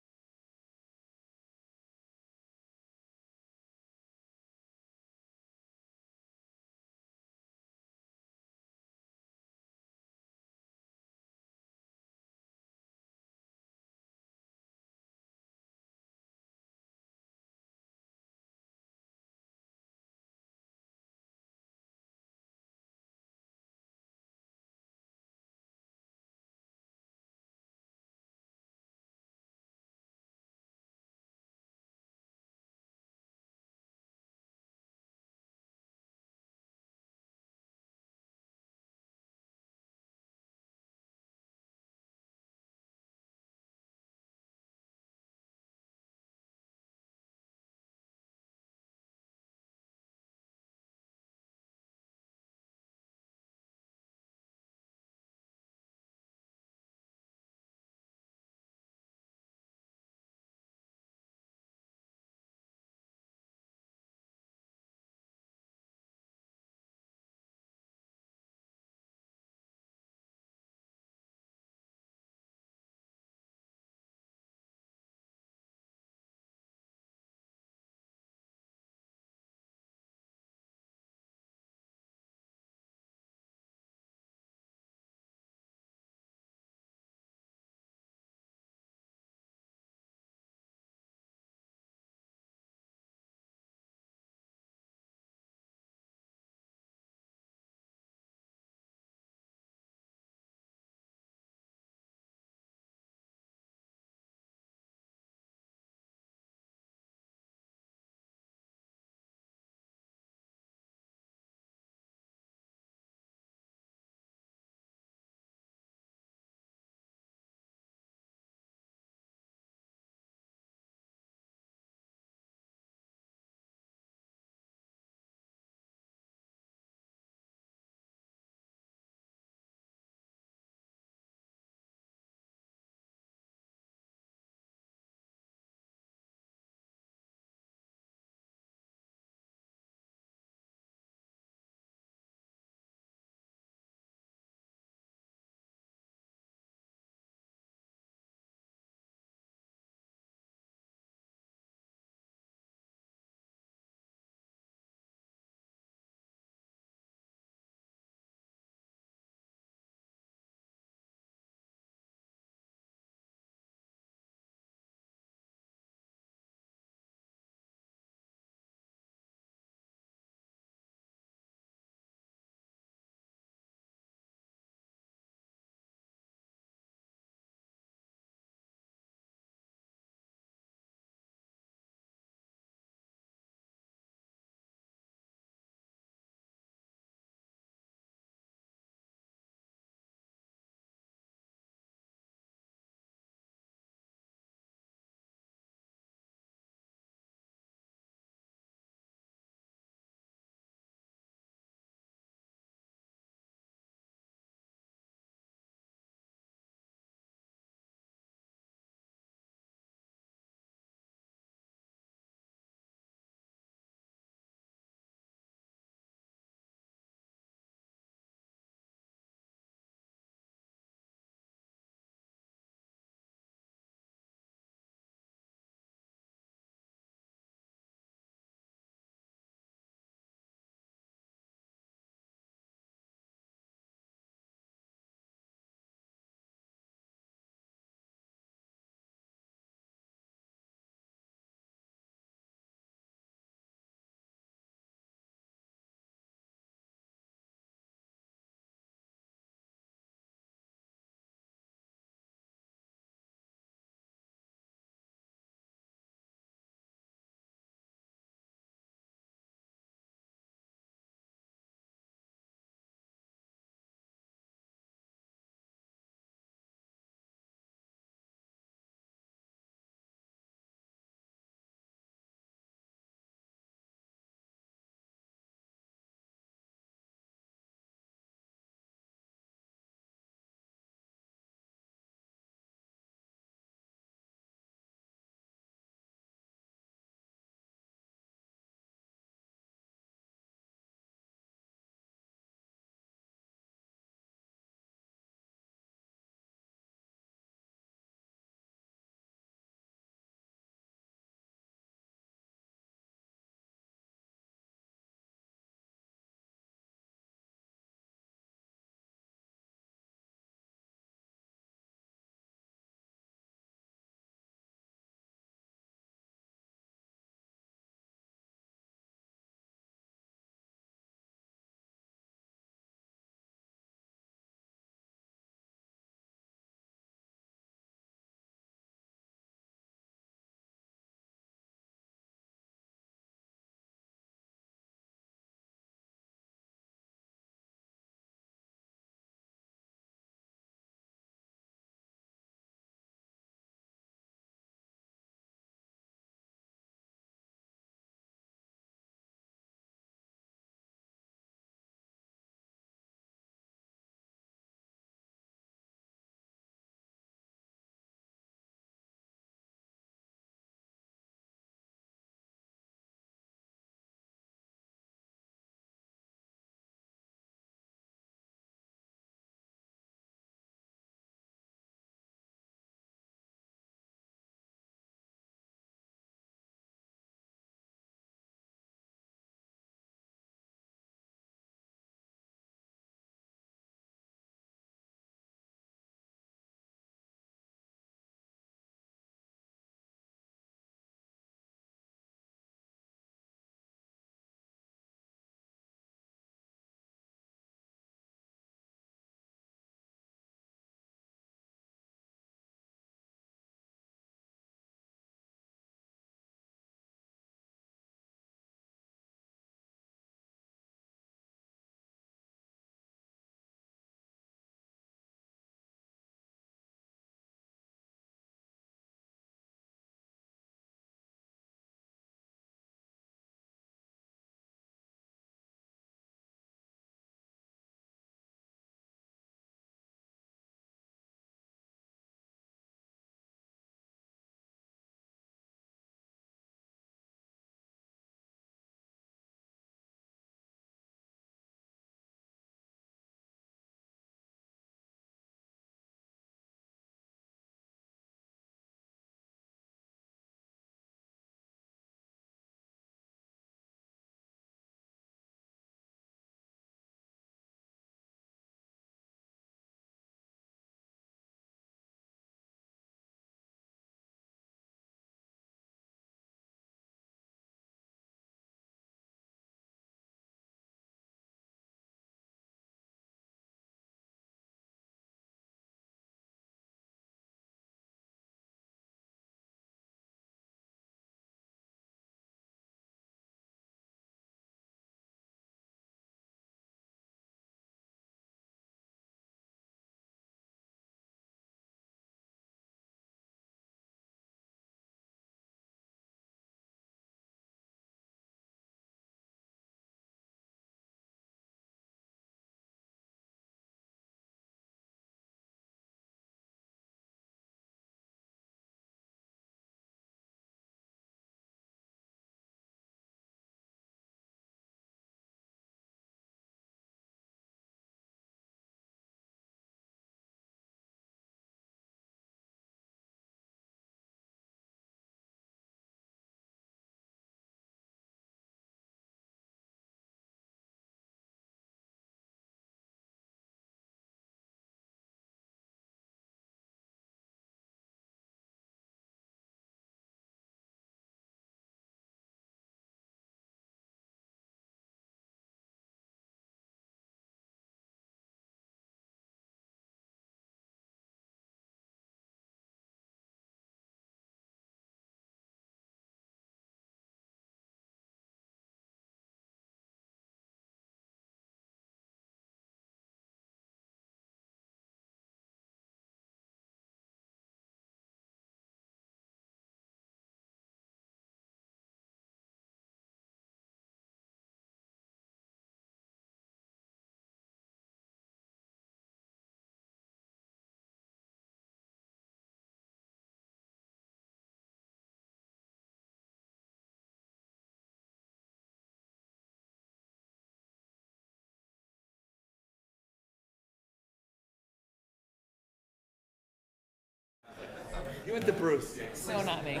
You went to Bruce. So not me.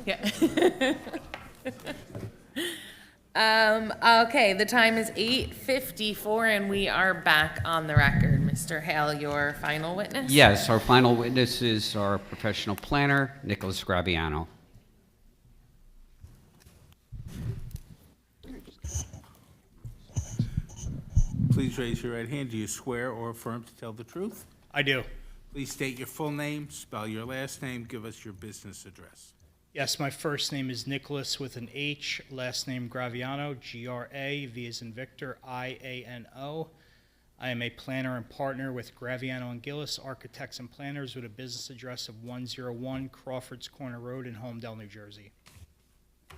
Yeah. Okay, the time is 8:54 and we are back on the record. Mr. Hale, your final witness? Yes, our final witness is our professional planner, Nicholas Graviano. Please raise your right hand. Do you swear or affirm to tell the truth? I do. Please state your full name, spell your last name, give us your business address. Yes, my first name is Nicholas with an H, last name Graviano, G-R-A, V as in Victor, I-A-N-O. I am a planner and partner with Graviano and Gillis, architects and planners, with a business address of 101 Crawford's Corner Road in Holmdel, New Jersey.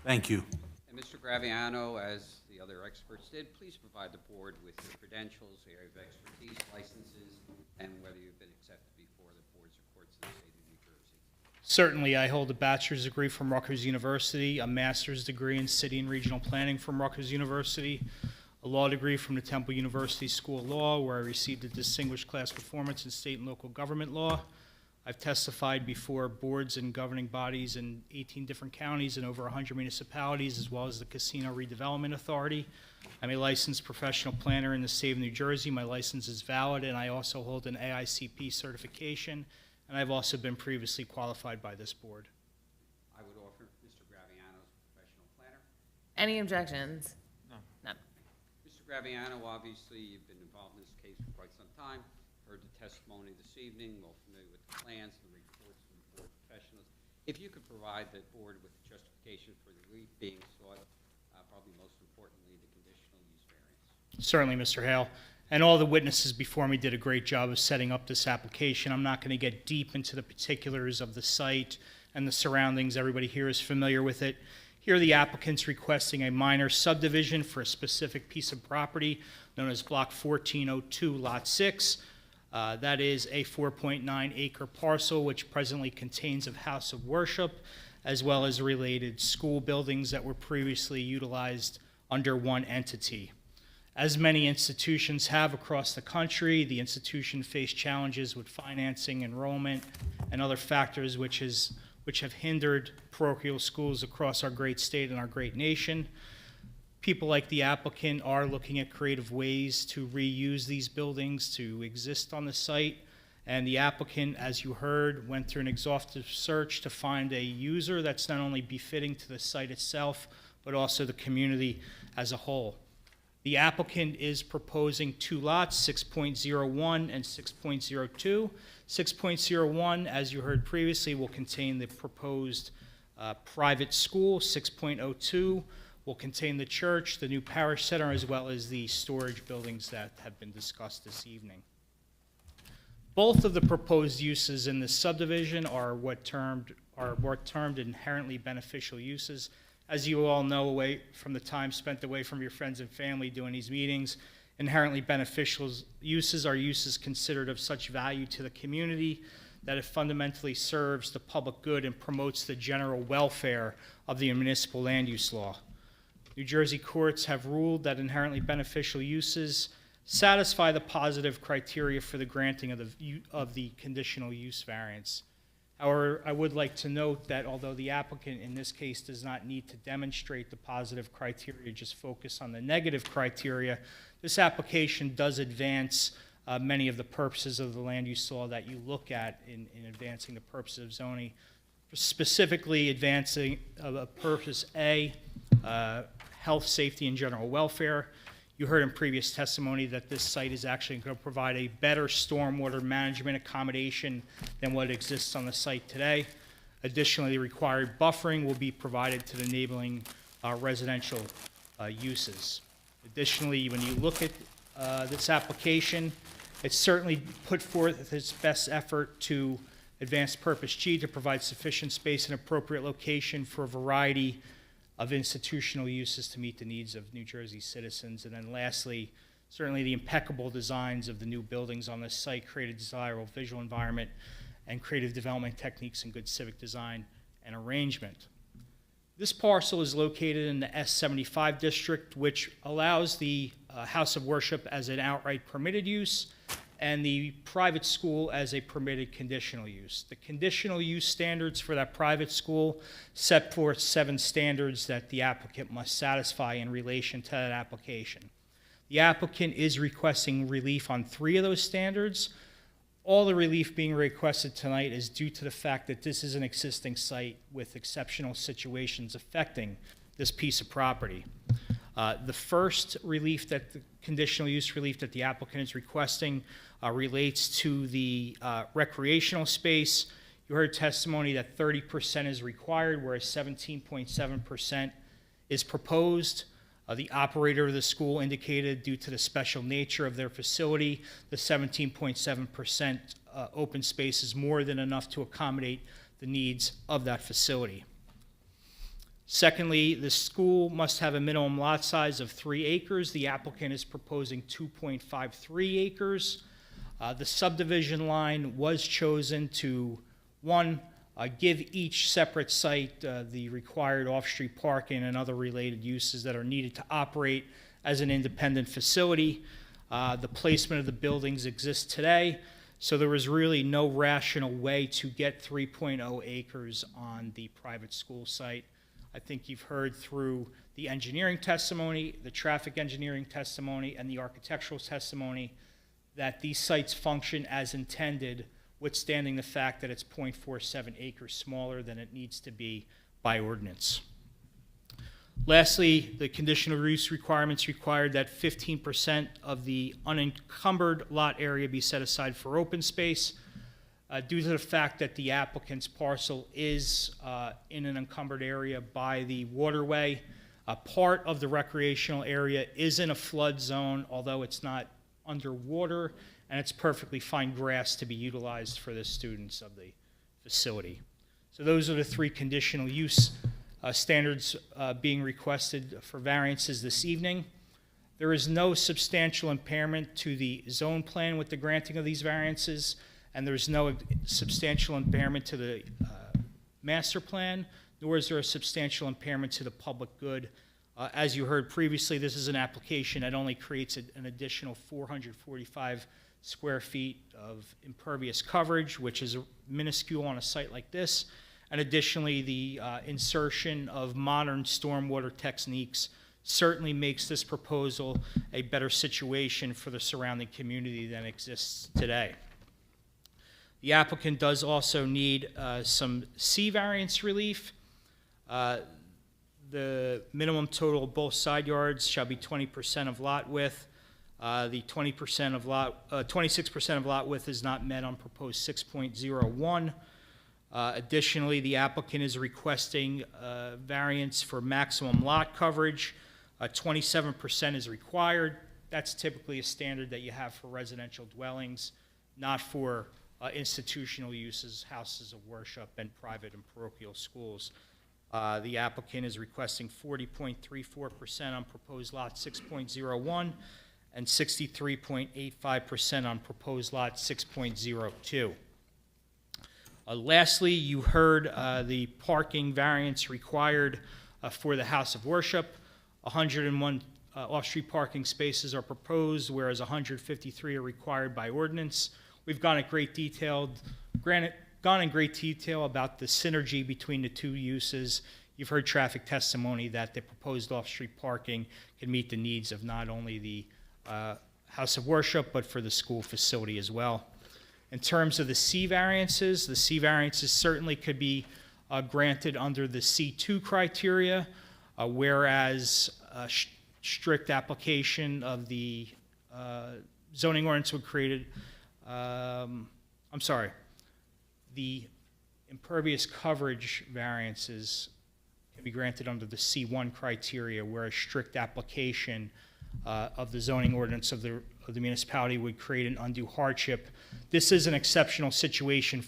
Thank you. And Mr. Graviano, as the other experts did, please provide the board with your credentials, area of expertise, licenses, and whether you've been accepted before the boards or courts of the state of New Jersey. Certainly, I hold a bachelor's degree from Rutgers University, a master's degree in city and regional planning from Rutgers University, a law degree from the Temple University School of Law, where I received a distinguished class performance in state and local government law. I've testified before boards and governing bodies in 18 different counties and over 100 municipalities, as well as the Casino Redevelopment Authority. I'm a licensed professional planner in the state of New Jersey. My license is valid, and I also hold an AICP certification, and I've also been previously qualified by this board. I would offer Mr. Graviano as professional planner. Any objections? None. Mr. Graviano, obviously, you've been involved in this case for quite some time, heard the testimony this evening, well familiar with the plans, the reports from the board professionals. If you could provide the board with justification for the relief being sought, probably most importantly, the conditional use variance. Certainly, Mr. Hale. And all the witnesses before me did a great job of setting up this application. I'm not going to get deep into the particulars of the site and the surroundings. Everybody here is familiar with it. Here, the applicant's requesting a minor subdivision for a specific piece of property known as Block 1402, Lot 6. That is a 4.9 acre parcel which presently contains a house of worship as well as related school buildings that were previously utilized under one entity. As many institutions have across the country, the institution faced challenges with financing, enrollment, and other factors which have hindered parochial schools across our great state and our great nation. People like the applicant are looking at creative ways to reuse these buildings to exist on the site. And the applicant, as you heard, went through an exhaustive search to find a user that's not only befitting to the site itself, but also the community as a whole. The applicant is proposing two lots, 6.01 and 6.02. 6.01, as you heard previously, will contain the proposed private school. 6.02 will contain the church, the new parish center, as well as the storage buildings that have been discussed this evening. Both of the proposed uses in this subdivision are what termed inherently beneficial uses. As you all know, away from the time spent away from your friends and family doing these meetings, inherently beneficial uses are uses considered of such value to the community that it fundamentally serves the public good and promotes the general welfare of the municipal land use law. New Jersey courts have ruled that inherently beneficial uses satisfy the positive criteria for the granting of the conditional use variance. However, I would like to note that although the applicant in this case does not need to demonstrate the positive criteria, just focus on the negative criteria, this application does advance many of the purposes of the land use law that you look at in advancing the purposes of zoning, specifically advancing purpose A, health, safety, and general welfare. You heard in previous testimony that this site is actually going to provide a better stormwater management accommodation than what exists on the site today. Additionally, the required buffering will be provided to the enabling residential uses. Additionally, when you look at this application, it's certainly put forth its best effort to advance purpose G to provide sufficient space and appropriate location for a variety of institutional uses to meet the needs of New Jersey citizens. And then lastly, certainly the impeccable designs of the new buildings on this site create a desirable visual environment and creative development techniques and good civic design and arrangement. This parcel is located in the S75 district, which allows the house of worship as an outright permitted use and the private school as a permitted conditional use. The conditional use standards for that private school set forth 7 standards that the applicant must satisfy in relation to that application. The applicant is requesting relief on 3 of those standards. All the relief being requested tonight is due to the fact that this is an existing site with exceptional situations affecting this piece of property. The first relief that the conditional use relief that the applicant is requesting relates to the recreational space. You heard testimony that 30% is required, whereas 17.7% is proposed. The operator of the school indicated due to the special nature of their facility, the 17.7% open space is more than enough to accommodate the needs of that facility. Secondly, the school must have a minimum lot size of 3 acres. The applicant is proposing 2.53 acres. The subdivision line was chosen to, one, give each separate site the required off-street parking and other related uses that are needed to operate as an independent facility. The placement of the buildings exists today, so there was really no rational way to get 3.0 acres on the private school site. I think you've heard through the engineering testimony, the traffic engineering testimony, and the architectural testimony that these sites function as intended, withstanding the fact that it's 0.47 acres smaller than it needs to be by ordinance. Lastly, the conditional use requirements required that 15% of the unencumbered lot area be set aside for open space. Due to the fact that the applicant's parcel is in an encumbered area by the waterway, part of the recreational area is in a flood zone, although it's not underwater, and it's perfectly fine grass to be utilized for the students of the facility. So those are the 3 conditional use standards being requested for variances this evening. There is no substantial impairment to the zone plan with the granting of these variances, and there's no substantial impairment to the master plan, nor is there a substantial impairment to the public good. As you heard previously, this is an application that only creates an additional 445 square feet of impervious coverage, which is minuscule on a site like this. And additionally, the insertion of modern stormwater techniques certainly makes this proposal a better situation for the surrounding community than exists today. The applicant does also need some C variance relief. The minimum total of both side yards shall be 20% of lot width. The 26% of lot width is not met on proposed 6.01. Additionally, the applicant is requesting variance for maximum lot coverage. 27% is required. That's typically a standard that you have for residential dwellings, not for institutional uses, houses of worship, and private and parochial schools. The applicant is requesting 40.34% on proposed lot 6.01 and 63.85% on proposed lot 6.02. Lastly, you heard the parking variance required for the house of worship. 101 off-street parking spaces are proposed, whereas 153 are required by ordinance. We've gone in great detail about the synergy between the 2 uses. You've heard traffic testimony that the proposed off-street parking can meet the needs of not only the house of worship, but for the school facility as well. In terms of the C variances certainly could be granted under the C2 criteria, whereas strict application of the zoning ordinance would create the impervious coverage variances can be granted under the C1 criteria, whereas strict application of the zoning ordinance of the municipality would create an undue hardship. This is an exceptional situation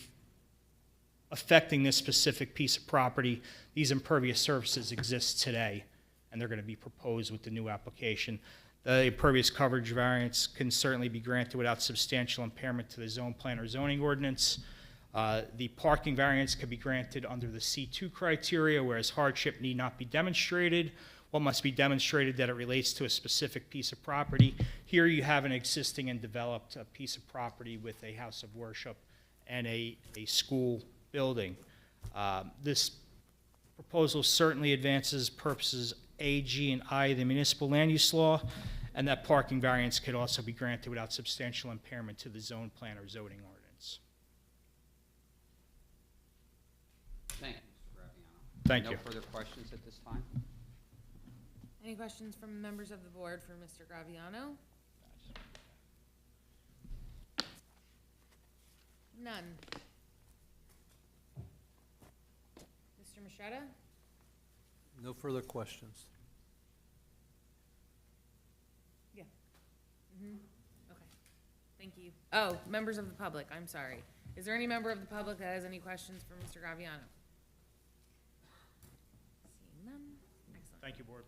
affecting this specific piece of property. These impervious surfaces exist today, and they're going to be proposed with the new application. The impervious coverage variance can certainly be granted without substantial impairment to the zone plan or zoning ordinance. The parking variance could be granted under the C2 criteria, whereas hardship need not be demonstrated. What must be demonstrated that it relates to a specific piece of property. Here you have an existing and developed piece of property with a house of worship and a school building. This proposal certainly advances purposes A, G, and I of the municipal land use law, and that parking variance could also be granted without substantial impairment to the zone plan or zoning ordinance. Thank you, Mr. Graviano. Thank you. No further questions at this time? Any questions from members of the board for Mr. Graviano? None. Mr. Mastretta? No further questions. Yeah. Okay. Thank you. Oh, members of the public, I'm sorry. Is there any member of the public that has any questions for Mr. Graviano? Seeing none. Excellent. Thank you, board.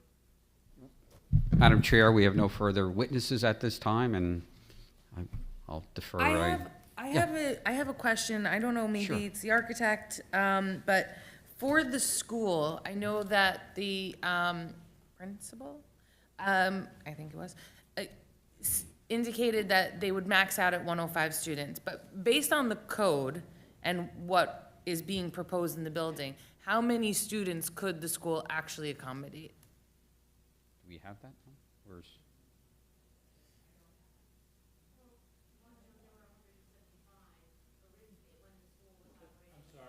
Madam Chair, we have no further witnesses at this time, and I'll defer. I have a question. I don't know, maybe Sure. it's the architect, but for the school, I know that the principal, I think it was, indicated that they would max out at 105 students. But based on the code and what is being proposed in the building, how many students could the school actually accommodate? Do we have that? Where's?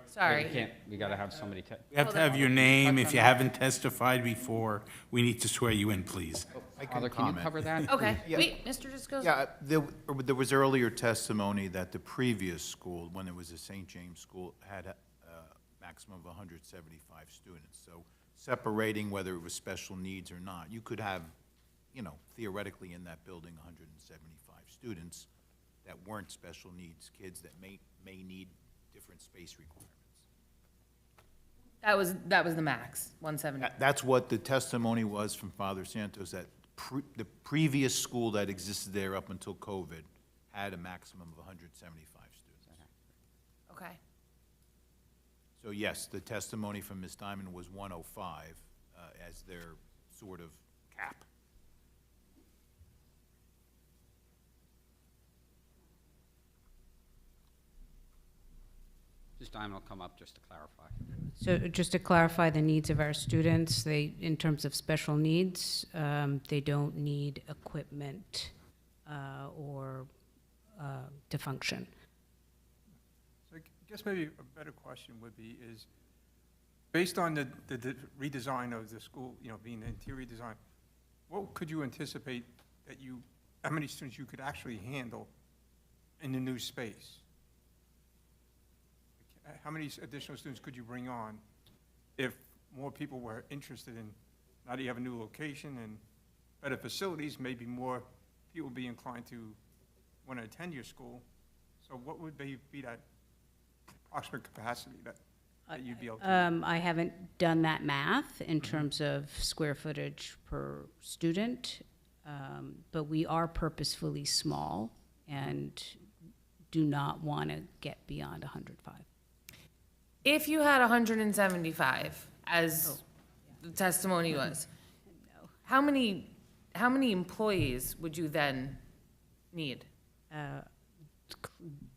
Sorry. We gotta have somebody. We have to have your name. If you haven't testified before, we need to swear you in, please. Father, can you cover that? Okay, Yeah. wait, Mr. Disco? Yeah, there was earlier testimony that the previous school, when it was a St. James school, had a maximum of 175 students. So separating whether it was special needs or not, you could have, theoretically in that building, 175 students that weren't special needs kids that may need different space requirements. That was the max, 170. That's what the testimony was from Father Santos, that the previous school that existed there up until COVID had a maximum of 175 students. Okay. So yes, the testimony from Ms. Diamond was 105 as their sort of cap. Ms. Diamond will come up just to clarify. So just to clarify the needs of our students, in terms of special needs, they don't need equipment or to function. So I guess maybe a better question would be is, based on the redesign of the school, being the interior design, what could you anticipate how many students you could actually handle in the new space? How many additional students could you bring on if more people were interested in, now that you have a new location and better facilities, maybe more people would be inclined to want to attend your school? So what would be that approximate capacity that you'd be able to? I haven't done that math in terms of square footage per student, but we are purposefully small and do not want to get beyond 105. If you had 175, as the testimony was, how many employees would you then need?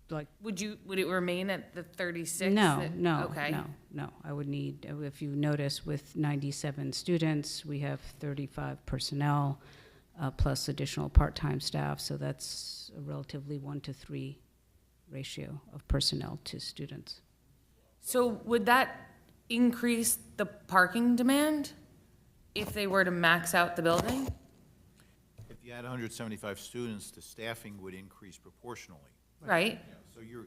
Would it remain at the 36? No, Okay. no. I would need, if you notice, with 97 students, we have 35 personnel, plus additional part-time staff, so that's a relatively 1-to-3 ratio of personnel to students. So would that increase the parking demand if they were to max out the building? If you had 175 students, the staffing would increase proportionally. Right. So I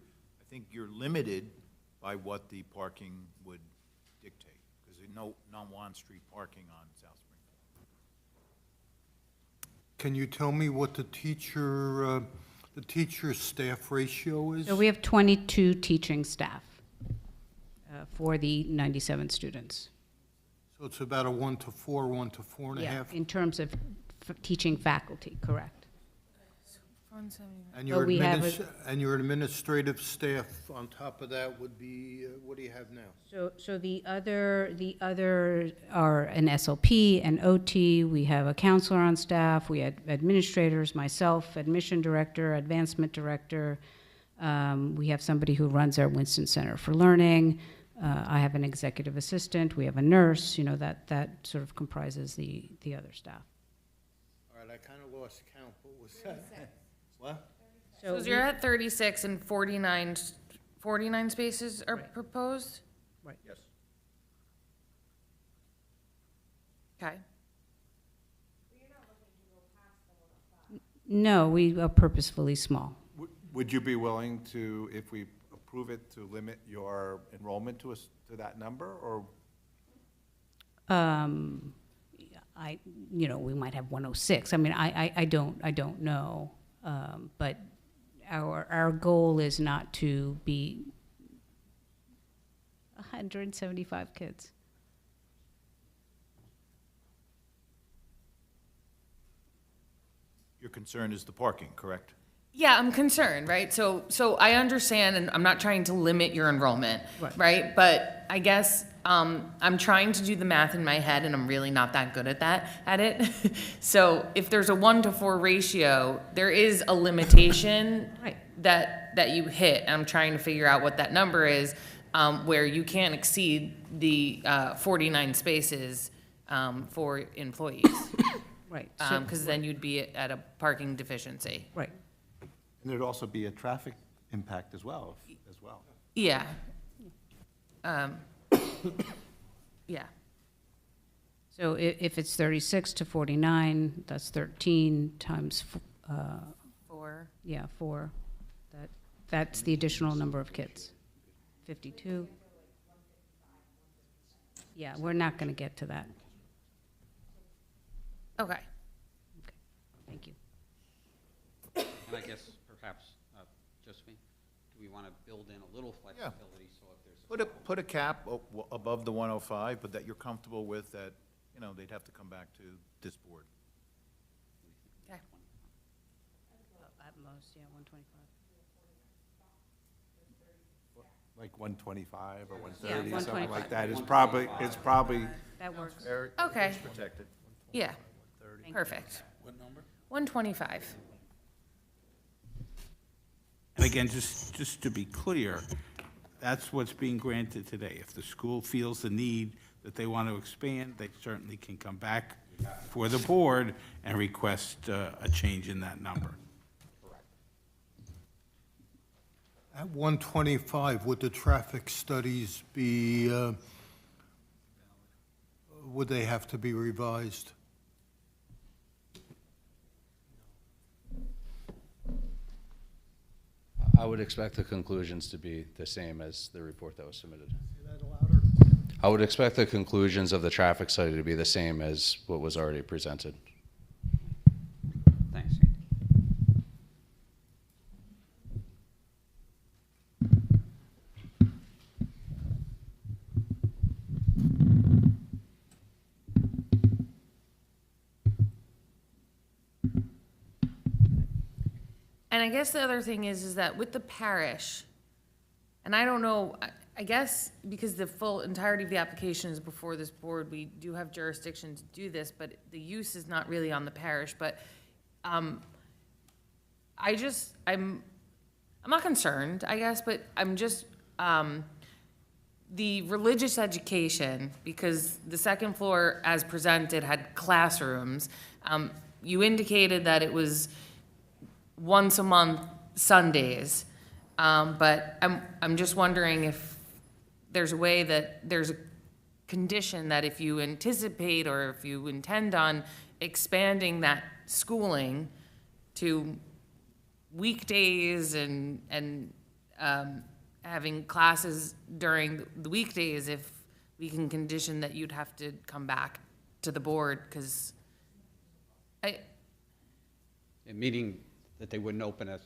think you're limited by what the parking would dictate, because there's no on-street parking on South Springfield. Can you tell me what the teacher-staff ratio is? So we have 22 teaching staff for the 97 students. So it's about a 1-to-4, 1-to-4.5? Yeah, in terms of teaching faculty, correct. 175. And But we have and your administrative staff on top of that would be, what do you have now? So the other are an SLP, an OT, we have a counselor on staff, we had administrators, myself, admission director, advancement director. We have somebody who runs our Winston Center for Learning. I have an executive assistant, we have a nurse, that sort of comprises the other staff. All right, I kind of lost count. What was that? What? So you're at 36 and 49 spaces are proposed? Right. Yes. Okay. No, we are purposefully small. Would you be willing to, if we approve it, to limit your enrollment to that number, or? We might have 106. I mean, I don't know. But our goal is not to be 175 kids. Your concern is the parking, correct? Yeah, I'm concerned, right? So I understand, and I'm not trying to limit your enrollment, right? But I guess I'm trying to do the math in my head, and I'm really not that good at it. So if there's a 1-to-4 ratio, there is a limitation that you hit. And I'm trying to figure out what that number is, where you can't exceed the 49 spaces for employees. Right. Because then you'd be at a parking deficiency. Right. And there'd also be a traffic impact as well. Yeah. Yeah. So if it's 36 to 49, that's 13 times, 4. Yeah, 4. That's the additional number of kids. 52. Yeah, we're not going to get to that. Okay. Thank you. And I guess perhaps, Josephine, do we want to build in a little flexibility so if there's. Put a cap above the 105, but that you're comfortable with, that, they'd have to come back to this board. Okay. At most, yeah, 125. Like 125 or Yeah, 130, something 125. like that, it's probably. That works. Okay. It's protected. Yeah. Perfect. What number? 125. And again, just to be clear, that's what's being granted today. If the school feels the need that they want to expand, they certainly can come back for the board and request a change in that number. At 125, would the traffic studies be, would they have to be revised? I would expect the conclusions to be the same as the report that was submitted. I would expect the conclusions of the traffic study to be the same as what was already presented. Thanks, Andy. And I guess the other thing is that with the parish, and I don't know, I guess because the full entirety of the application is before this board, we do have jurisdiction to do this, but the use is not really on the parish. But I'm not concerned, I guess, but I'm just, the religious education, because the second floor as presented had classrooms, you indicated that it was once a month Sundays, but I'm just wondering if there's a way that there's a condition that if you anticipate or if you intend on expanding that schooling to weekdays and having classes during the weekdays, if we can condition that you'd have to come back to the board, because Meaning that they wouldn't open a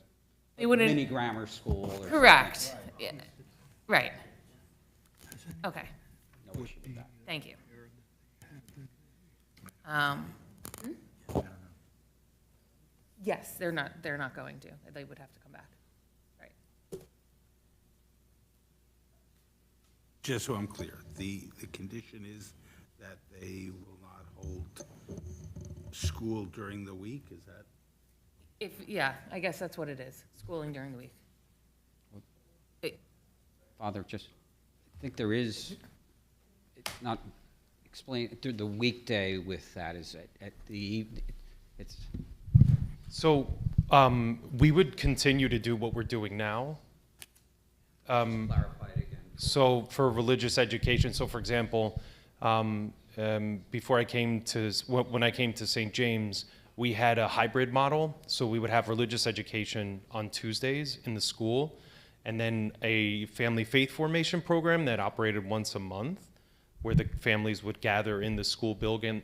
They wouldn't- mini grammar school or something. correct. Yeah. Right. Okay, No issue with that. thank you. Yes, they're not going to. They would have to come back. Right. Just so I'm clear, the condition is that they will not hold school during the week, is that? Yeah, I guess that's what it is, schooling during the week. Father, just, I think there is, it's not explained, through the weekday with that is at the evening, it's. So we would continue to do what we're doing now. Clarify it again. So for religious education, so for example, before I came to, when I came to St. James, we had a hybrid model. So we would have religious education on Tuesdays in the school, and then a family faith formation program that operated once a month, where the families would gather in the school building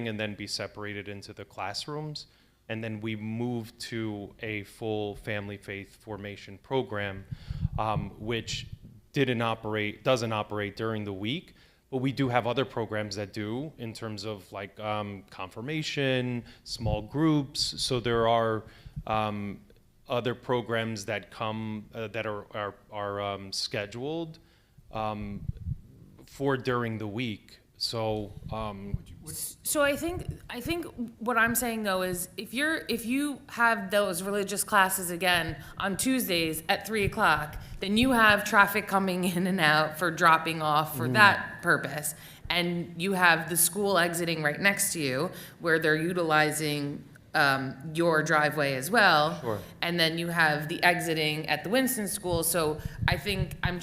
and then be separated into the classrooms. And then we moved to a full family faith formation program, which doesn't operate during the week, but we do have other programs that do, in terms of like confirmation, small groups. So there are other programs that come that are scheduled for during the week. So So I think what I'm saying though is if you have those religious classes again on Tuesdays at 3:00, then you have traffic coming in and out for dropping off for that purpose, and you have the school exiting right next to you where they're utilizing your driveway as well. Sure. And then you have the exiting at the Winston School. So I think I'm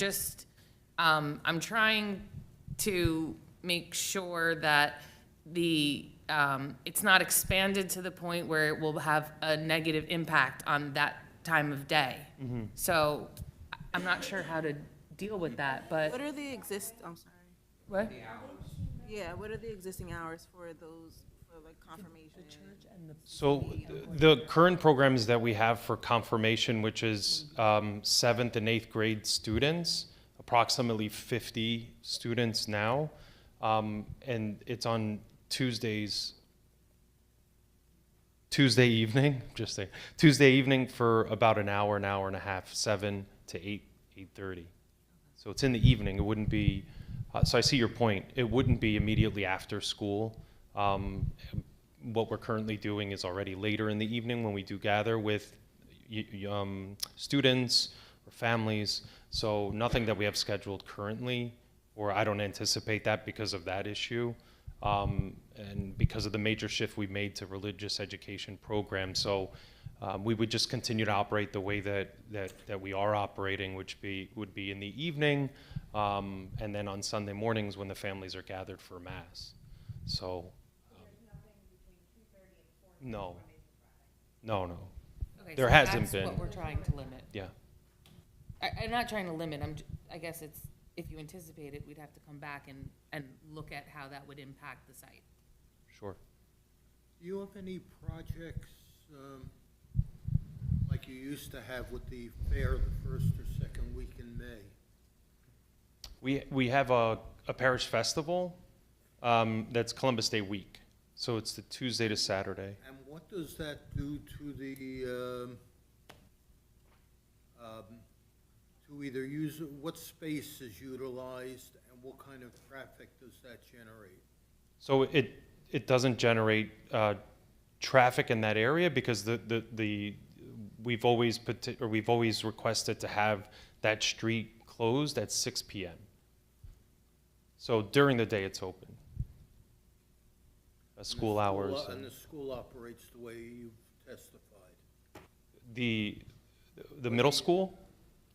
trying to make sure that it's not expanded to the point where it will have a negative impact on that time of day. Mm-hmm. So I'm not sure how to deal with that, but. What are the I'm sorry. What? Yeah, what are the existing hours for those, for like confirmation? So the current programs that we have for confirmation, which is 7th and 8th grade students, approximately 50 students now, and it's on Tuesday evening for about an hour and a half, 7 to 8:30. So it's in the evening. It wouldn't be, so I see your point. It wouldn't be immediately after school. What we're currently doing is already later in the evening when we do gather with students or families. So nothing that we have scheduled currently, or I don't anticipate that because of that issue. And because of the major shift we made to religious education programs. So we would just continue to operate the way that we are operating, which would be in the evening, and then on Sunday mornings when the families are gathered for Mass. So, no. Okay, There so hasn't been. That's what we're trying to limit. Yeah. I'm not trying to limit, I guess it's, if you anticipate it, we'd have to come back and look at how that would impact the site. Sure. Do you have any projects, like you used to have with the fair the first or second week in May? We have a parish festival that's Columbus Day week. So it's the Tuesday to Saturday. And what does that do to the, to either use, what space is utilized and what kind of traffic does that generate? So it doesn't generate traffic in that area because we've always requested to have that street closed at 6 p.m. So during the day it's open. School hours. And the school operates the way you've testified? The middle school?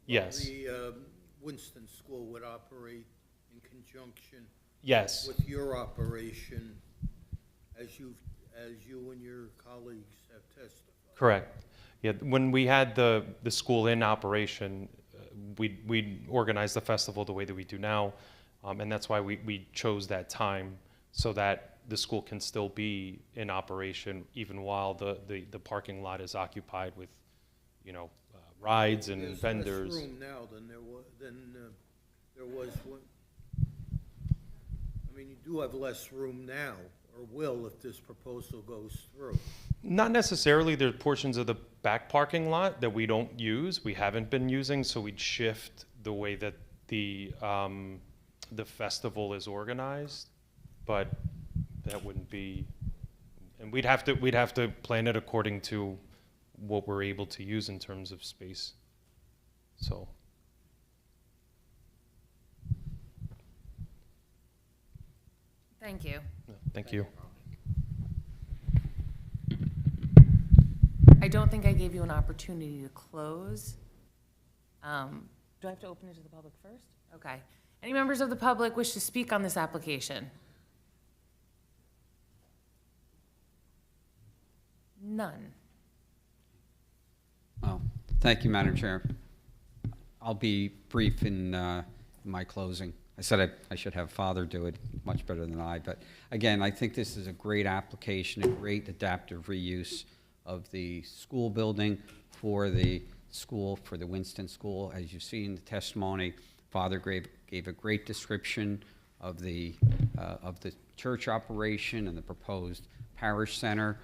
Yes. The Winston School would operate in conjunction Yes. with your operation as you and your colleagues have testified? Correct. Yeah, when we had the school in operation, we organized the festival the way that we do now, and that's why we chose that time so that the school can still be in operation even while the parking lot is occupied with, rides and vendors. There's less room now than there was when, I mean, you do have less room now, or will if this proposal goes through? Not necessarily. There are portions of the back parking lot that we don't use, we haven't been using, so we'd shift the way that the festival is organized, but that wouldn't be, and we'd have to plan it according to what we're able to use in terms of space. So. Thank you. Thank you. I don't think I gave you an opportunity to close. Do I have to open it to the public first? Okay. Any members of the public wish to speak on this application? None. Well, thank you, Madam Chair. I'll be brief in my closing. I said I should have Father do it much better than I, but again, I think this is a great application, a great adaptive reuse of the school building for the school, for the Winston School. As you see in the testimony, Father gave a great description of the church operation and the proposed parish center.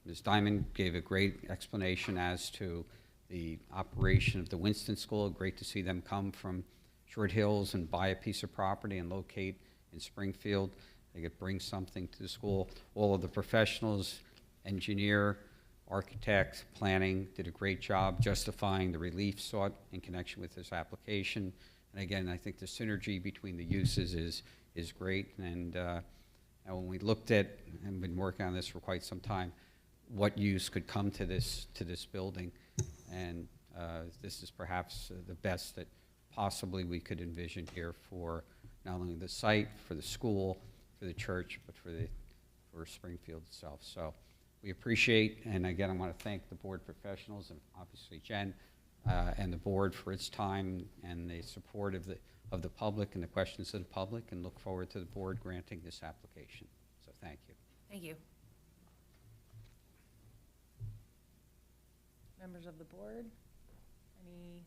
Ms. Diamond gave a great explanation as to the operation of the Winston School. Great to see them come from Short Hills and buy a piece of property and locate in Springfield. They could bring something to the school. All of the professionals, engineer, architect, planning, did a great job justifying the relief sought in connection with this application. And again, I think the synergy between the uses is great. And when we looked at, and been working on this for quite some time, what use could come to this building, and this is perhaps the best that possibly we could envision here for not only the site, for the school, for the church, but for Springfield itself. So we appreciate, and again, I want to thank the board professionals and obviously Jen and the board for its time and the support of the public and the questions of the public, and look forward to the board granting this application. So thank you. Thank you. Members of the board, any?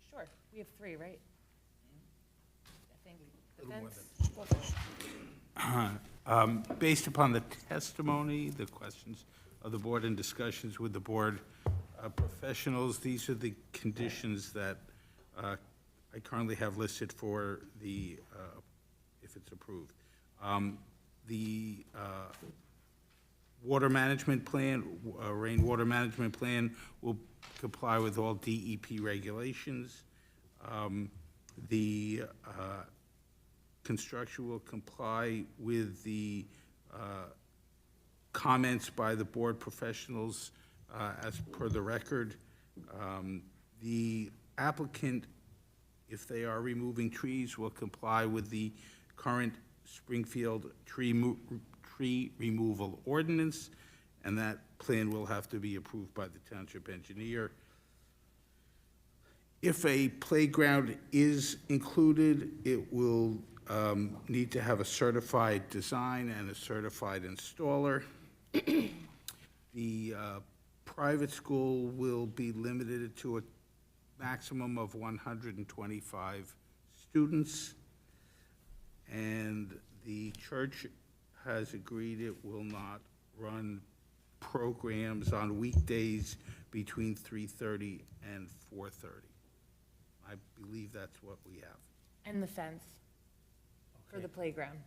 Sure, we have three, right? I think the fence. Based upon the testimony, the questions of the board and discussions with the board professionals, these are the conditions that I currently have listed for the, if it's approved. The water management plan, rainwater management plan will comply with all DEP regulations. The construction will comply with the comments by the board professionals as per the record. The applicant, if they are removing trees, will comply with the current Springfield tree removal ordinance, and that plan will have to be approved by the township engineer. If a playground is included, it will need to have a certified design and a certified installer. The private school will be limited to a maximum of 125 students, and the church has agreed it will not run programs on weekdays between 3:30 and 4:30. I believe that's what we have. And the fence for the playground.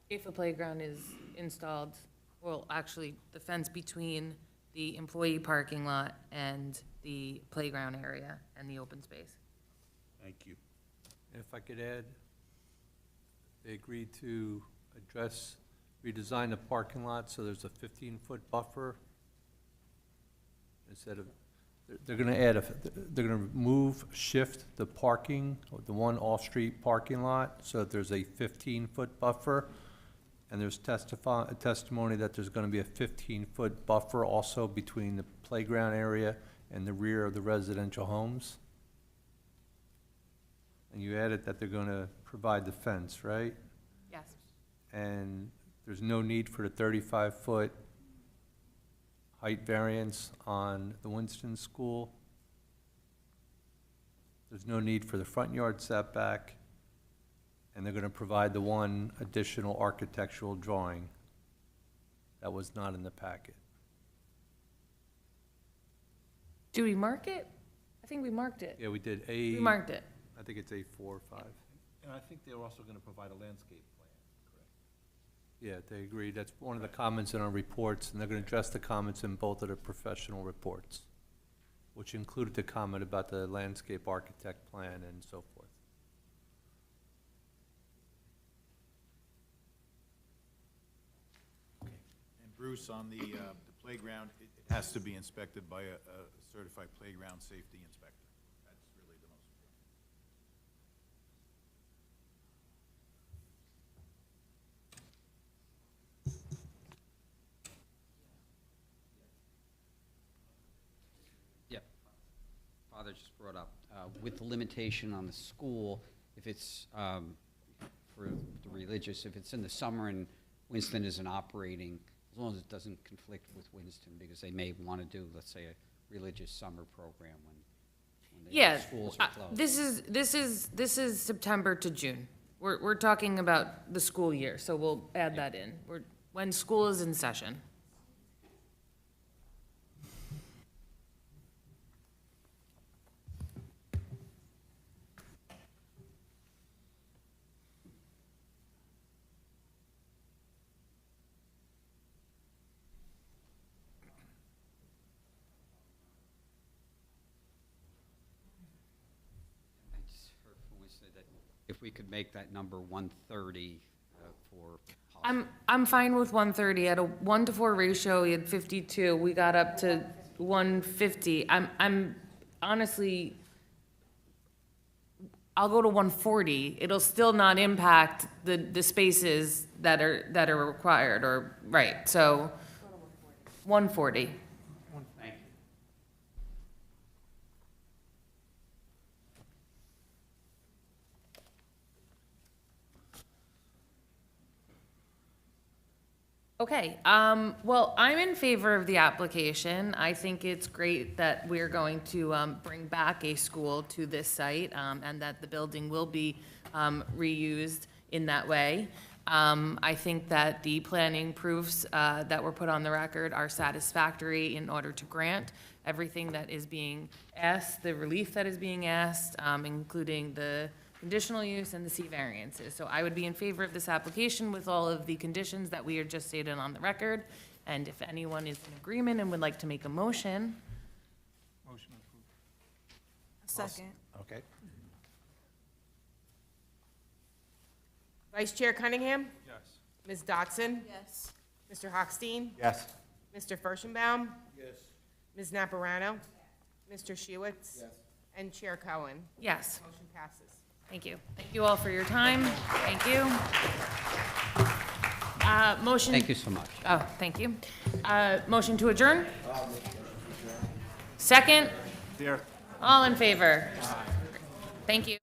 If a playground is installed, well, actually, the fence between the employee parking lot and the playground area and the open space. Thank you. And if I could add, they agreed to redesign the parking lot so there's a 15-foot buffer instead of, they're going to add they're going to shift the parking, the one off-street parking lot, so that there's a 15-foot buffer. And there's testimony that there's going to be a 15-foot buffer also between the playground area and the rear of the residential homes. And you added that they're going to provide the fence, right? Yes. And there's no need for the 35-foot height variance on the Winston School. There's no need for the front yard setback, and they're gonna provide the one additional architectural drawing that was not in the packet. Do we mark it? I think we marked it. Yeah, we did We marked it. I think it's A4 or 5. And I think they're also gonna provide a landscape plan, correct? Yeah, they agree. That's one of the comments in our reports, and they're gonna address the comments in both of the professional reports, which included the comment about the landscape architect plan and so forth. And Bruce, on the playground, it has to be inspected by a certified playground safety inspector. That's really the most important. Yeah. Father just brought up, with the limitation on the school, if it's for the religious, if it's in the summer and Winston isn't operating, as long as it doesn't conflict with Winston, because they may want to do, let's say, a religious summer program when Yeah, schools are closed. this is September to June. We're talking about the school year, so we'll add that in. When school is in session. I just heard from Winston that if we could make that number 130 for I'm fine with 130. At a 1-to-4 ratio, we had 52. We got up to 150. I'm honestly, I'll go to 140. It'll still not impact the spaces that are required, or, right, so 140. Thank you. Okay, well, I'm in favor of the application. I think it's great that we're going to bring back a school to this site, and that the building will be reused in that way. I think that the planning proofs that were put on the record are satisfactory in order to grant everything that is being asked, the relief that is being asked, including the conditional use and the C variances. So I would be in favor of this application with all of the conditions that we are just stated on the record. And if anyone is in agreement and would like to make a motion, Motion approved. Second. Okay. Vice Chair Cunningham? Yes. Ms. Dotson? Yes. Mr. Hochstein? Yes. Mr. Furstenbaum? Yes. Ms. Naparano? Mr. Shiwitz? Yes. And Chair Cohen? yes. Motion passes. Thank you. Thank you all for your time. Thank you. Motion. Thank you so much. Oh, thank you. Motion to adjourn? Second? There. All in favor? Thank you.